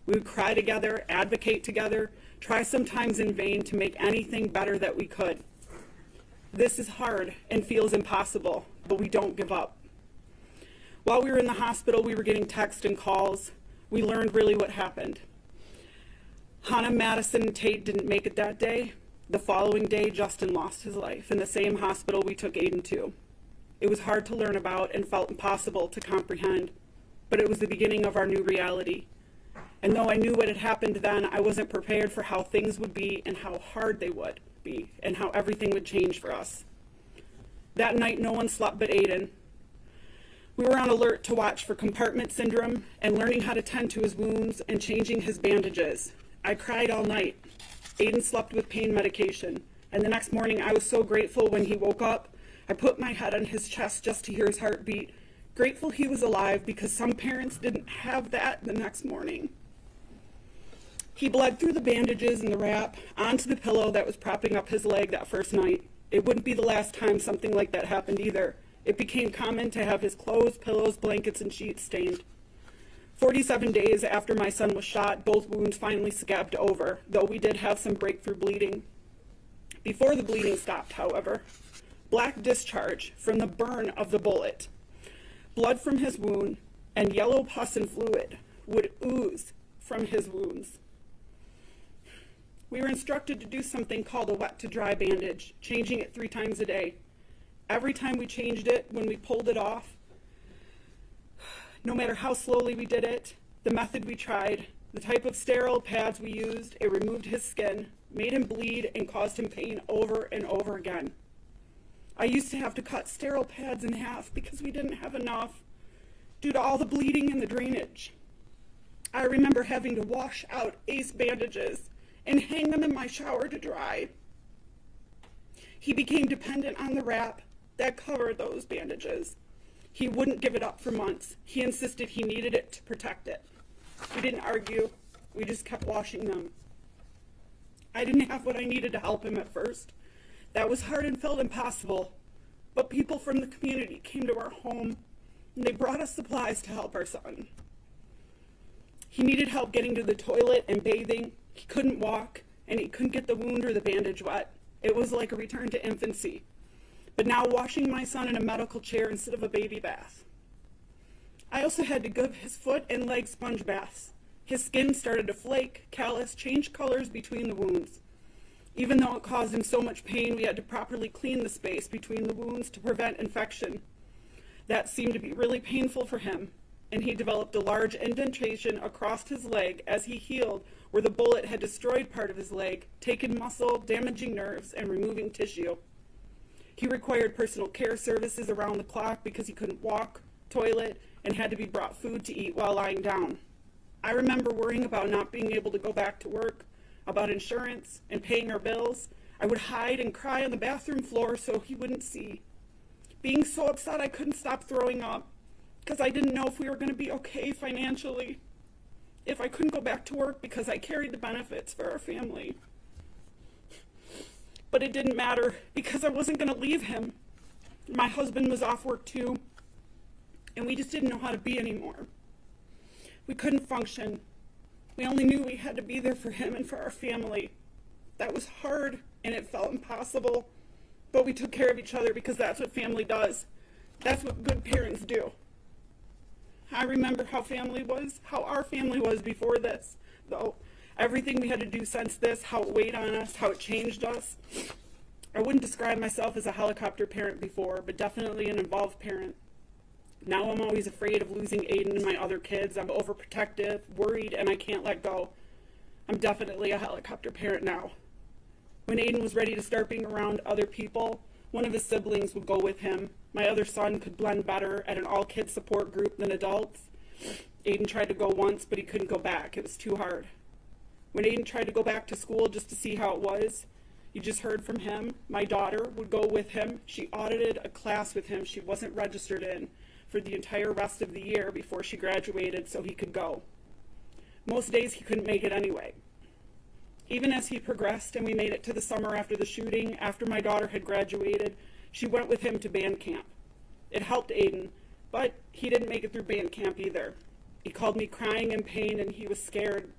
We would cry together, advocate together, try sometimes in vain to make anything better that we could. This is hard and feels impossible, but we don't give up. While we were in the hospital, we were getting texts and calls. We learned really what happened. Hannah, Madison, and Tate didn't make it that day. The following day, Justin lost his life in the same hospital we took Aiden to. It was hard to learn about and felt impossible to comprehend, but it was the beginning of our new reality. And though I knew what had happened then, I wasn't prepared for how things would be and how hard they would be and how everything would change for us. That night, no one slept but Aiden. We were on alert to watch for compartment syndrome and learning how to tend to his wounds and changing his bandages. I cried all night. Aiden slept with pain medication, and the next morning I was so grateful when he woke up. I put my head on his chest just to hear his heartbeat, grateful he was alive because some parents didn't have that the next morning. He bled through the bandages and the wrap onto the pillow that was propping up his leg that first night. It wouldn't be the last time something like that happened either. It became common to have his clothes, pillows, blankets, and sheets stained. 47 days after my son was shot, both wounds finally scabbed over, though we did have some breakthrough bleeding. Before the bleeding stopped, however, black discharge from the burn of the bullet, blood from his wound, and yellow pus and fluid would ooze from his wounds. We were instructed to do something called a wet to dry bandage, changing it 3 times a day. Every time we changed it, when we pulled it off, no matter how slowly we did it, the method we tried, the type of sterile pads we used, it removed his skin, made him bleed, and caused him pain over and over again. I used to have to cut sterile pads in half because we didn't have enough due to all the bleeding and the drainage. I remember having to wash out ace bandages and hang them in my shower to dry. He became dependent on the wrap that covered those bandages. He wouldn't give it up for months. He insisted he needed it to protect it. We didn't argue. We just kept washing them. I didn't have what I needed to help him at first. That was hard and felt impossible. But people from the community came to our home and they brought us supplies to help our son. He needed help getting to the toilet and bathing. He couldn't walk and he couldn't get the wound or the bandage wet. It was like a return to infancy. But now washing my son in a medical chair instead of a baby bath. I also had to give his foot and leg sponge baths. His skin started to flake, callous, change colors between the wounds. Even though it caused him so much pain, we had to properly clean the space between the wounds to prevent infection. That seemed to be really painful for him, and he developed a large indentation across his leg as he healed, where the bullet had destroyed part of his leg, taken muscle, damaging nerves, and removing tissue. He required personal care services around the clock because he couldn't walk, toilet, and had to be brought food to eat while lying down. I remember worrying about not being able to go back to work, about insurance, and paying our bills. I would hide and cry on the bathroom floor so he wouldn't see. Being so upset I couldn't stop throwing up because I didn't know if we were going to be okay financially, if I couldn't go back to work because I carried the benefits for our family. But it didn't matter because I wasn't going to leave him. My husband was off work too, and we just didn't know how to be anymore. We couldn't function. We only knew we had to be there for him and for our family. That was hard and it felt impossible, but we took care of each other because that's what family does. That's what good parents do. I remember how our family was before this, though. Everything we had to do since this, how it weighed on us, how it changed us. I wouldn't describe myself as a helicopter parent before, but definitely an involved parent. Now I'm always afraid of losing Aiden and my other kids. I'm overprotective, worried, and I can't let go. I'm definitely a helicopter parent now. When Aiden was ready to start being around other people, one of his siblings would go with him. My other son could blend better at an all-kids support group than adults. Aiden tried to go once, but he couldn't go back. It was too hard. When Aiden tried to go back to school just to see how it was, you just heard from him. My daughter would go with him. She audited a class with him she wasn't registered in for the entire rest of the year before she graduated so he could go. Most days he couldn't make it anyway. Even as he progressed and we made it to the summer after the shooting, after my daughter had graduated, she went with him to band camp. It helped Aiden, but he didn't make it through band camp either. He called me crying in pain and he was scared.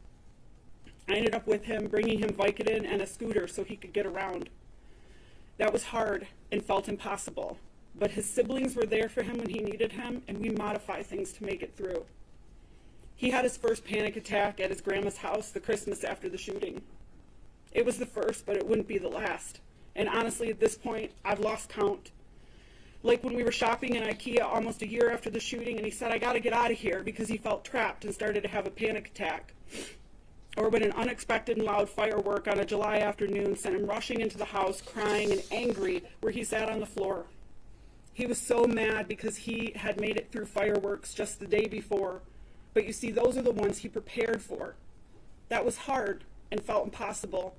I ended up with him, bringing him Vicodin and a scooter so he could get around. That was hard and felt impossible, but his siblings were there for him when he needed him, and we modified things to make it through. He had his first panic attack at his grandma's house the Christmas after the shooting. It was the first, but it wouldn't be the last. And honestly, at this point, I've lost count. Like when we were shopping in IKEA almost a year after the shooting, and he said, "I gotta get out of here," because he felt trapped and started to have a panic attack. Or when an unexpected and loud firework on a July afternoon sent him rushing into the house, crying and angry, where he sat on the floor. He was so mad because he had made it through fireworks just the day before. But you see, those are the ones he prepared for. That was hard and felt impossible,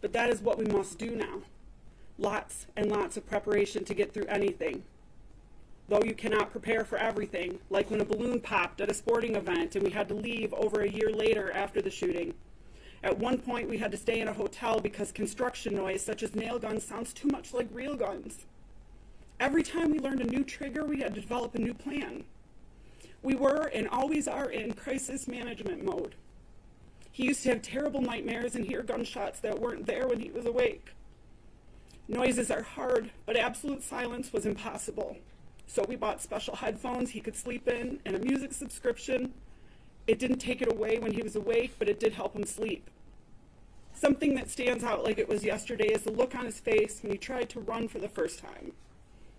but that is what we must do now. Lots and lots of preparation to get through anything. Though you cannot prepare for everything, like when a balloon popped at a sporting event and we had to leave over a year later after the shooting. At one point, we had to stay in a hotel because construction noise, such as nail guns, sounds too much like real guns. Every time we learned a new trigger, we had to develop a new plan. We were and always are in crisis management mode. He used to have terrible nightmares and hear gunshots that weren't there when he was awake. Noises are hard, but absolute silence was impossible. So we bought special headphones he could sleep in and a music subscription. It didn't take it away when he was awake, but it did help him sleep. Something that stands out like it was yesterday is the look on his face when he tried to run for the first time.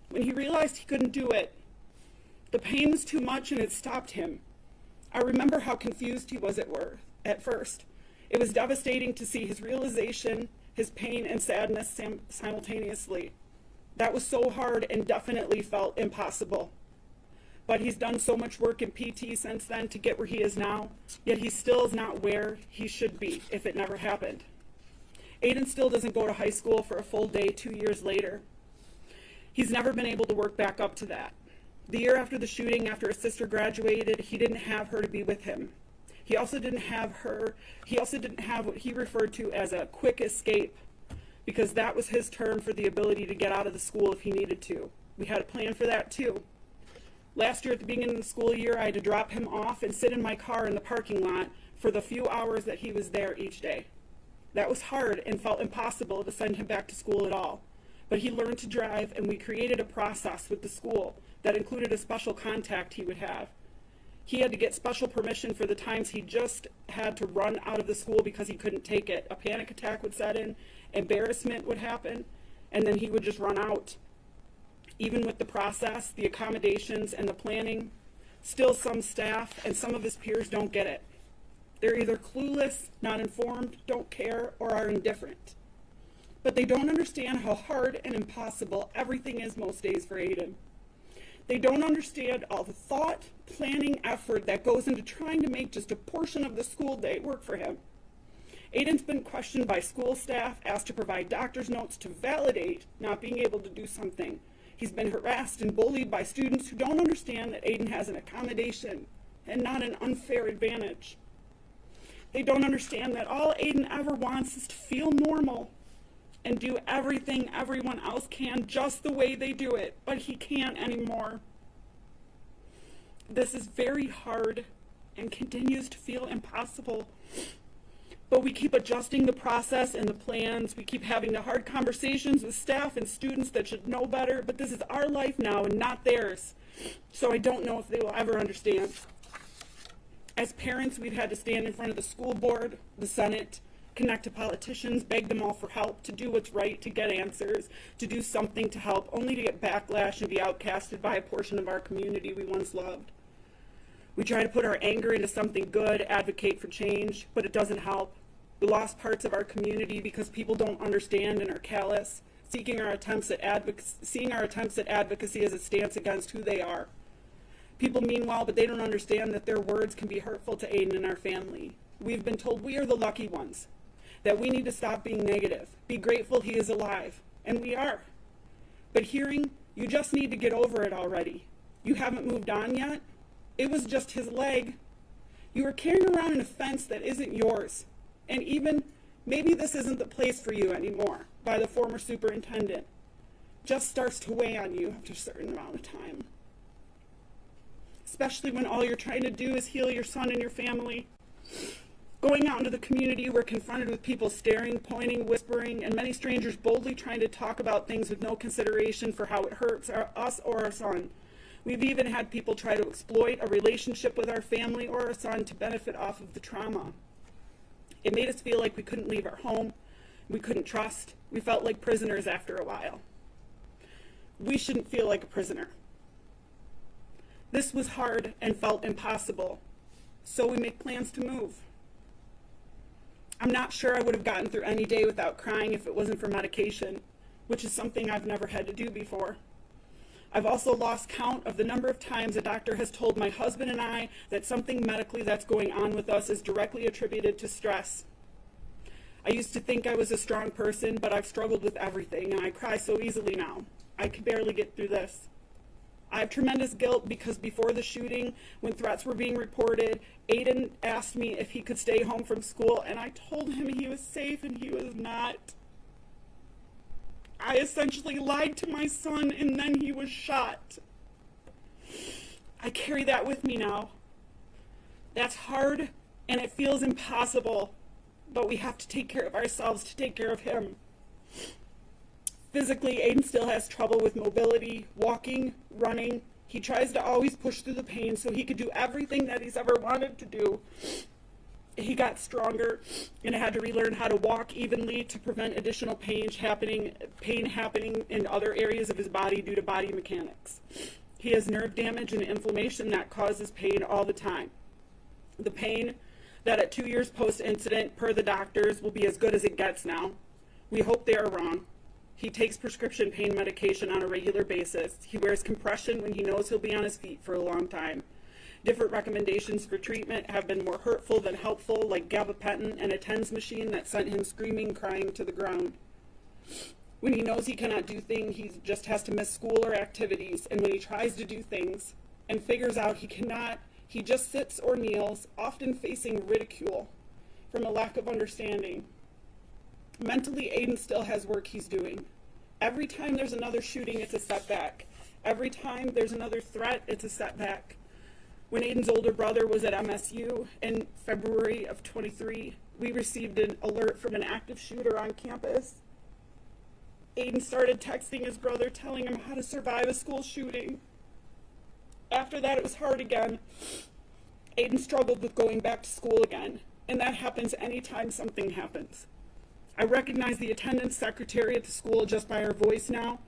When he realized he couldn't do it, the pain was too much and it stopped him. I remember how confused he was at first. It was devastating to see his realization, his pain and sadness simultaneously. That was so hard and definitely felt impossible. But he's done so much work in PT since then to get where he is now, yet he still is not where he should be if it never happened. Aiden still doesn't go to high school for a full day 2 years later. He's never been able to work back up to that. The year after the shooting, after his sister graduated, he didn't have her to be with him. He also didn't have what he referred to as a quick escape, because that was his term for the ability to get out of the school if he needed to. We had a plan for that too. Last year at the beginning of the school year, I had to drop him off and sit in my car in the parking lot for the few hours that he was there each day. That was hard and felt impossible to send him back to school at all. But he learned to drive, and we created a process with the school that included a special contact he would have. He had to get special permission for the times he just had to run out of the school because he couldn't take it. A panic attack would set in, embarrassment would happen, and then he would just run out. Even with the process, the accommodations, and the planning, still some staff and some of his peers don't get it. They're either clueless, not informed, don't care, or are indifferent. But they don't understand how hard and impossible everything is most days for Aiden. They don't understand all the thought, planning, effort that goes into trying to make just a portion of the school day work for him. Aiden's been questioned by school staff, asked to provide doctor's notes to validate not being able to do something. He's been harassed and bullied by students who don't understand that Aiden has an accommodation and not an unfair advantage. They don't understand that all Aiden ever wants is to feel normal and do everything everyone else can just the way they do it, but he can't anymore. This is very hard and continues to feel impossible. But we keep adjusting the process and the plans. We keep having the hard conversations with staff and students that should know better, but this is our life now and not theirs. So I don't know if they will ever understand. As parents, we've had to stand in front of the school board, the Senate, connect to politicians, beg them all for help, to do what's right, to get answers, to do something to help, only to get backlash and be outcasted by a portion of our community we once loved. We try to put our anger into something good, advocate for change, but it doesn't help. We lost parts of our community because people don't understand and are callous, seeing our attempts at advocacy as a stance against who they are. People mean well, but they don't understand that their words can be hurtful to Aiden and our family. We've been told we are the lucky ones, that we need to stop being negative, be grateful he is alive, and we are. But hearing, you just need to get over it already. You haven't moved on yet? It was just his leg. You are carrying around an offense that isn't yours. And even, maybe this isn't the place for you anymore, by the former superintendent. Just starts to weigh on you after a certain amount of time. Especially when all you're trying to do is heal your son and your family. Going out into the community, we're confronted with people staring, pointing, whispering, and many strangers boldly trying to talk about things with no consideration for how it hurts us or our son. We've even had people try to exploit a relationship with our family or our son to benefit off of the trauma. It made us feel like we couldn't leave our home, we couldn't trust, we felt like prisoners after a while. We shouldn't feel like a prisoner. This was hard and felt impossible, so we make plans to move. I'm not sure I would have gotten through any day without crying if it wasn't for medication, which is something I've never had to do before. I've also lost count of the number of times a doctor has told my husband and I that something medically that's going on with us is directly attributed to stress. I used to think I was a strong person, but I've struggled with everything, and I cry so easily now. I can barely get through this. I have tremendous guilt because before the shooting, when threats were being reported, Aiden asked me if he could stay home from school, and I told him he was safe, and he was not. I essentially lied to my son, and then he was shot. I carry that with me now. That's hard, and it feels impossible, but we have to take care of ourselves to take care of him. Physically, Aiden still has trouble with mobility, walking, running. He tries to always push through the pain so he could do everything that he's ever wanted to do. He got stronger and had to relearn how to walk evenly to prevent additional pain happening in other areas of his body due to body mechanics. He has nerve damage and inflammation that causes pain all the time. The pain that at 2 years post-incident, per the doctors, will be as good as it gets now. We hope they are wrong. He takes prescription pain medication on a regular basis. He wears compression when he knows he'll be on his feet for a long time. Different recommendations for treatment have been more hurtful than helpful, like gabapentin and a TENS machine that sent him screaming, crying to the ground. When he knows he cannot do things, he just has to miss school or activities, and when he tries to do things and figures out he cannot, he just sits or kneels, often facing ridicule from a lack of understanding. Mentally, Aiden still has work he's doing. Every time there's another shooting, it's a setback. Every time there's another threat, it's a setback. When Aiden's older brother was at MSU in February of 23, we received an alert from an active shooter on campus. Aiden started texting his brother, telling him how to survive a school shooting. After that, it was hard again. Aiden struggled with going back to school again, and that happens anytime something happens. I recognize the attendance secretary at the school just by her voice now,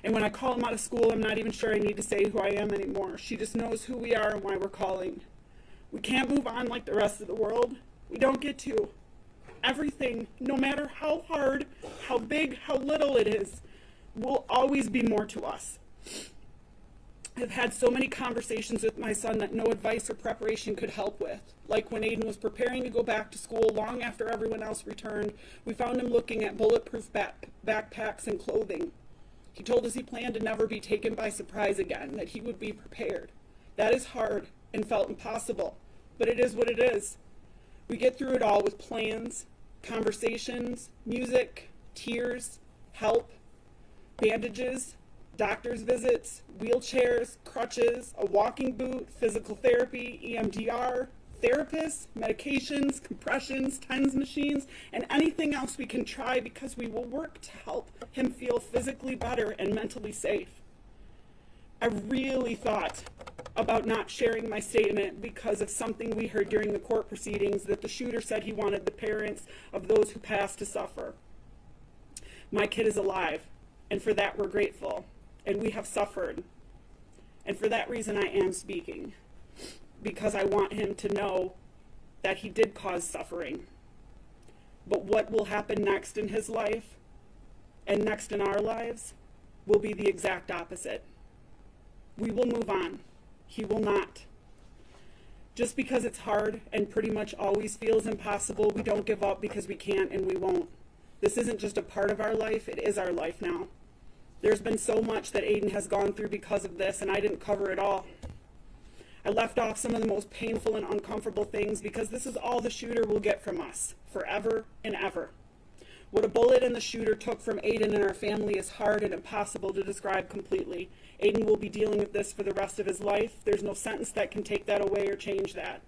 and when I call him out of school, I'm not even sure I need to say who I am anymore. She just knows who we are and why we're calling. We can't move on like the rest of the world. We don't get to. Everything, no matter how hard, how big, how little it is, will always be more to us. I've had so many conversations with my son that no advice or preparation could help with. Like when Aiden was preparing to go back to school long after everyone else returned, we found him looking at bulletproof backpacks and clothing. He told us he planned to never be taken by surprise again, that he would be prepared. That is hard and felt impossible, but it is what it is. We get through it all with plans, conversations, music, tears, help, bandages, doctor's visits, wheelchairs, crutches, a walking boot, physical therapy, EMDR, therapists, medications, compressions, TENS machines, and anything else we can try because we will work to help him feel physically better and mentally safe. I really thought about not sharing my statement because of something we heard during the court proceedings that the shooter said he wanted the parents of those who passed to suffer. My kid is alive, and for that we're grateful. And we have suffered. And for that reason, I am speaking. Because I want him to know that he did cause suffering. But what will happen next in his life and next in our lives will be the exact opposite. We will move on. He will not. Just because it's hard and pretty much always feels impossible, we don't give up because we can't and we won't. This isn't just a part of our life, it is our life now. There's been so much that Aiden has gone through because of this, and I didn't cover it all. I left off some of the most painful and uncomfortable things because this is all the shooter will get from us, forever and ever. What a bullet and the shooter took from Aiden and our family is hard and impossible to describe completely. Aiden will be dealing with this for the rest of his life. There's no sentence that can take that away or change that.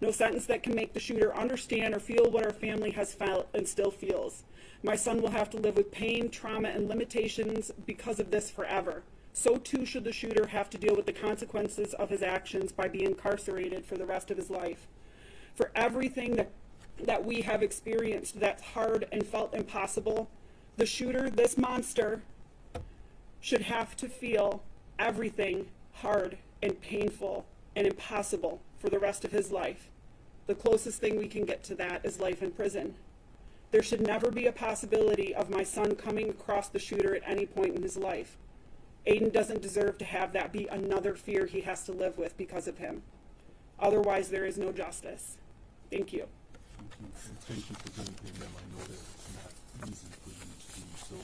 No sentence that can make the shooter understand or feel what our family has felt and still feels. My son will have to live with pain, trauma, and limitations because of this forever. So too should the shooter have to deal with the consequences of his actions by being incarcerated for the rest of his life. For everything that we have experienced that's hard and felt impossible, the shooter, this monster, should have to feel everything hard and painful and impossible for the rest of his life. The closest thing we can get to that is life in prison. There should never be a possibility of my son coming across the shooter at any point in his life. Aiden doesn't deserve to have that be another fear he has to live with because of him. Otherwise, there is no justice. Thank you. Thank you. And thank you for being here, ma'am. I know that it's not easy for you to do, so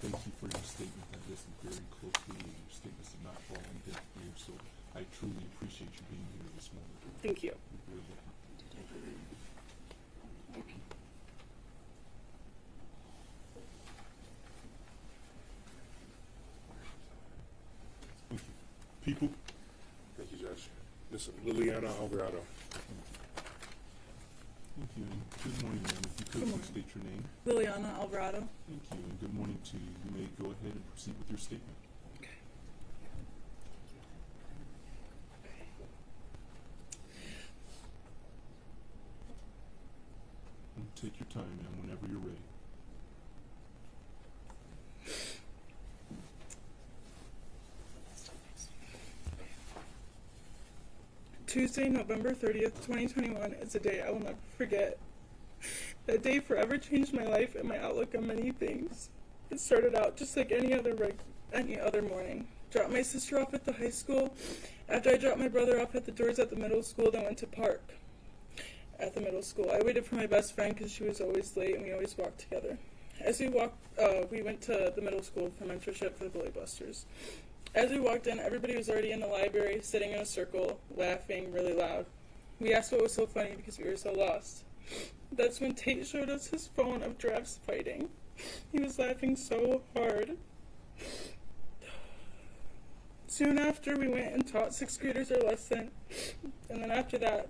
thank you for your statement. I listened very closely, and your statements did not fall on deaf ears, so I truly appreciate you being here this morning. Thank you. You're very welcome. People. Thank you, Judge. Ms. Liliana Alvarado. Thank you, and good morning, ma'am. If you could please state your name. Liliana Alvarado. Thank you, and good morning to you. You may go ahead and proceed with your statement. Okay. And take your time, ma'am, whenever you're ready. Tuesday, November 30th, 2021 is a day I will never forget. That day forever changed my life and my outlook on many things. It started out just like any other morning. Dropped my sister off at the high school. After I dropped my brother off at the doors at the middle school, then went to park at the middle school. I waited for my best friend because she was always late and we always walked together. As we walked, we went to the middle school for mentorship for the Bully Busters. As we walked in, everybody was already in the library, sitting in a circle, laughing really loud. We asked what was so funny because we were so lost. That's when Tate showed us his phone of giraffes fighting. He was laughing so hard. Soon after, we went and taught 6th graders our lesson. And then after that,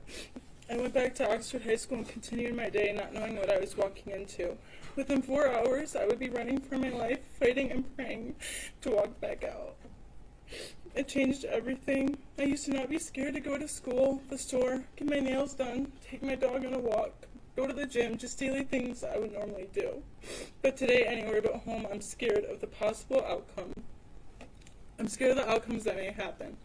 I went back to Oxford High School and continued my day not knowing what I was walking into. Within 4 hours, I would be running for my life, fighting and praying to walk back out. It changed everything. I used to not be scared to go to school, the store, get my nails done, take my dog on a walk, go to the gym, just daily things I would normally do. But today, anywhere but home, I'm scared of the possible outcome. I'm scared of the outcomes that may happen.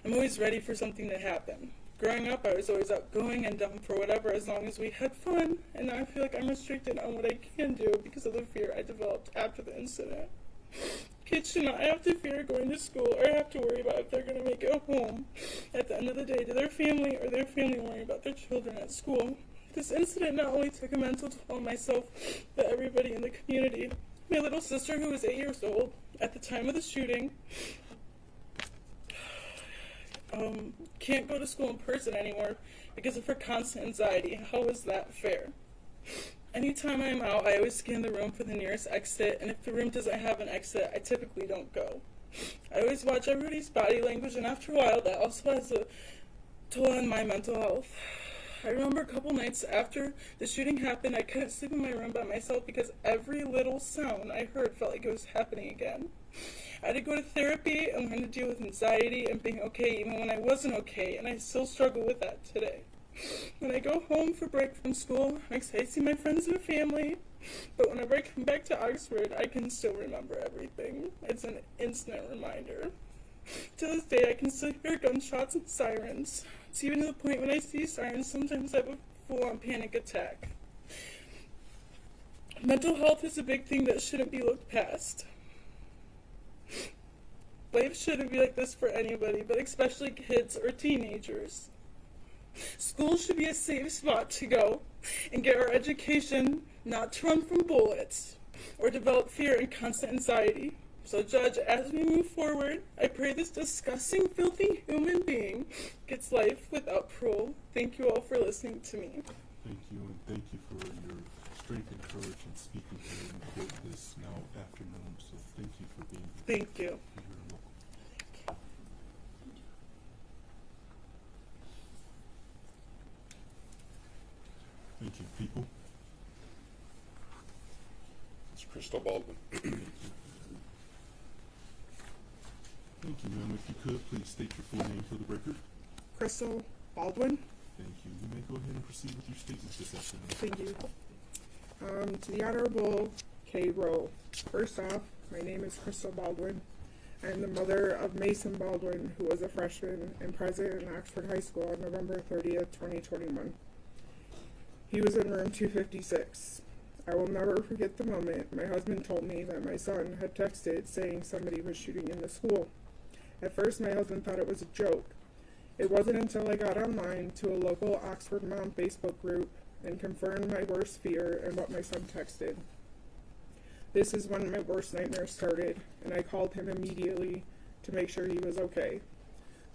I'm always ready for something to happen. Growing up, I was always outgoing and down for whatever as long as we had fun, and now I feel like I'm restricted on what I can do because of the fear I developed after the incident. Kids should not have to fear going to school or have to worry about if they're going to make it home at the end of the day to their family or their family worrying about their children at school. This incident not only took a mental toll on myself, but everybody in the community. My little sister, who was 8 years old at the time of the shooting, can't go to school in person anymore because of her constant anxiety. How is that fair? Anytime I'm out, I always scan the room for the nearest exit, and if the room doesn't have an exit, I typically don't go. I always watch everybody's body language, and after a while, that also has a toll on my mental health. I remember a couple nights after the shooting happened, I couldn't sleep in my room by myself because every little sound I heard felt like it was happening again. I had to go to therapy and learn to deal with anxiety and being okay even when I wasn't okay, and I still struggle with that today. When I go home for break from school, I'm excited to see my friends and family, but whenever I come back to Oxford, I can still remember everything. It's an instant reminder. To this day, I can still hear gunshots and sirens. It's even to the point when I see sirens, sometimes I have a full-on panic attack. Mental health is a big thing that shouldn't be looked past. Life shouldn't be like this for anybody, but especially kids or teenagers. School should be a safe spot to go and get our education, not to run from bullets or develop fear and constant anxiety. So, Judge, as we move forward, I pray this disgusting, filthy human being gets life without parole. Thank you all for listening to me. Thank you, and thank you for your strength and courage in speaking here in court this now afternoon. So, thank you for being here. Thank you. Thank you. People? It's Crystal Baldwin. Thank you, ma'am. If you could, please state your full name for the record. Crystal Baldwin. Thank you. You may go ahead and proceed with your statements this afternoon. Thank you. To the Honorable K. Rowe. First off, my name is Crystal Baldwin. I am the mother of Mason Baldwin, who was a freshman and present in Oxford High School on November 30th, 2021. He was in room 256. I will never forget the moment my husband told me that my son had texted saying somebody was shooting in the school. At first, my husband thought it was a joke. It wasn't until I got online to a local Oxford Mom Facebook group and confirmed my worst fear and what my son texted. This is when my worst nightmare started, and I called him immediately to make sure he was okay.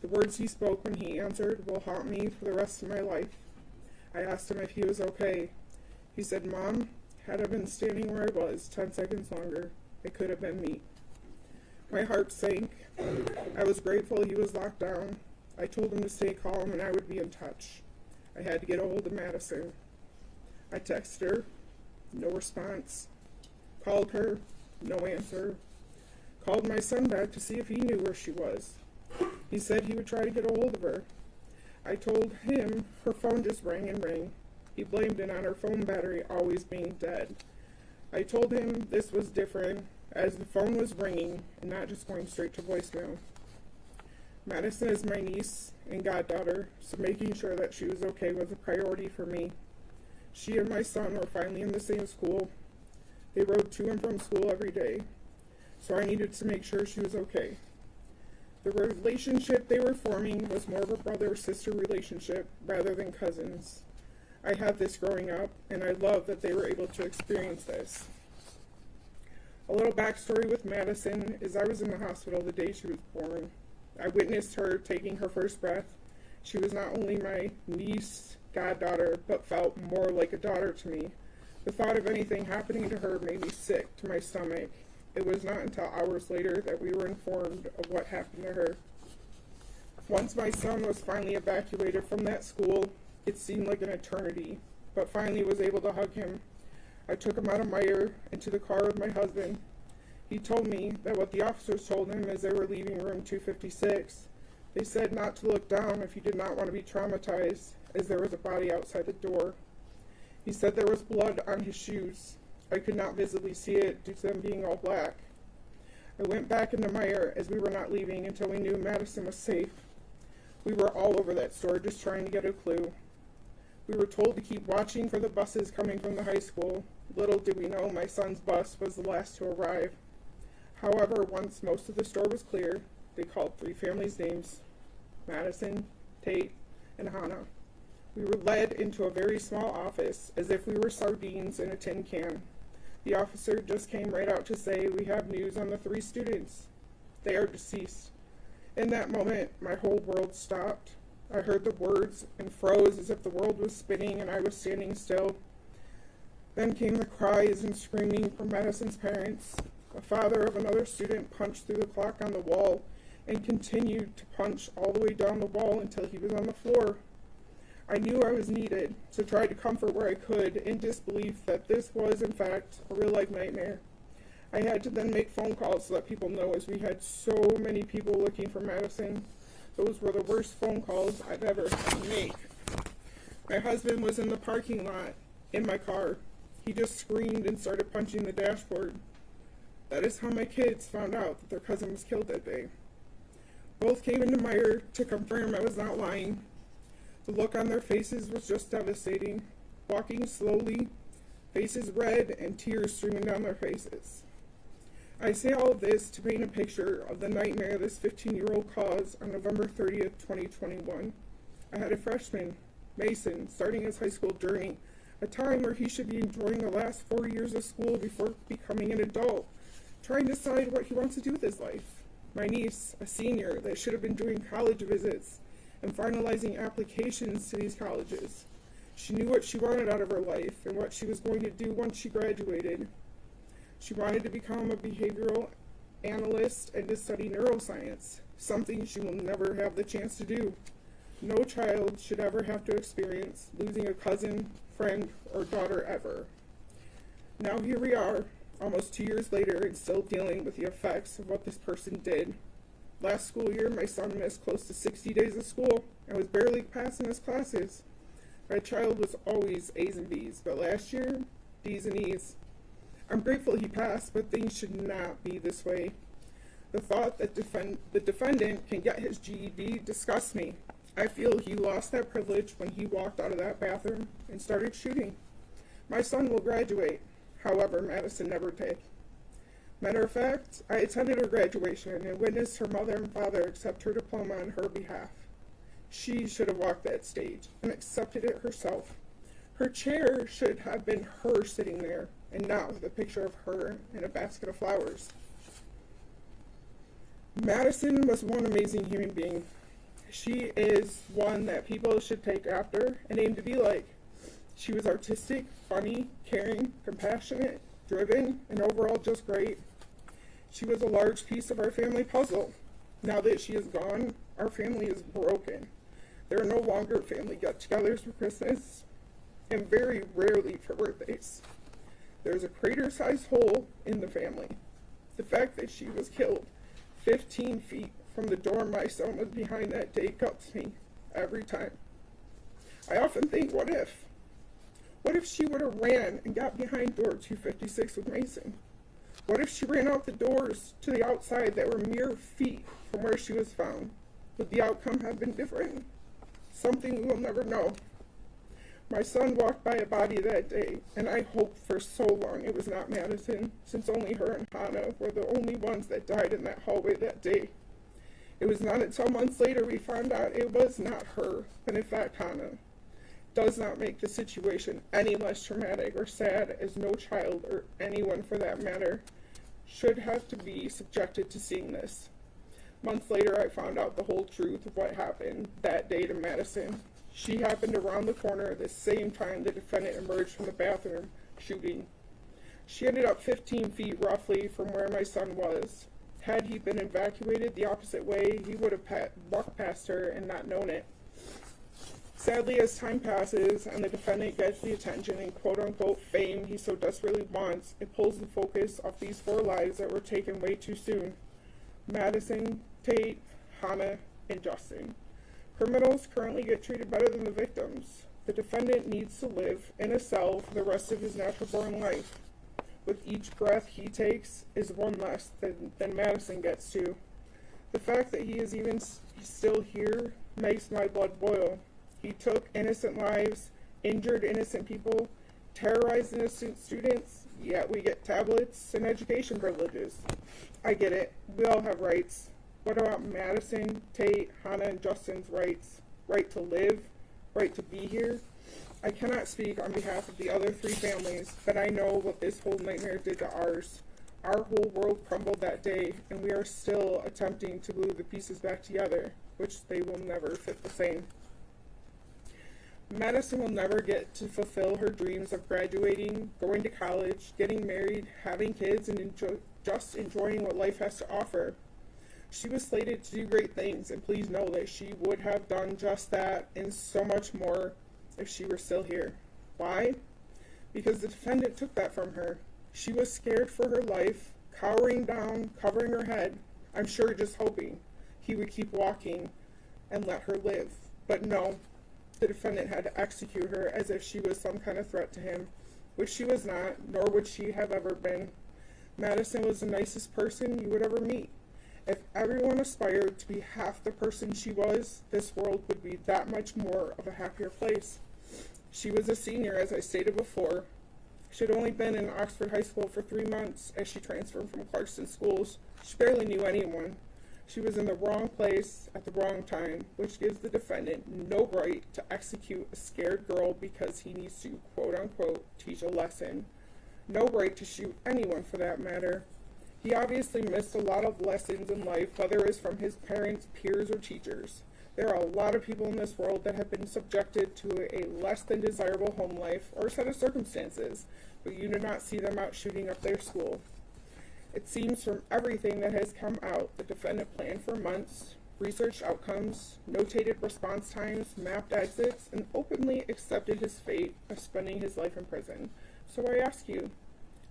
The words he spoke when he answered will haunt me for the rest of my life. I asked him if he was okay. He said, "Mom, had I been standing where I was 10 seconds longer, it could have been me." My heart sank. I was grateful he was locked down. I told him to stay calm and I would be in touch. I had to get a hold of Madison. I texted her, no response. Called her, no answer. Called my son back to see if he knew where she was. He said he would try to get a hold of her. I told him her phone just rang and rang. He blamed it on her phone battery always being dead. I told him this was different, as the phone was ringing and not just going straight to voicemail. Madison is my niece and goddaughter, so making sure that she was okay was a priority for me. She and my son were finally in the same school. They rode to and from school every day, so I needed to make sure she was okay. The relationship they were forming was more of a brother-sister relationship rather than cousins. I had this growing up, and I love that they were able to experience this. A little backstory with Madison is I was in the hospital the day she was born. I witnessed her taking her first breath. She was not only my niece, goddaughter, but felt more like a daughter to me. The thought of anything happening to her made me sick to my stomach. It was not until hours later that we were informed of what happened to her. Once my son was finally evacuated from that school, it seemed like an eternity, but finally was able to hug him. I took him out of Meyer into the car with my husband. He told me that what the officers told him as they were leaving room 256, they said not to look down if he did not want to be traumatized, as there was a body outside the door. He said there was blood on his shoes. I could not visibly see it due to them being all black. I went back into Meyer as we were not leaving until we knew Madison was safe. We were all over that store just trying to get a clue. We were told to keep watching for the buses coming from the high school. Little did we know my son's bus was the last to arrive. However, once most of the store was clear, they called 3 families' names: Madison, Tate, and Hannah. We were led into a very small office as if we were sardines in a tin can. The officer just came right out to say, "We have news on the 3 students. They are deceased." In that moment, my whole world stopped. I heard the words and froze as if the world was spinning and I was standing still. Then came the cries and screaming from Madison's parents. The father of another student punched through the clock on the wall and continued to punch all the way down the wall until he was on the floor. I knew I was needed, so tried to comfort where I could in disbelief that this was, in fact, a real-life nightmare. I had to then make phone calls to let people know, as we had so many people looking for Madison. Those were the worst phone calls I've ever had to make. My husband was in the parking lot in my car. He just screamed and started punching the dashboard. That is how my kids found out that their cousin was killed that day. Both came into Meyer to confirm I was not lying. The look on their faces was just devastating. Walking slowly, faces red and tears streaming down their faces. I say all of this to paint a picture of the nightmare this 15-year-old caused on November 30th, 2021. I had a freshman, Mason, starting his high school journey, a time where he should be enjoying the last 4 years of school before becoming an adult, trying to decide what he wants to do with his life. My niece, a senior, that should have been doing college visits and finalizing applications to these colleges. She knew what she wanted out of her life and what she was going to do once she graduated. She wanted to become a behavioral analyst and to study neuroscience, something she will never have the chance to do. No child should ever have to experience losing a cousin, friend, or daughter ever. Now here we are, almost 2 years later, and still dealing with the effects of what this person did. Last school year, my son missed close to 60 days of school and was barely passing his classes. My child was always A's and B's, but last year, D's and E's. I'm grateful he passed, but things should not be this way. The thought that the defendant can get his GED disgusts me. I feel he lost that privilege when he walked out of that bathroom and started shooting. My son will graduate. However, Madison never did. Matter of fact, I attended her graduation and witnessed her mother and father accept her diploma on her behalf. She should have walked that stage and accepted it herself. Her chair should have been her sitting there and not with a picture of her in a basket of flowers. Madison was one amazing human being. She is one that people should take after and aim to be like. She was artistic, funny, caring, compassionate, driven, and overall just great. She was a large piece of our family puzzle. Now that she is gone, our family is broken. There are no longer family get-togethers for Christmas, and very rarely for birthdays. There's a crater-sized hole in the family. The fact that she was killed 15 feet from the door my son was behind that day cuts me every time. I often think, what if? What if she would have ran and got behind door 256 with Mason? What if she ran out the doors to the outside that were mere feet from where she was found? Would the outcome have been different? Something we will never know. My son walked by a body that day, and I hoped for so long it was not Madison, since only her and Hannah were the only ones that died in that hallway that day. It was not until months later we found out it was not her, but in fact Hannah. Does not make the situation any less traumatic or sad, as no child, or anyone for that matter, should have to be subjected to seeing this. Months later I found out the whole truth of what happened that day to Madison. She happened around the corner at the same time the defendant emerged from the bathroom, shooting. She ended up 15 feet roughly from where my son was. Had he been evacuated the opposite way, he would have walked past her and not known it. Sadly, as time passes and the defendant gets the attention and quote-unquote fame he so desperately wants, it pulls the focus off these 4 lives that were taken way too soon. Madison, Tate, Hannah, and Justin. Criminals currently get treated better than the victims. The defendant needs to live in a cell for the rest of his natural-born life. With each breath he takes is one less than Madison gets to. The fact that he is even still here makes my blood boil. He took innocent lives, injured innocent people, terrorized innocent students, yet we get tablets and education privileges. I get it. We all have rights. What about Madison, Tate, Hannah, and Justin's rights? Right to live? Right to be here? I cannot speak on behalf of the other 3 families, but I know what this whole nightmare did to ours. Our whole world crumbled that day, and we are still attempting to glue the pieces back together, which they will never fit the same. Madison will never get to fulfill her dreams of graduating, going to college, getting married, having kids, and just enjoying what life has to offer. She was slated to do great things, and please know that she would have done just that and so much more if she were still here. Why? Because the defendant took that from her. She was scared for her life, cowering down, covering her head, I'm sure just hoping he would keep walking and let her live. But no, the defendant had to execute her as if she was some kind of threat to him, which she was not, nor would she have ever been. Madison was the nicest person you would ever meet. If everyone aspired to be half the person she was, this world would be that much more of a happier place. She was a senior, as I stated before. She had only been in Oxford High School for 3 months as she transferred from Clarkson schools. She barely knew anyone. She was in the wrong place at the wrong time, which gives the defendant no right to execute a scared girl because he needs to, quote-unquote, teach a lesson. No right to shoot anyone for that matter. He obviously missed a lot of lessons in life, whether it was from his parents, peers, or teachers. There are a lot of people in this world that have been subjected to a less than desirable home life or set of circumstances, but you do not see them out shooting up their school. It seems from everything that has come out, the defendant planned for months. researched outcomes, notated response times, mapped exits, and openly accepted his fate of spending his life in prison. So I ask you,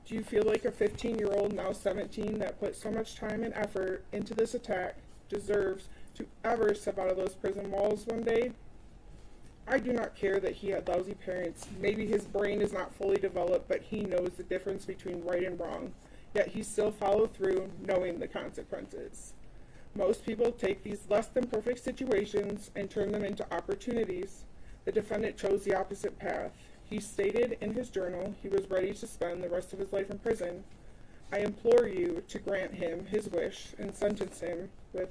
do you feel like a 15-year-old, now 17, that put so much time and effort into this attack deserves to ever step out of those prison walls one day? I do not care that he had lousy parents. Maybe his brain is not fully developed, but he knows the difference between right and wrong. Yet he still followed through, knowing the consequences. Most people take these less than perfect situations and turn them into opportunities. The defendant chose the opposite path. He stated in his journal he was ready to spend the rest of his life in prison. I implore you to grant him his wish and sentence him with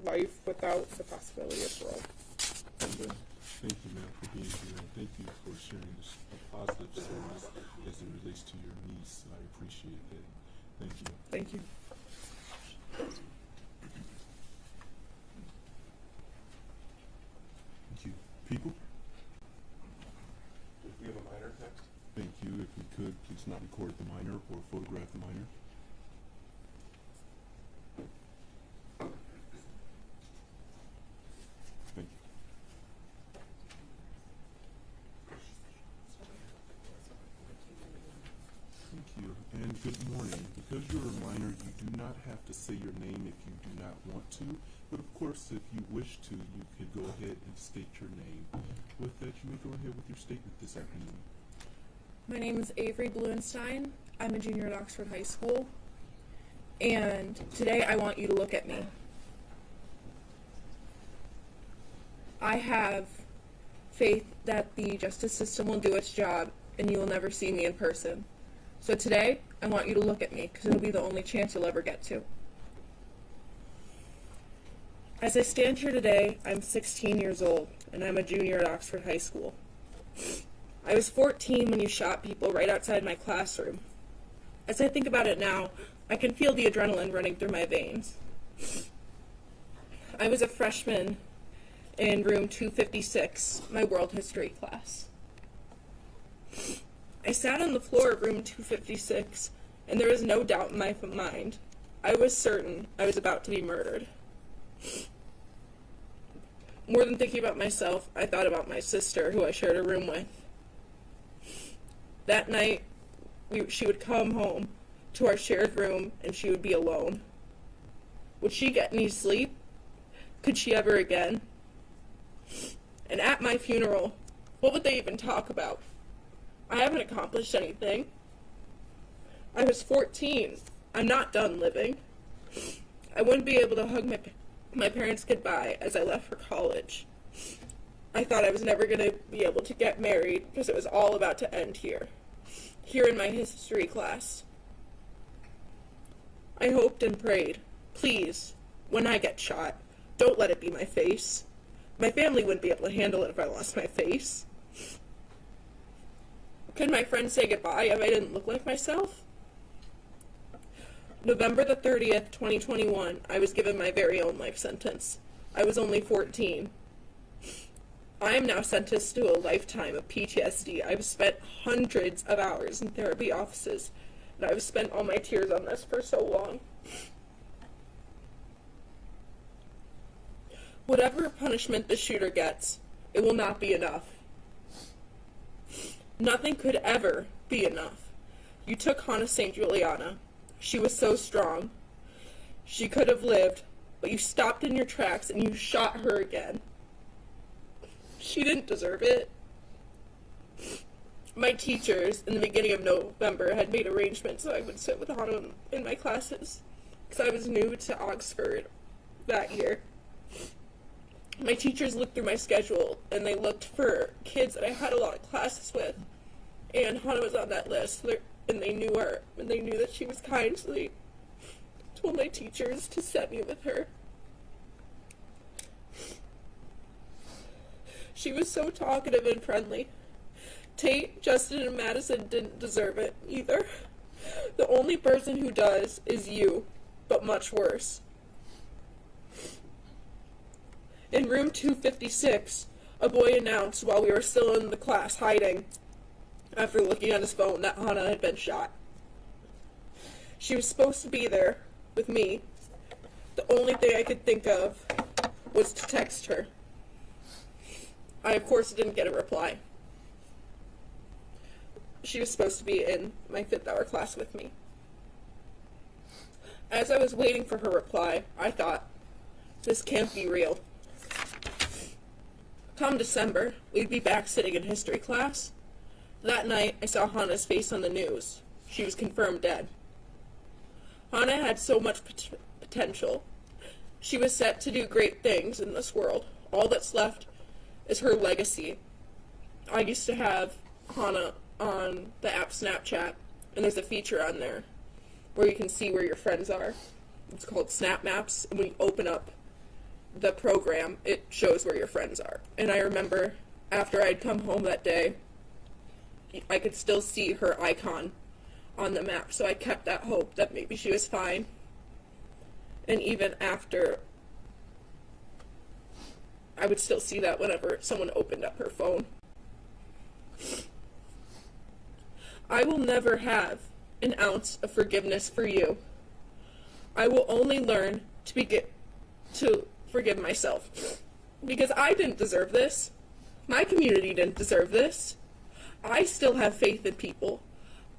life without the possibility of parole. Thank you, ma'am, for being here, and thank you for sharing this positive stories as it relates to your niece. I appreciate that. Thank you. Thank you. Thank you. People? Do we have a minor text? Thank you. If we could, please not record the minor or photograph the minor. Thank you. Thank you, and good morning. Because you're a minor, you do not have to say your name if you do not want to, but of course, if you wish to, you could go ahead and state your name. With that, you may go ahead with your statement this afternoon. My name is Avery Bluenstein. I'm a junior at Oxford High School, and today I want you to look at me. I have faith that the justice system will do its job, and you will never see me in person. So today, I want you to look at me, because it'll be the only chance you'll ever get to. As I stand here today, I'm 16 years old, and I'm a junior at Oxford High School. I was 14 when you shot people right outside my classroom. As I think about it now, I can feel the adrenaline running through my veins. I was a freshman in room 256, my world history class. I sat on the floor of room 256, and there was no doubt in my mind. I was certain I was about to be murdered. More than thinking about myself, I thought about my sister, who I shared a room with. That night, she would come home to our shared room, and she would be alone. Would she get any sleep? Could she ever again? And at my funeral, what would they even talk about? I haven't accomplished anything. I was 14. I'm not done living. I wouldn't be able to hug my parents goodbye as I left for college. I thought I was never going to be able to get married because it was all about to end here in my history class. I hoped and prayed, please, when I get shot, don't let it be my face. My family wouldn't be able to handle it if I lost my face. Could my friends say goodbye if I didn't look like myself? November the 30th, 2021, I was given my very own life sentence. I was only 14. I am now sentenced to a lifetime of PTSD. I've spent hundreds of hours in therapy offices, and I've spent all my tears on this for so long. Whatever punishment the shooter gets, it will not be enough. Nothing could ever be enough. You took Hannah St. Juliana. She was so strong. She could have lived, but you stopped in your tracks and you shot her again. She didn't deserve it. My teachers, in the beginning of November, had made arrangements so I would sit with Hannah in my classes, because I was new to Oxford that year. My teachers looked through my schedule, and they looked for kids that I had a lot of classes with, and Hannah was on that list, and they knew her, and they knew that she was kind, so they told my teachers to set me with her. She was so talkative and friendly. Tate, Justin, and Madison didn't deserve it either. The only person who does is you, but much worse. In room 256, a boy announced while we were still in the class hiding, after looking at his phone, that Hannah had been shot. She was supposed to be there with me. The only thing I could think of was to text her. I, of course, didn't get a reply. She was supposed to be in my 5th hour class with me. As I was waiting for her reply, I thought, this can't be real. Come December, we'd be back sitting in history class. That night, I saw Hannah's face on the news. She was confirmed dead. Hannah had so much potential. She was set to do great things in this world. All that's left is her legacy. I used to have Hannah on the app Snapchat, and there's a feature on there where you can see where your friends are. It's called Snap Maps, and when you open up the program, it shows where your friends are. And I remember after I'd come home that day, I could still see her icon on the map, so I kept that hope that maybe she was fine. And even after, I would still see that whenever someone opened up her phone. I will never have an ounce of forgiveness for you. I will only learn to forgive myself. Because I didn't deserve this. My community didn't deserve this. I still have faith in people.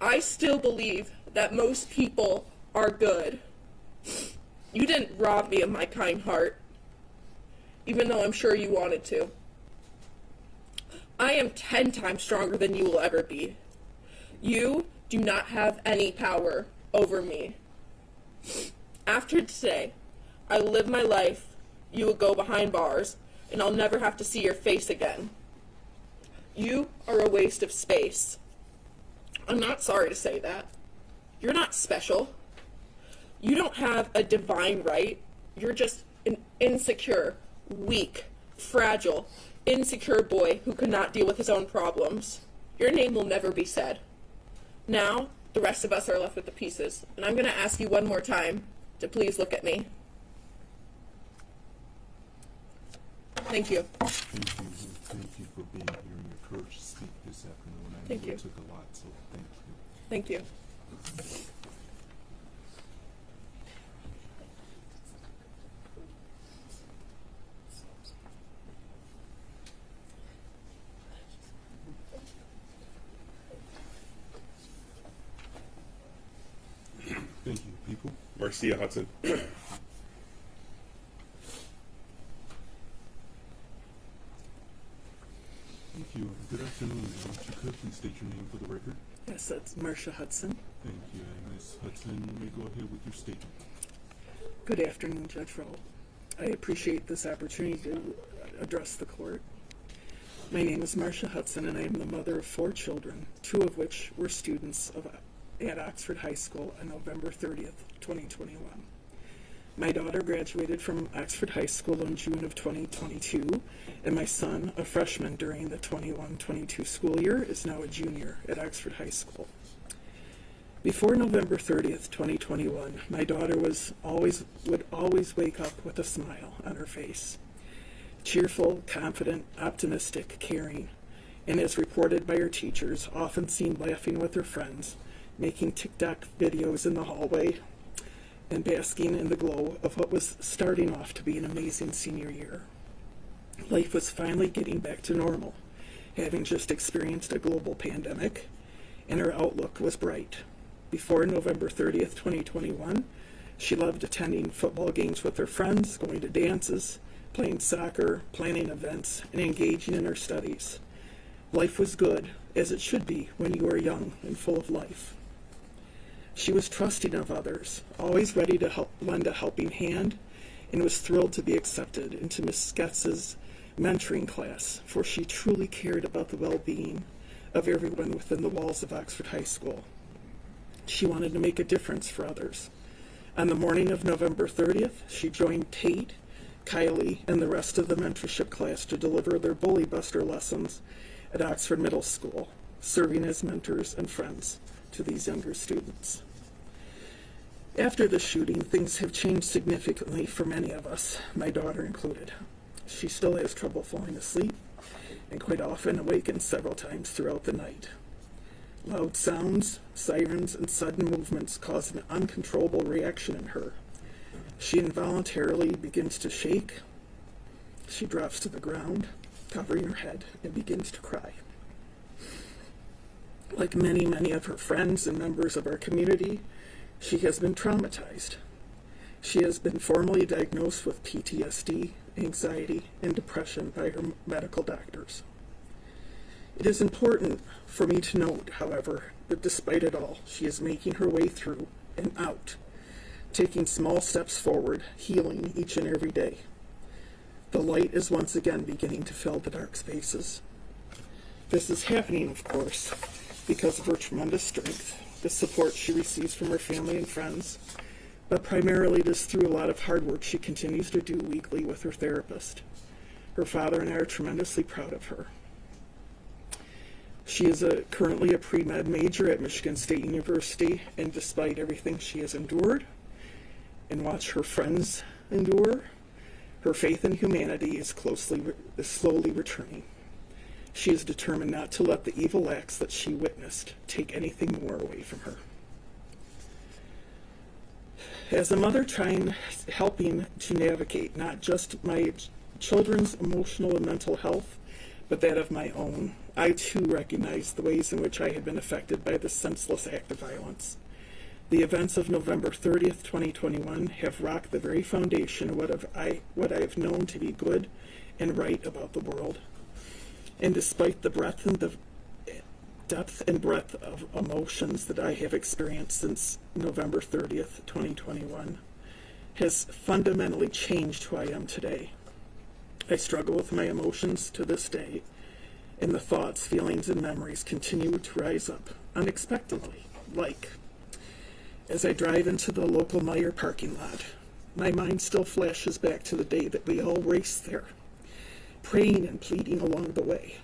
I still believe that most people are good. You didn't rob me of my kind heart, even though I'm sure you wanted to. I am 10 times stronger than you will ever be. You do not have any power over me. After today, I live my life, you will go behind bars, and I'll never have to see your face again. You are a waste of space. I'm not sorry to say that. You're not special. You don't have a divine right. You're just an insecure, weak, fragile, insecure boy who could not deal with his own problems. Your name will never be said. Now, the rest of us are left with the pieces, and I'm going to ask you one more time to please look at me. Thank you. Thank you for being here and your courage to speak this afternoon. I know it took a lot, so thank you. Thank you. Thank you, people. Marcia Hudson. Thank you. Good afternoon. If you could please state your name for the record. Yes, that's Marcia Hudson. Thank you. And Ms. Hudson, you may go ahead with your statement. Good afternoon, Judge Rowe. I appreciate this opportunity to address the court. My name is Marcia Hudson, and I am the mother of 4 children, 2 of which were students at Oxford High School on November 30th, 2021. My daughter graduated from Oxford High School in June of 2022, and my son, a freshman during the 21-22 school year, is now a junior at Oxford High School. Before November 30th, 2021, my daughter would always wake up with a smile on her face. Cheerful, confident, optimistic, caring, and as reported by her teachers, often seen laughing with her friends, making TikTok videos in the hallway, and basking in the glow of what was starting off to be an amazing senior year. Life was finally getting back to normal, having just experienced a global pandemic, and her outlook was bright. Before November 30th, 2021, she loved attending football games with her friends, going to dances, playing soccer, planning events, and engaging in her studies. Life was good, as it should be when you are young and full of life. She was trusting of others, always ready to lend a helping hand, and was thrilled to be accepted into Miss Getz's mentoring class, for she truly cared about the well-being of everyone within the walls of Oxford High School. She wanted to make a difference for others. On the morning of November 30th, she joined Tate, Kylie, and the rest of the mentorship class to deliver their Bully Buster lessons at Oxford Middle School, serving as mentors and friends to these younger students. After the shooting, things have changed significantly for many of us, my daughter included. She still has trouble falling asleep and quite often awakens several times throughout the night. Loud sounds, sirens, and sudden movements cause an uncontrollable reaction in her. She involuntarily begins to shake, She drops to the ground, covering her head, and begins to cry. Like many, many of her friends and members of our community, she has been traumatized. She has been formally diagnosed with PTSD, anxiety, and depression by her medical doctors. It is important for me to note, however, that despite it all, she is making her way through and out, taking small steps forward, healing each and every day. The light is once again beginning to fill the dark spaces. This is happening, of course, because of her tremendous strength, the support she receives from her family and friends, but primarily it is through a lot of hard work she continues to do weekly with her therapist. Her father and I are tremendously proud of her. She is currently a pre-med major at Michigan State University, and despite everything she has endured and watched her friends endure, her faith in humanity is slowly returning. She is determined not to let the evil acts that she witnessed take anything more away from her. As a mother helping to navigate not just my children's emotional and mental health, but that of my own, I too recognize the ways in which I have been affected by this senseless act of violence. The events of November 30th, 2021 have rocked the very foundation of what I have known to be good and right about the world. And despite the depth and breadth of emotions that I have experienced since November 30th, 2021, has fundamentally changed who I am today. I struggle with my emotions to this day, and the thoughts, feelings, and memories continue to rise up unexpectedly, like as I drive into the local Meijer parking lot, my mind still flashes back to the day that we all raced there, praying and pleading along the way.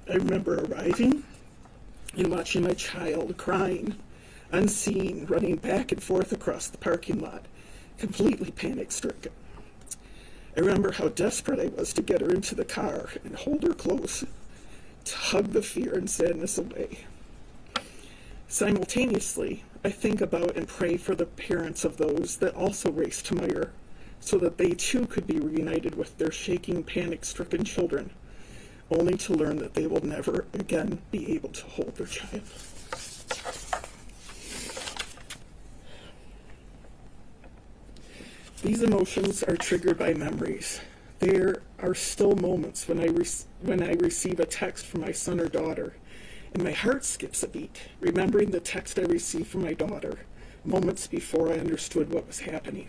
I remember arriving and watching my child crying, unseen, running back and forth across the parking lot, completely panic-stricken. I remember how desperate I was to get her into the car and hold her close, to hug the fear and sadness away. Simultaneously, I think about and pray for the parents of those that also raced to Meijer, so that they too could be reunited with their shaking, panic-stricken children, only to learn that they will never again be able to hold their child. These emotions are triggered by memories. There are still moments when I receive a text from my son or daughter, and my heart skips a beat, remembering the text I received from my daughter moments before I understood what was happening.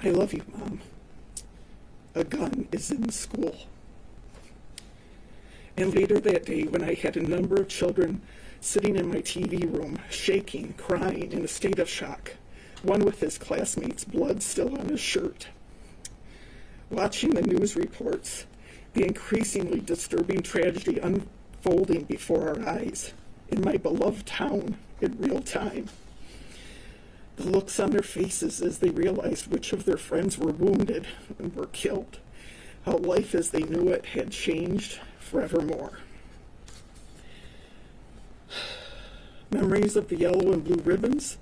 I love you, Mom. A gun is in the school. And later that day, when I had a number of children sitting in my TV room, shaking, crying, in a state of shock, one with his classmates' blood still on his shirt. Watching the news reports, the increasingly disturbing tragedy unfolding before our eyes, in my beloved town, in real time. The looks on their faces as they realized which of their friends were wounded and were killed, how life as they knew it had changed forevermore. Memories of the yellow and blue ribbons,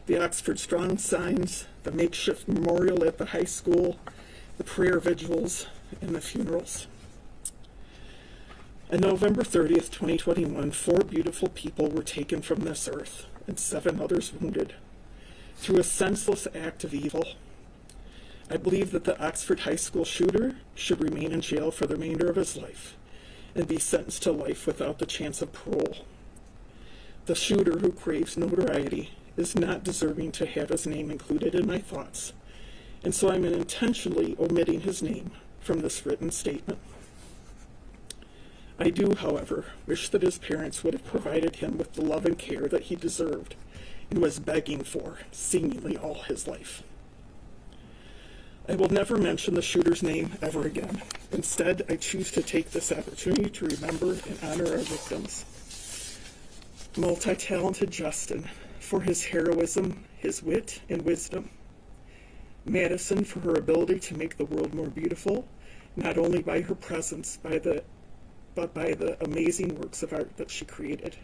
the Oxford Strong signs, the makeshift memorial at the high school, the prayer vigils, and the funerals. On November 30th, 2021, 4 beautiful people were taken from this earth and 7 others wounded through a senseless act of evil. I believe that the Oxford High School shooter should remain in jail for the remainder of his life and be sentenced to life without the chance of parole. The shooter who craves notoriety is not deserving to have his name included in my thoughts, and so I'm intentionally omitting his name from this written statement. I do, however, wish that his parents would have provided him with the love and care that he deserved and was begging for seemingly all his life. I will never mention the shooter's name ever again. Instead, I choose to take this opportunity to remember and honor our victims. Multi-talented Justin, for his heroism, his wit, and wisdom. Madison, for her ability to make the world more beautiful, not only by her presence, but by the amazing works of art that she created.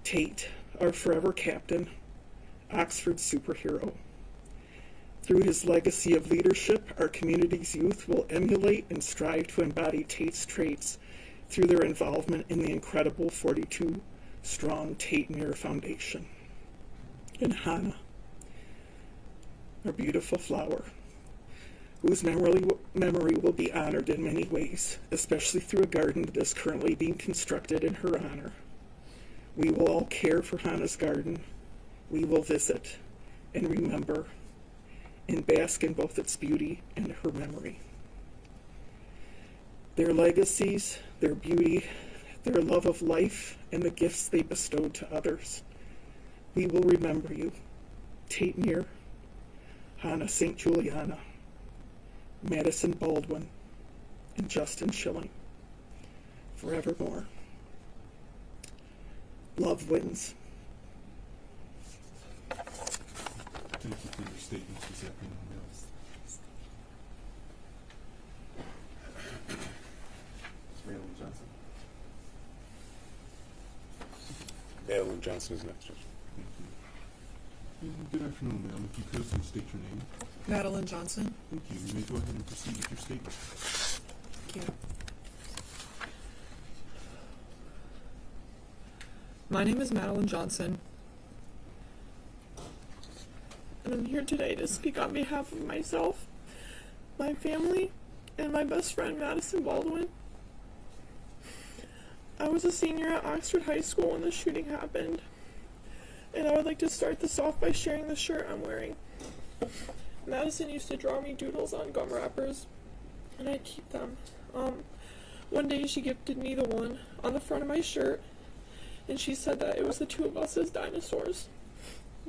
Tate, our forever captain, Oxford superhero. Through his legacy of leadership, our community's youth will emulate and strive to embody Tate's traits through their involvement in the incredible 42-strong Tate Muir Foundation. And Hannah, our beautiful flower, whose memory will be honored in many ways, especially through a garden that is currently being constructed in her honor. We will all care for Hannah's garden. We will visit and remember and bask in both its beauty and her memory. Their legacies, their beauty, their love of life, and the gifts they bestowed to others. We will remember you, Tate Muir, Hannah St. Juliana, Madison Baldwin, and Justin Schilling, forevermore. Love wins. Thank you for your statements this afternoon. Madeline Johnson. Madeline Johnson is next. Good afternoon, ma'am. If you could please state your name. Madeline Johnson. Thank you. You may go ahead and proceed with your statement. Thank you. My name is Madeline Johnson, and I'm here today to speak on behalf of myself, my family, and my best friend, Madison Baldwin. I was a senior at Oxford High School when the shooting happened, and I would like to start this off by sharing the shirt I'm wearing. Madison used to draw me doodles on gum wrappers, and I keep them. One day she gifted me the one on the front of my shirt, and she said that it was the two of us as dinosaurs,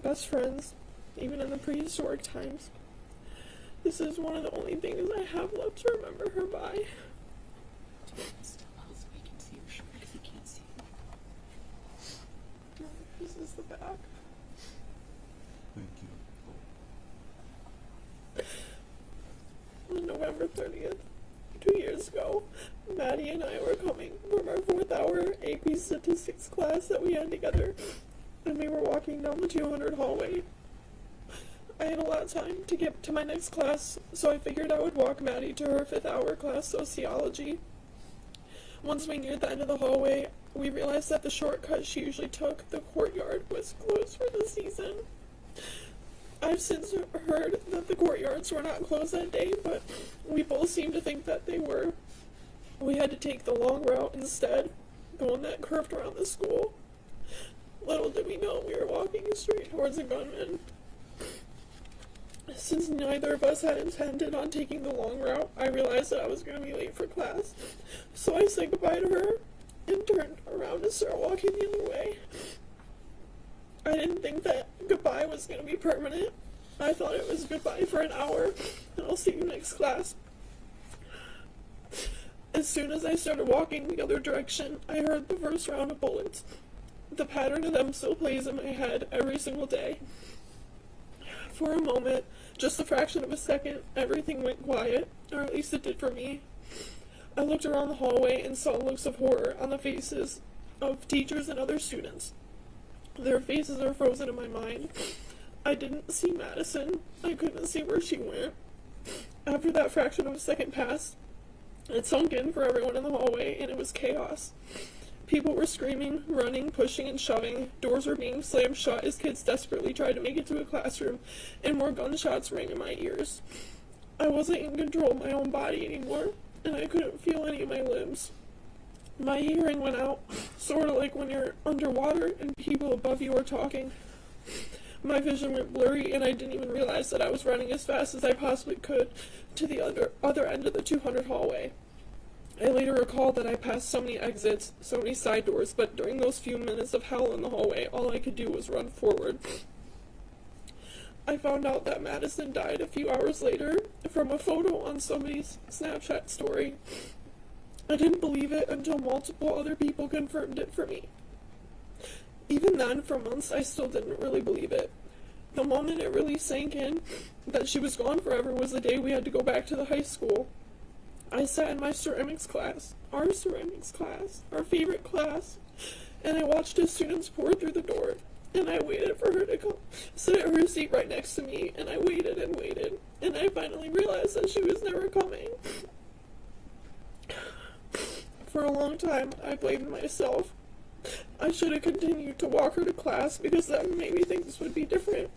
best friends, even in the prehistoric times. This is one of the only things I have left to remember her by. This is the back. Thank you. On November 30th, 2 years ago, Maddie and I were coming from our 4th hour AP statistics class that we had together, and we were walking down the 200 hallway. I had a lot of time to get to my next class, so I figured I would walk Maddie to her 5th hour class, sociology. Once we neared the end of the hallway, we realized that the shortcut she usually took, the courtyard, was closed for the season. I've since heard that the courtyards were not closed that day, but we both seemed to think that they were. We had to take the long route instead, the one that curved around the school. Little did we know we were walking straight towards a gunman. Since neither of us had intended on taking the long route, I realized that I was going to be late for class. So I said goodbye to her and turned around to start walking the other way. I didn't think that goodbye was going to be permanent. I thought it was goodbye for an hour, and I'll see you next class. As soon as I started walking the other direction, I heard the first round of bullets. The pattern of them still plays in my head every single day. For a moment, just a fraction of a second, everything went quiet, or at least it did for me. I looked around the hallway and saw looks of horror on the faces of teachers and other students. Their faces are frozen in my mind. I didn't see Madison. I couldn't see where she went. After that fraction of a second passed, it sunk in for everyone in the hallway, and it was chaos. People were screaming, running, pushing, and shoving. Doors were being slammed shut as kids desperately tried to make it to a classroom, and more gunshots rang in my ears. I wasn't in control of my own body anymore, and I couldn't feel any of my limbs. My hearing went out, sort of like when you're underwater and people above you are talking. My vision went blurry, and I didn't even realize that I was running as fast as I possibly could to the other end of the 200 hallway. I later recalled that I passed so many exits, so many side doors, but during those few minutes of hell in the hallway, all I could do was run forward. I found out that Madison died a few hours later from a photo on somebody's Snapchat story. I didn't believe it until multiple other people confirmed it for me. Even then, for months, I still didn't really believe it. The moment it really sank in that she was gone forever was the day we had to go back to the high school. I sat in my ceramics class, our favorite class, and I watched as students poured through the door. and I waited for her to come sit at her seat right next to me, and I waited and waited, and I finally realized that she was never coming. For a long time, I blamed myself. I should have continued to walk her to class because that maybe things would be different.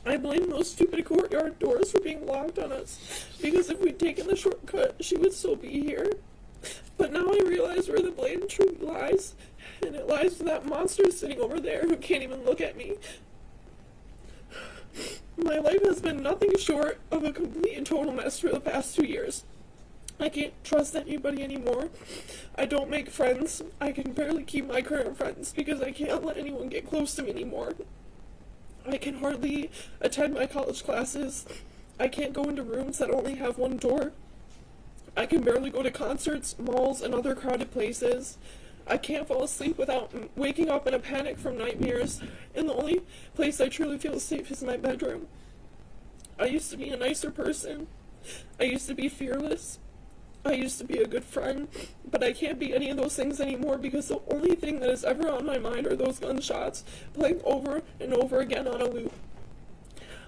I blamed those stupid courtyard doors for being locked on us, because if we'd taken the shortcut, she would still be here. But now I realize where the blame truly lies, and it lies with that monster sitting over there who can't even look at me. My life has been nothing short of a complete and total mess for the past 2 years. I can't trust anybody anymore. I don't make friends. I can barely keep my current friends because I can't let anyone get close to me anymore. I can hardly attend my college classes. I can't go into rooms that only have one door. I can barely go to concerts, malls, and other crowded places. I can't fall asleep without waking up in a panic from nightmares, and the only place I truly feel safe is my bedroom. I used to be a nicer person. I used to be fearless. I used to be a good friend, but I can't be any of those things anymore because the only thing that is ever on my mind are those gunshots playing over and over again on a loop.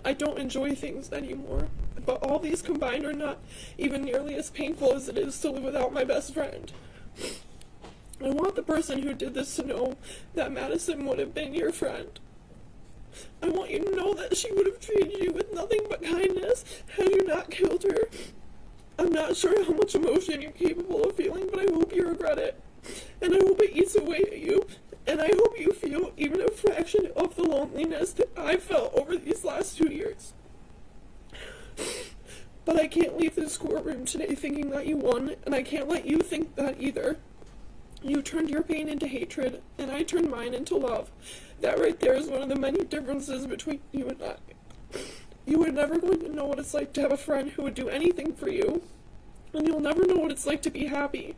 I don't enjoy things anymore, but all these combined are not even nearly as painful as it is to live without my best friend. I want the person who did this to know that Madison would have been your friend. I want you to know that she would have treated you with nothing but kindness had you not killed her. I'm not sure how much emotion you're capable of feeling, but I hope you regret it. And I hope it eats away at you. And I hope you feel even a fraction of the loneliness that I felt over these last 2 years. But I can't leave this courtroom today thinking that you won, and I can't let you think that either. You turned your pain into hatred, and I turned mine into love. That right there is one of the many differences between you and I. You are never going to know what it's like to have a friend who would do anything for you, and you'll never know what it's like to be happy.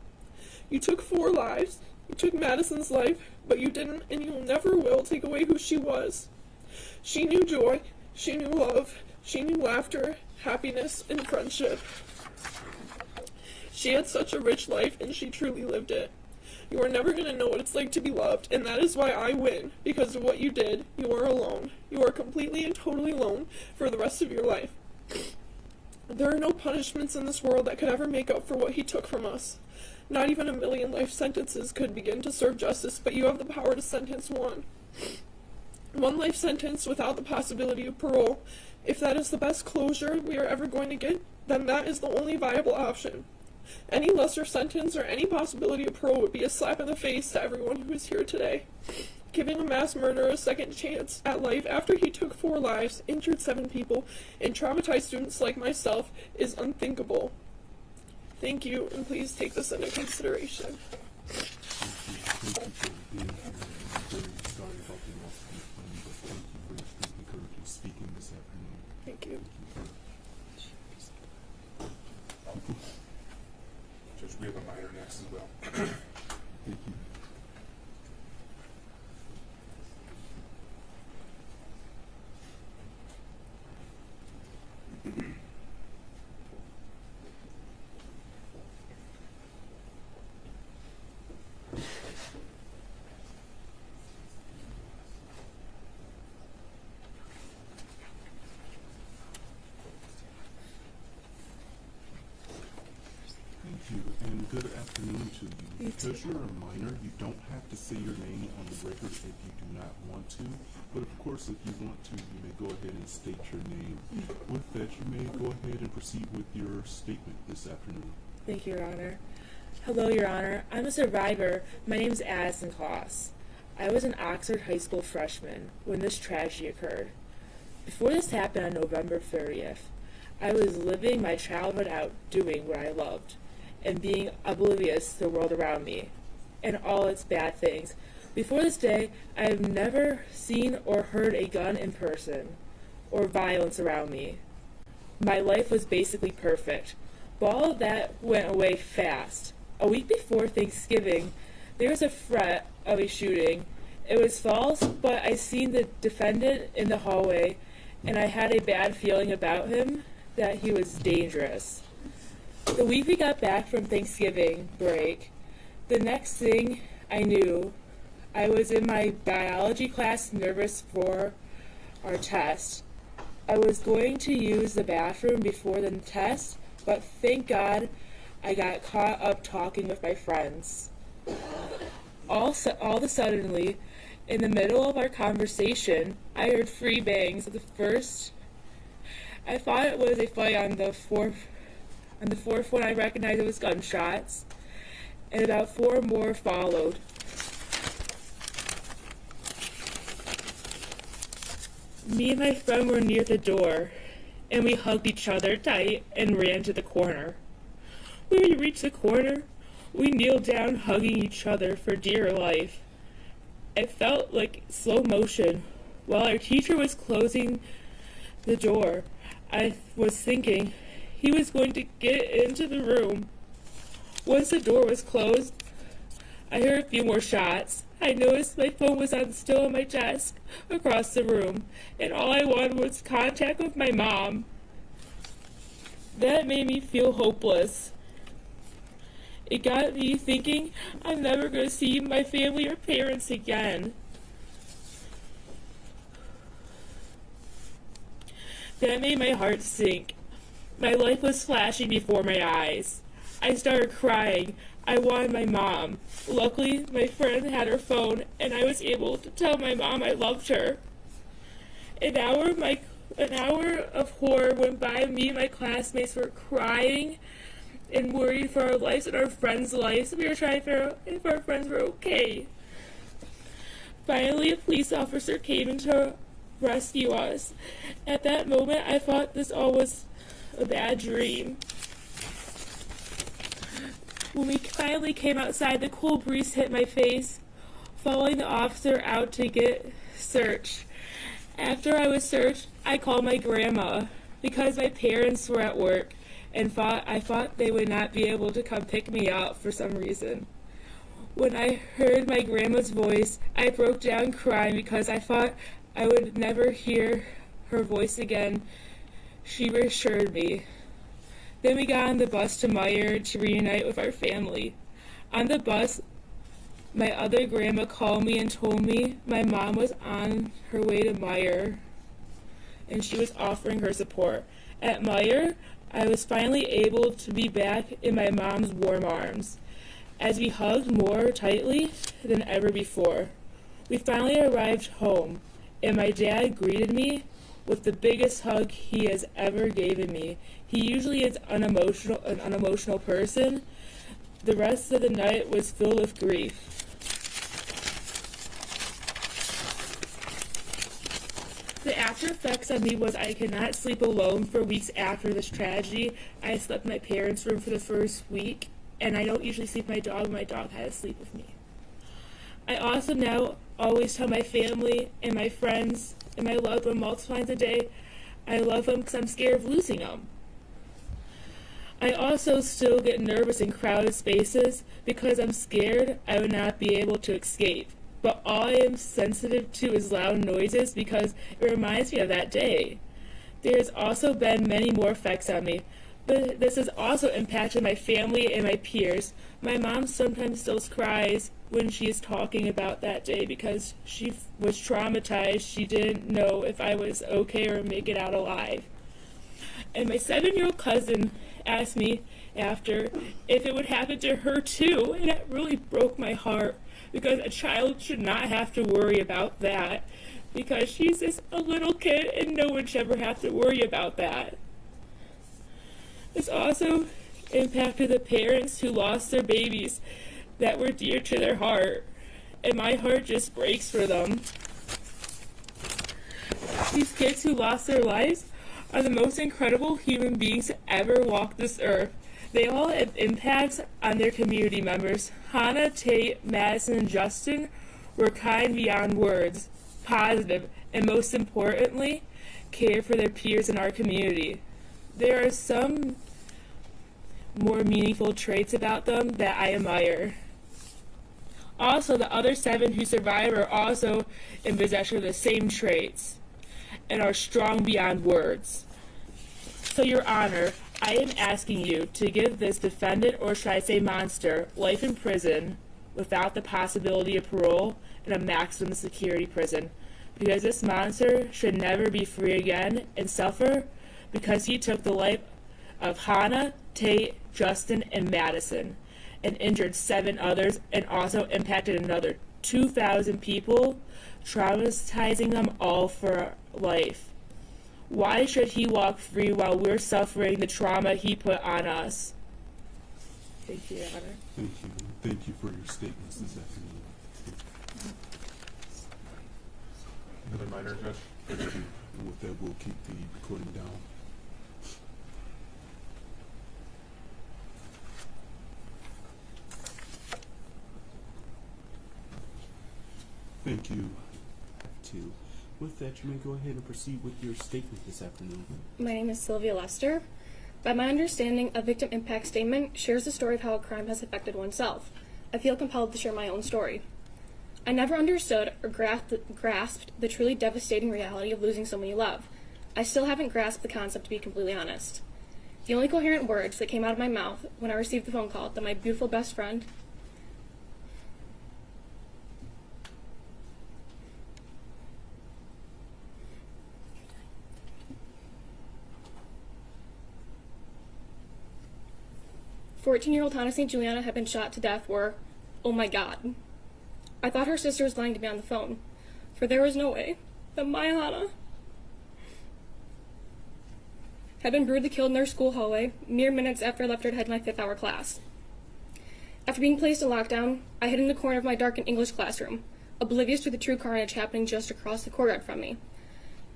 You took 4 lives. You took Madison's life, but you didn't, and you never will take away who she was. She knew joy, she knew love, she knew laughter, happiness, and friendship. She had such a rich life, and she truly lived it. You are never going to know what it's like to be loved, and that is why I win. Because of what you did, you are alone. You are completely and totally alone for the rest of your life. There are no punishments in this world that could ever make up for what he took from us. Not even 1,000,000 life sentences could begin to serve justice, but you have the power to sentence one. One life sentence without the possibility of parole. If that is the best closure we are ever going to get, then that is the only viable option. Any lesser sentence or any possibility of parole would be a slap in the face to everyone who is here today. Giving a mass murderer a second chance at life after he took 4 lives, injured 7 people, and traumatized students like myself is unthinkable. Thank you, and please take this into consideration. Thank you. Judge, we have a minor next as well. Thank you. And good afternoon to you. Because you're a minor, you don't have to say your name on the record if you do not want to. But of course, if you want to, you may go ahead and state your name. With that, you may go ahead and proceed with your statement this afternoon. Thank you, Your Honor. Hello, Your Honor. I'm a survivor. My name is Addison Kloss. I was an Oxford High School freshman when this tragedy occurred. Before this happened on November 30th, I was living my childhood out doing what I loved and being oblivious to the world around me and all its bad things. Before this day, I have never seen or heard a gun in person or violence around me. My life was basically perfect, but all of that went away fast. A week before Thanksgiving, there was a threat of a shooting. It was false, but I seen the defendant in the hallway, and I had a bad feeling about him, that he was dangerous. The week we got back from Thanksgiving break, the next thing I knew, I was in my biology class nervous for our test. I was going to use the bathroom before the test, but thank God I got caught up talking with my friends. All of a sudden, in the middle of our conversation, I heard 3 bangs. The first, I thought it was a fight. On the fourth one, I recognized it was gunshots, and about 4 more followed. Me and my friend were near the door, and we hugged each other tight and ran to the corner. When we reached the corner, we kneeled down hugging each other for dear life. It felt like slow motion. While our teacher was closing the door, I was thinking he was going to get into the room. Once the door was closed, I heard a few more shots. I noticed my phone was still on my desk across the room, and all I wanted was contact with my mom. That made me feel hopeless. It got me thinking I'm never going to see my family or parents again. That made my heart sink. My life was flashing before my eyes. I started crying. I wanted my mom. Luckily, my friend had her phone, and I was able to tell my mom I loved her. An hour of horror went by. Me and my classmates were crying and worried for our lives and our friends' lives. We were trying to figure out if our friends were okay. Finally, a police officer came in to rescue us. At that moment, I thought this all was a bad dream. When we finally came outside, the cold breeze hit my face, following the officer out to get searched. After I was searched, I called my grandma because my parents were at work and I thought they would not be able to come pick me up for some reason. When I heard my grandma's voice, I broke down crying because I thought I would never hear her voice again. She reassured me. Then we got on the bus to Meyer to reunite with our family. On the bus, my other grandma called me and told me my mom was on her way to Meyer, and she was offering her support. At Meyer, I was finally able to be back in my mom's warm arms, as we hugged more tightly than ever before. We finally arrived home, and my dad greeted me with the biggest hug he has ever given me. He usually is an unemotional person. The rest of the night was filled with grief. The after effects on me was I could not sleep alone for weeks after this tragedy. I slept in my parents' room for the first week, and I don't usually sleep with my dog. My dog had to sleep with me. I also now always tell my family and my friends and my loved one multiple times a day I love them because I'm scared of losing them. I also still get nervous in crowded spaces because I'm scared I would not be able to escape. But all I am sensitive to is loud noises because it reminds me of that day. There has also been many more effects on me, but this has also impacted my family and my peers. My mom sometimes still cries when she is talking about that day because she was traumatized. She didn't know if I was okay or make it out alive. And my 7-year-old cousin asked me after if it would happen to her too, and it really broke my heart because a child should not have to worry about that because she's just a little kid and no one should ever have to worry about that. This also impacted the parents who lost their babies that were dear to their heart, and my heart just breaks for them. These kids who lost their lives are the most incredible human beings to ever walk this earth. They all have impacts on their community members. Hannah, Tate, Madison, and Justin were kind beyond words, positive, and most importantly, care for their peers in our community. There are some more meaningful traits about them that I admire. Also, the other 7 who survived are also in possession of the same traits and are strong beyond words. So, Your Honor, I am asking you to give this defendant, or should I say monster, life in prison without the possibility of parole in a maximum security prison, because this monster should never be free again and suffer because he took the life of Hannah, Tate, Justin, and Madison, and injured 7 others, and also impacted another 2,000 people, traumatizing them all for life. Why should he walk free while we're suffering the trauma he put on us? Thank you, Your Honor. Thank you. Thank you for your statements this afternoon. Another minor, Judge? And with that, we'll keep the recording down. Thank you, too. With that, you may go ahead and proceed with your statement this afternoon. My name is Sylvia Lester. By my understanding, a victim impact statement shares the story of how a crime has affected oneself. I feel compelled to share my own story. I never understood or grasped the truly devastating reality of losing someone you love. I still haven't grasped the concept, to be completely honest. The only coherent words that came out of my mouth when I received the phone call that my beautiful best friend "14-year-old Hannah St. Juliana had been shot to death" were, "Oh my God." I thought her sister was lying to me on the phone, for there was no way that my Hannah had been brutally killed in their school hallway mere minutes after I left her to head to my 5th-hour class. After being placed in lockdown, I hid in the corner of my darkened English classroom, oblivious to the true carnage happening just across the courtyard from me.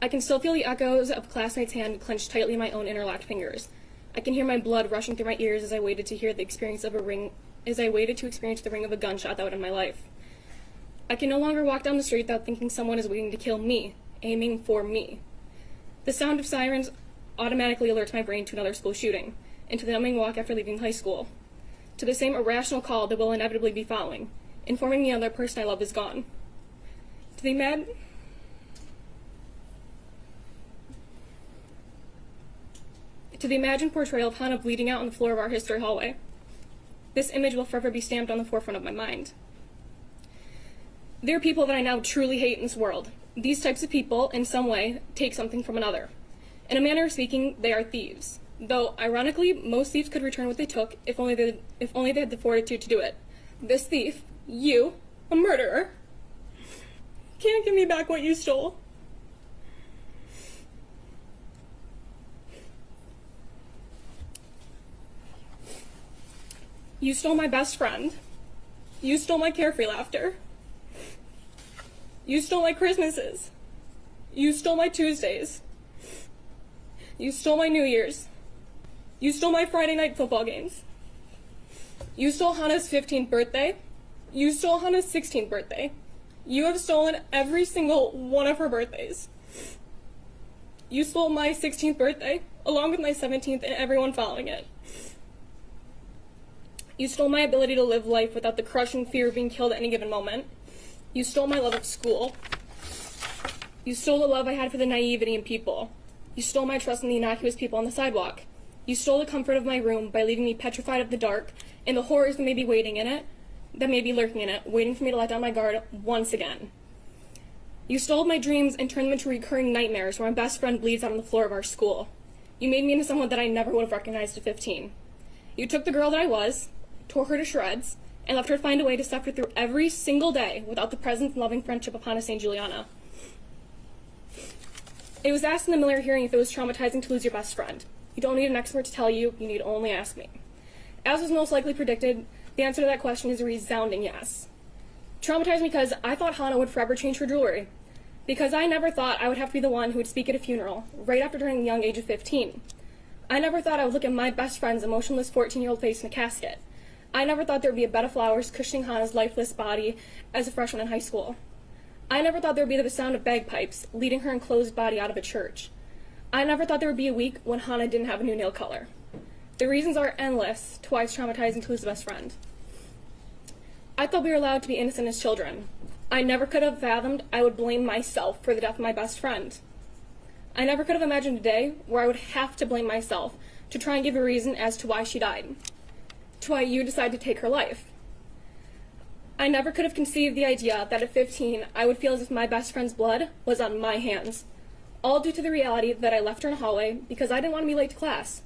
I can still feel the echoes of a classmate's hand clenched tightly in my own interlocked fingers. I can hear my blood rushing through my ears as I waited to experience the ring of a gunshot that would end my life. I can no longer walk down the street without thinking someone is waiting to kill me, aiming for me. The sound of sirens automatically alerts my brain to another school shooting, and to the numbing walk after leaving high school, to the same irrational call that will inevitably be following, informing me the other person I love is gone. To the imagined portrayal of Hannah bleeding out on the floor of our history hallway. This image will forever be stamped on the forefront of my mind. There are people that I now truly hate in this world. These types of people, in some way, take something from another. In a manner of speaking, they are thieves. Though, ironically, most thieves could return what they took if only they had the fortitude to do it. This thief, you, a murderer, can't give me back what you stole. You stole my best friend. You stole my carefree laughter. You stole my Christmases. You stole my Tuesdays. You stole my New Year's. You stole my Friday night football games. You stole Hannah's 15th birthday. You stole Hannah's 16th birthday. You have stolen every single one of her birthdays. You stole my 16th birthday, along with my 17th and everyone following it. You stole my ability to live life without the crushing fear of being killed at any given moment. You stole my love of school. You stole the love I had for the naivety in people. You stole my trust in the innocuous people on the sidewalk. You stole the comfort of my room by leaving me petrified of the dark and the horrors that may be lurking in it, waiting for me to let down my guard once again. You stole my dreams and turned them into recurring nightmares where my best friend bleeds out on the floor of our school. You made me into someone that I never would have recognized at 15. You took the girl that I was, tore her to shreds, and left her to find a way to suffer through every single day without the presence and loving friendship of Hannah St. Juliana. It was asked in the Miller hearing if it was traumatizing to lose your best friend. You don't need an expert to tell you, you need only ask me. As was most likely predicted, the answer to that question is a resounding yes. Traumatized because I thought Hannah would forever change her jewelry. Because I never thought I would have to be the one who would speak at a funeral, right after turning the young age of 15. I never thought I would look at my best friend's emotionless 14-year-old face in a casket. I never thought there would be a bed of flowers cushioning Hannah's lifeless body as a freshman in high school. I never thought there would be the sound of bagpipes leading her enclosed body out of a church. I never thought there would be a week when Hannah didn't have a new nail color. The reasons are endless to why it's traumatizing to lose a best friend. I thought we were allowed to be innocent as children. I never could have fathomed I would blame myself for the death of my best friend. I never could have imagined a day where I would have to blame myself to try and give a reason as to why she died, to why you decided to take her life. I never could have conceived the idea that at 15 I would feel as if my best friend's blood was on my hands, all due to the reality that I left her in a hallway because I didn't want to be late to class.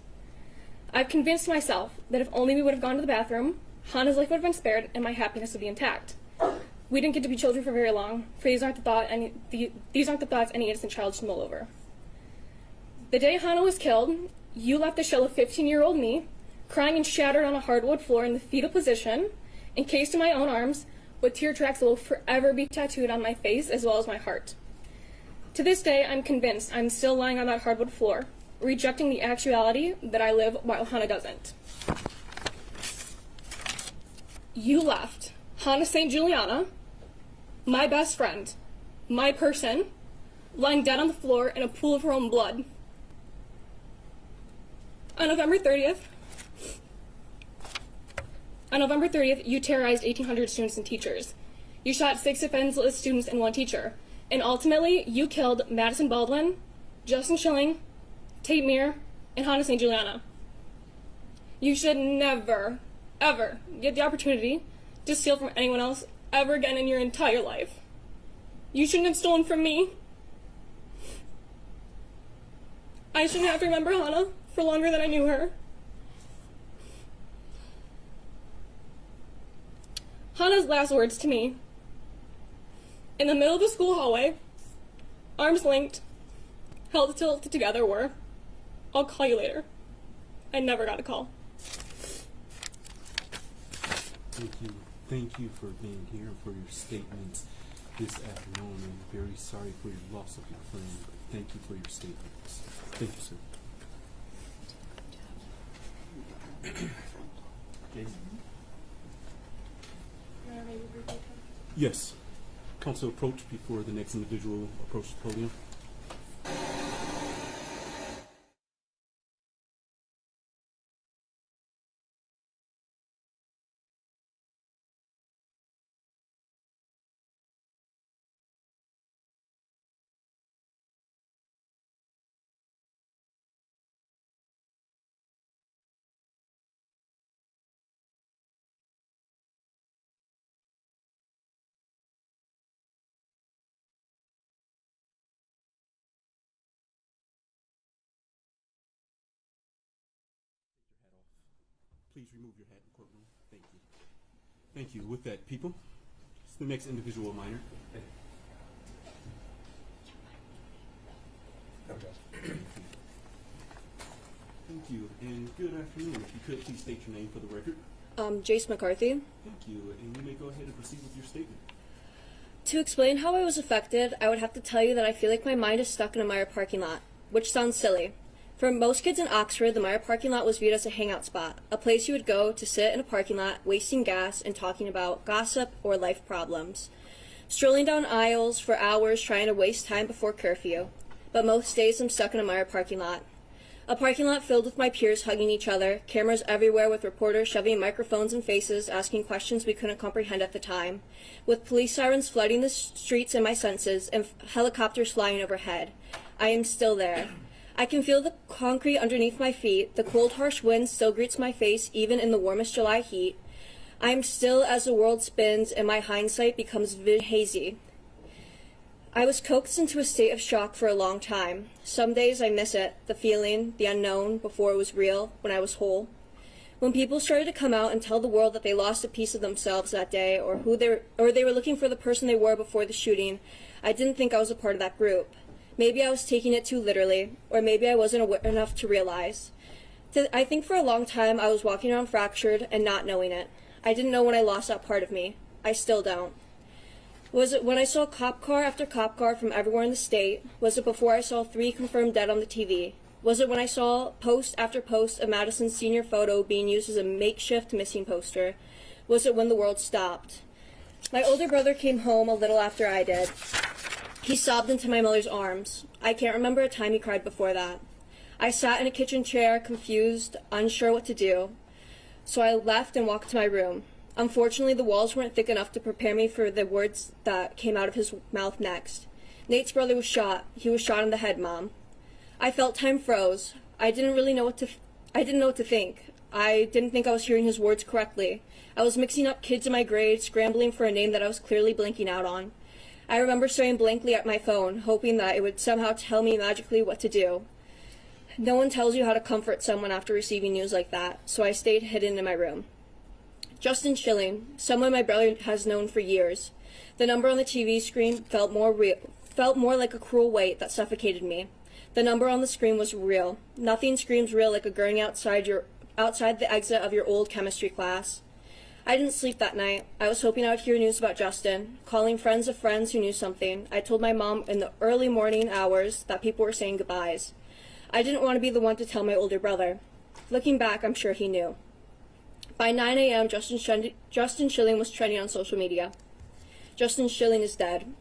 I've convinced myself that if only we would have gone to the bathroom, Hannah's life would have been spared and my happiness would be intact. We didn't get to be children for very long, for these aren't the thoughts any innocent child should mull over. The day Hannah was killed, you left the shell of 15-year-old me, crying and shattered on a hardwood floor in the fetal position, encased in my own arms, with tear tracks that will forever be tattooed on my face as well as my heart. To this day, I'm convinced I'm still lying on that hardwood floor, rejecting the actuality that I live while Hannah doesn't. You left Hannah St. Juliana, my best friend, my person, lying dead on the floor in a pool of her own blood. On November 30th, you terrorized 1,800 students and teachers. You shot 6 defenseless students and 1 teacher. And ultimately, you killed Madison Baldwin, Justin Schilling, Tate Meir, and Hannah St. Juliana. You should never, ever get the opportunity to steal from anyone else ever again in your entire life. You shouldn't have stolen from me. I shouldn't have to remember Hannah for longer than I knew her. Hannah's last words to me, in the middle of the school hallway, arms linked, held tilted together, were, "I'll call you later." I never got a call. Thank you. Thank you for being here and for your statements this afternoon. I'm very sorry for your loss of your friend. Thank you for your statements. Thank you, sir. Jason? Yes. Council approach before the next individual approaches the podium. Please remove your hat in the courtroom. Thank you. Thank you. With that, people, it's the next individual minor. Thank you, and good afternoon. If you could, please state your name for the record. Jace McCarthy. Thank you, and you may go ahead and proceed with your statement. To explain how I was affected, I would have to tell you that I feel like my mind is stuck in a Meyer parking lot, which sounds silly. For most kids in Oxford, the Meyer parking lot was viewed as a hangout spot, a place you would go to sit in a parking lot, wasting gas and talking about gossip or life problems. Strolling down aisles for hours trying to waste time before curfew. But most days I'm stuck in a Meyer parking lot. A parking lot filled with my peers hugging each other, cameras everywhere with reporters shoving microphones in faces, asking questions we couldn't comprehend at the time, with police sirens flooding the streets and my senses, and helicopters flying overhead. I am still there. I can feel the concrete underneath my feet. The cold, harsh wind still greets my face, even in the warmest July heat. I am still as the world spins and my hindsight becomes hazy. I was coaxed into a state of shock for a long time. Some days I miss it, the feeling, the unknown, before it was real, when I was whole. When people started to come out and tell the world that they lost a piece of themselves that day, or they were looking for the person they were before the shooting, I didn't think I was a part of that group. Maybe I was taking it too literally, or maybe I wasn't aware enough to realize. I think for a long time I was walking around fractured and not knowing it. I didn't know when I lost that part of me. I still don't. Was it when I saw cop car after cop car from everywhere in the state? Was it before I saw 3 confirmed dead on the TV? Was it when I saw post after post of Madison's senior photo being used as a makeshift missing poster? Was it when the world stopped? My older brother came home a little after I did. He sobbed into my mother's arms. I can't remember a time he cried before that. I sat in a kitchen chair, confused, unsure what to do. So I left and walked to my room. Unfortunately, the walls weren't thick enough to prepare me for the words that came out of his mouth next. Nate's brother was shot. He was shot in the head, Mom. I felt time froze. I didn't know what to think. I didn't think I was hearing his words correctly. I was mixing up kids in my grade, scrambling for a name that I was clearly blanking out on. I remember staring blankly at my phone, hoping that it would somehow tell me magically what to do. No one tells you how to comfort someone after receiving news like that, so I stayed hidden in my room. Justin Schilling, someone my brother has known for years. The number on the TV screen felt more like a cruel weight that suffocated me. The number on the screen was real. Nothing screams real like a gurney outside the exit of your old chemistry class. I didn't sleep that night. I was hoping I would hear news about Justin, calling friends of friends who knew something. I told my mom in the early morning hours that people were saying goodbyes. I didn't want to be the one to tell my older brother. Looking back, I'm sure he knew. By 9 a.m., Justin Schilling was trending on social media. Justin Schilling is dead.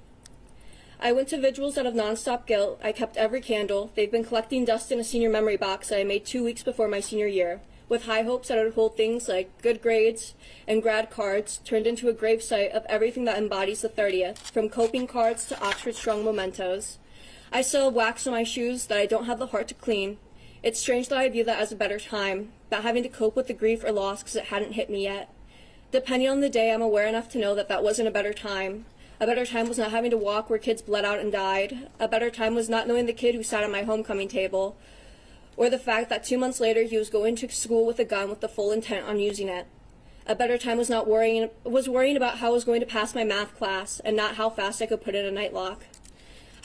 I went to vigils out of nonstop guilt. I kept every candle. They've been collecting dust in a senior memory box that I made 2 weeks before my senior year, with high hopes that I would hold things like good grades and grad cards turned into a gravesite of everything that embodies the 30th, from coping cards to Oxford Strong mementos. I still have wax on my shoes that I don't have the heart to clean. It's strange that I view that as a better time, not having to cope with the grief or loss because it hadn't hit me yet. Depending on the day, I'm aware enough to know that that wasn't a better time. A better time was not having to walk where kids bled out and died. A better time was not knowing the kid who sat at my homecoming table, or the fact that 2 months later he was going to school with a gun with the full intent on using it. A better time was worrying about how I was going to pass my math class and not how fast I could put in a night lock.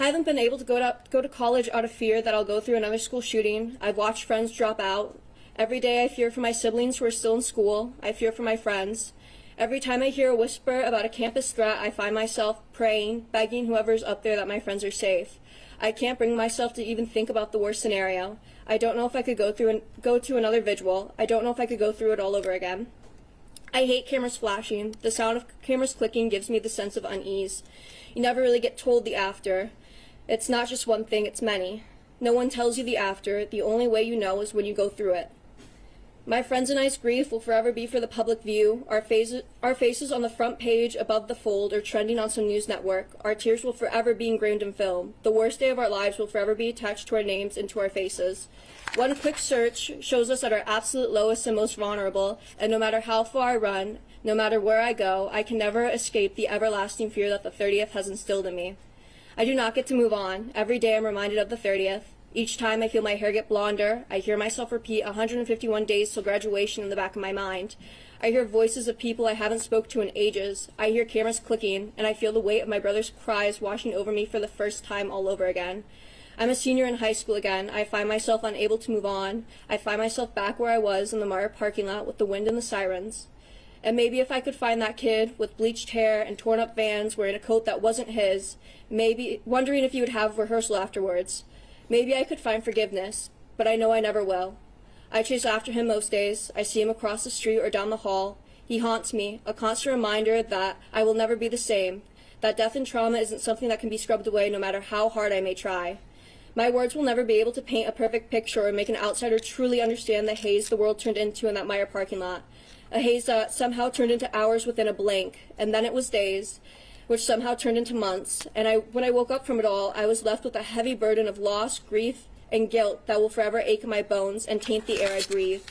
I haven't been able to go to college out of fear that I'll go through another school shooting. I've watched friends drop out. Every day I fear for my siblings who are still in school. I fear for my friends. Every time I hear a whisper about a campus threat, I find myself praying, begging whoever's up there that my friends are safe. I can't bring myself to even think about the worst scenario. I don't know if I could go to another vigil. I don't know if I could go through it all over again. I hate cameras flashing. The sound of cameras clicking gives me the sense of unease. You never really get told the after. It's not just one thing, it's many. No one tells you the after. The only way you know is when you go through it. My friends and I's grief will forever be for the public view. Our faces on the front page, above the fold, or trending on some news network. Our tears will forever be ingrained in film. The worst day of our lives will forever be attached to our names and to our faces. One quick search shows us at our absolute lowest and most vulnerable, and no matter how far I run, no matter where I go, I can never escape the everlasting fear that the 30th has instilled in me. I do not get to move on. Every day I'm reminded of the 30th. Each time I feel my hair get blonder, I hear myself repeat 151 days till graduation in the back of my mind. I hear voices of people I haven't spoke to in ages. I hear cameras clicking, and I feel the weight of my brother's cries washing over me for the first time all over again. I'm a senior in high school again. I find myself unable to move on. I find myself back where I was in the Mara parking lot with the wind and the sirens. And maybe if I could find that kid with bleached hair and torn up Vans wearing a coat that wasn't his, maybe wondering if he would have rehearsal afterwards. Maybe I could find forgiveness, but I know I never will. I chase after him most days. I see him across the street or down the hall. He haunts me, a constant reminder that I will never be the same, that death and trauma isn't something that can be scrubbed away no matter how hard I may try. My words will never be able to paint a perfect picture or make an outsider truly understand the haze the world turned into in that Meyer parking lot. A haze that somehow turned into hours within a blink, and then it was days, which somehow turned into months, and when I woke up from it all, I was left with a heavy burden of loss, grief, and guilt that will forever ache in my bones and taint the air I breathe.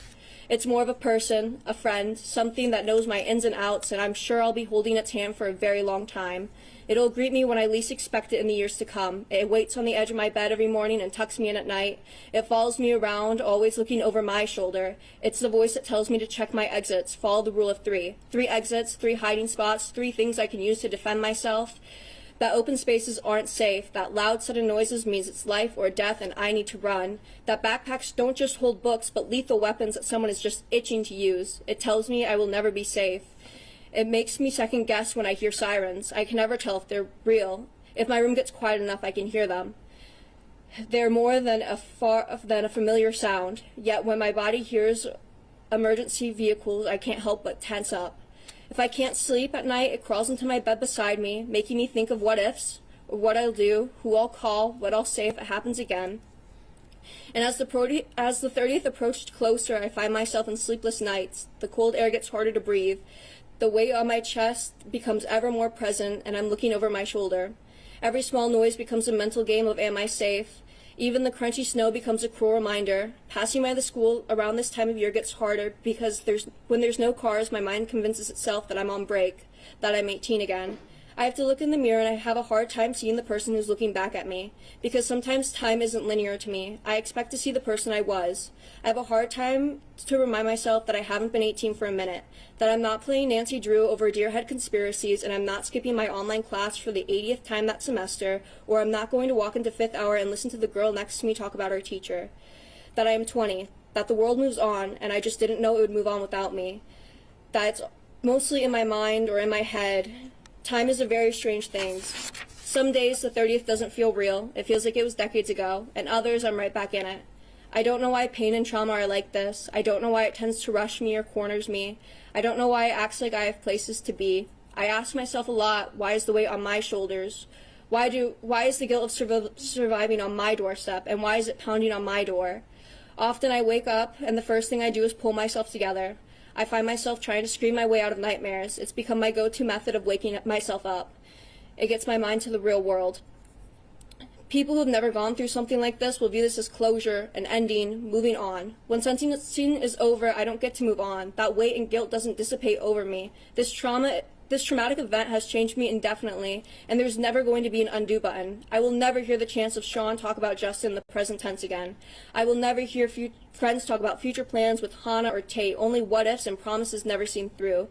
It's more of a person, a friend, something that knows my ins and outs, and I'm sure I'll be holding its hand for a very long time. It'll greet me when I least expect it in the years to come. It waits on the edge of my bed every morning and tucks me in at night. It follows me around, always looking over my shoulder. It's the voice that tells me to check my exits, follow the rule of 3. 3 exits, 3 hiding spots, 3 things I can use to defend myself. That open spaces aren't safe, that loud sudden noises means it's life or death and I need to run. That backpacks don't just hold books, but lethal weapons that someone is just itching to use. It tells me I will never be safe. It makes me second guess when I hear sirens. I can never tell if they're real. If my room gets quiet enough, I can hear them. They're more than a familiar sound, yet when my body hears emergency vehicles, I can't help but tense up. If I can't sleep at night, it crawls into my bed beside me, making me think of what ifs, or what I'll do, who I'll call, what I'll say if it happens again. And as the 30th approached closer, I find myself in sleepless nights. The cold air gets harder to breathe. The weight on my chest becomes ever more present, and I'm looking over my shoulder. Every small noise becomes a mental game of am I safe? Even the crunchy snow becomes a cruel reminder. Passing by the school around this time of year gets harder because when there's no cars, my mind convinces itself that I'm on break, that I'm 18 again. I have to look in the mirror and I have a hard time seeing the person who's looking back at me, because sometimes time isn't linear to me. I expect to see the person I was. I have a hard time to remind myself that I haven't been 18 for a minute, that I'm not playing Nancy Drew over deer head conspiracies, and I'm not skipping my online class for the 80th time that semester, or I'm not going to walk into fifth hour and listen to the girl next to me talk about her teacher. That I am 20, that the world moves on, and I just didn't know it would move on without me. That it's mostly in my mind or in my head. Time is a very strange thing. Some days the 30th doesn't feel real. It feels like it was decades ago, and others I'm right back in it. I don't know why pain and trauma are like this. I don't know why it tends to rush me or corners me. I don't know why it acts like I have places to be. I ask myself a lot, why is the weight on my shoulders? Why is the guilt of surviving on my doorstep, and why is it pounding on my door? Often I wake up, and the first thing I do is pull myself together. I find myself trying to scream my way out of nightmares. It's become my go-to method of waking myself up. It gets my mind to the real world. People who have never gone through something like this will view this as closure, an ending, moving on. When something is over, I don't get to move on. That weight and guilt doesn't dissipate over me. This traumatic event has changed me indefinitely, and there's never going to be an undo button. I will never hear the chance of Sean talk about Justin in the present tense again. I will never hear friends talk about future plans with Hannah or Tate, only what-ifs and promises never seen through.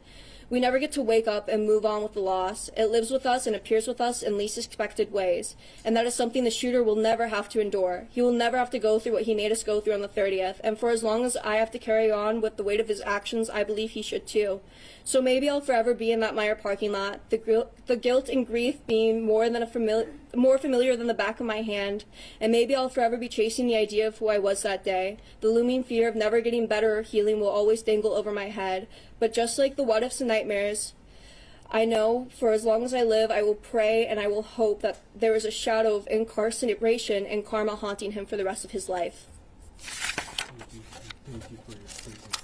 We never get to wake up and move on with the loss. It lives with us and appears with us in least expected ways, and that is something the shooter will never have to endure. He will never have to go through what he made us go through on the 30th, and for as long as I have to carry on with the weight of his actions, I believe he should too. So maybe I'll forever be in that Meyer parking lot, the guilt and grief being more familiar than the back of my hand, and maybe I'll forever be chasing the idea of who I was that day. The looming fear of never getting better or healing will always dangle over my head, but just like the what-ifs and nightmares, I know for as long as I live, I will pray and I will hope that there is a shadow of incarceration and karma haunting him for the rest of his life. Thank you for your statement.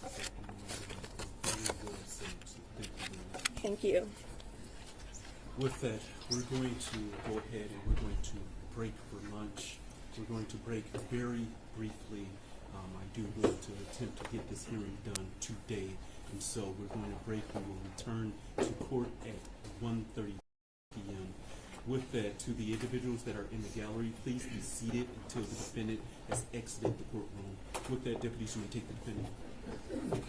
Thank you. With that, we're going to go ahead and we're going to break for lunch. We're going to break very briefly. I do want to attempt to get this hearing done today, and so we're going to break. We will return to court at 1:30 p.m. With that, to the individuals that are in the gallery, please be seated until the defendant has exited the courtroom. With that, deputies, you may take the defendant.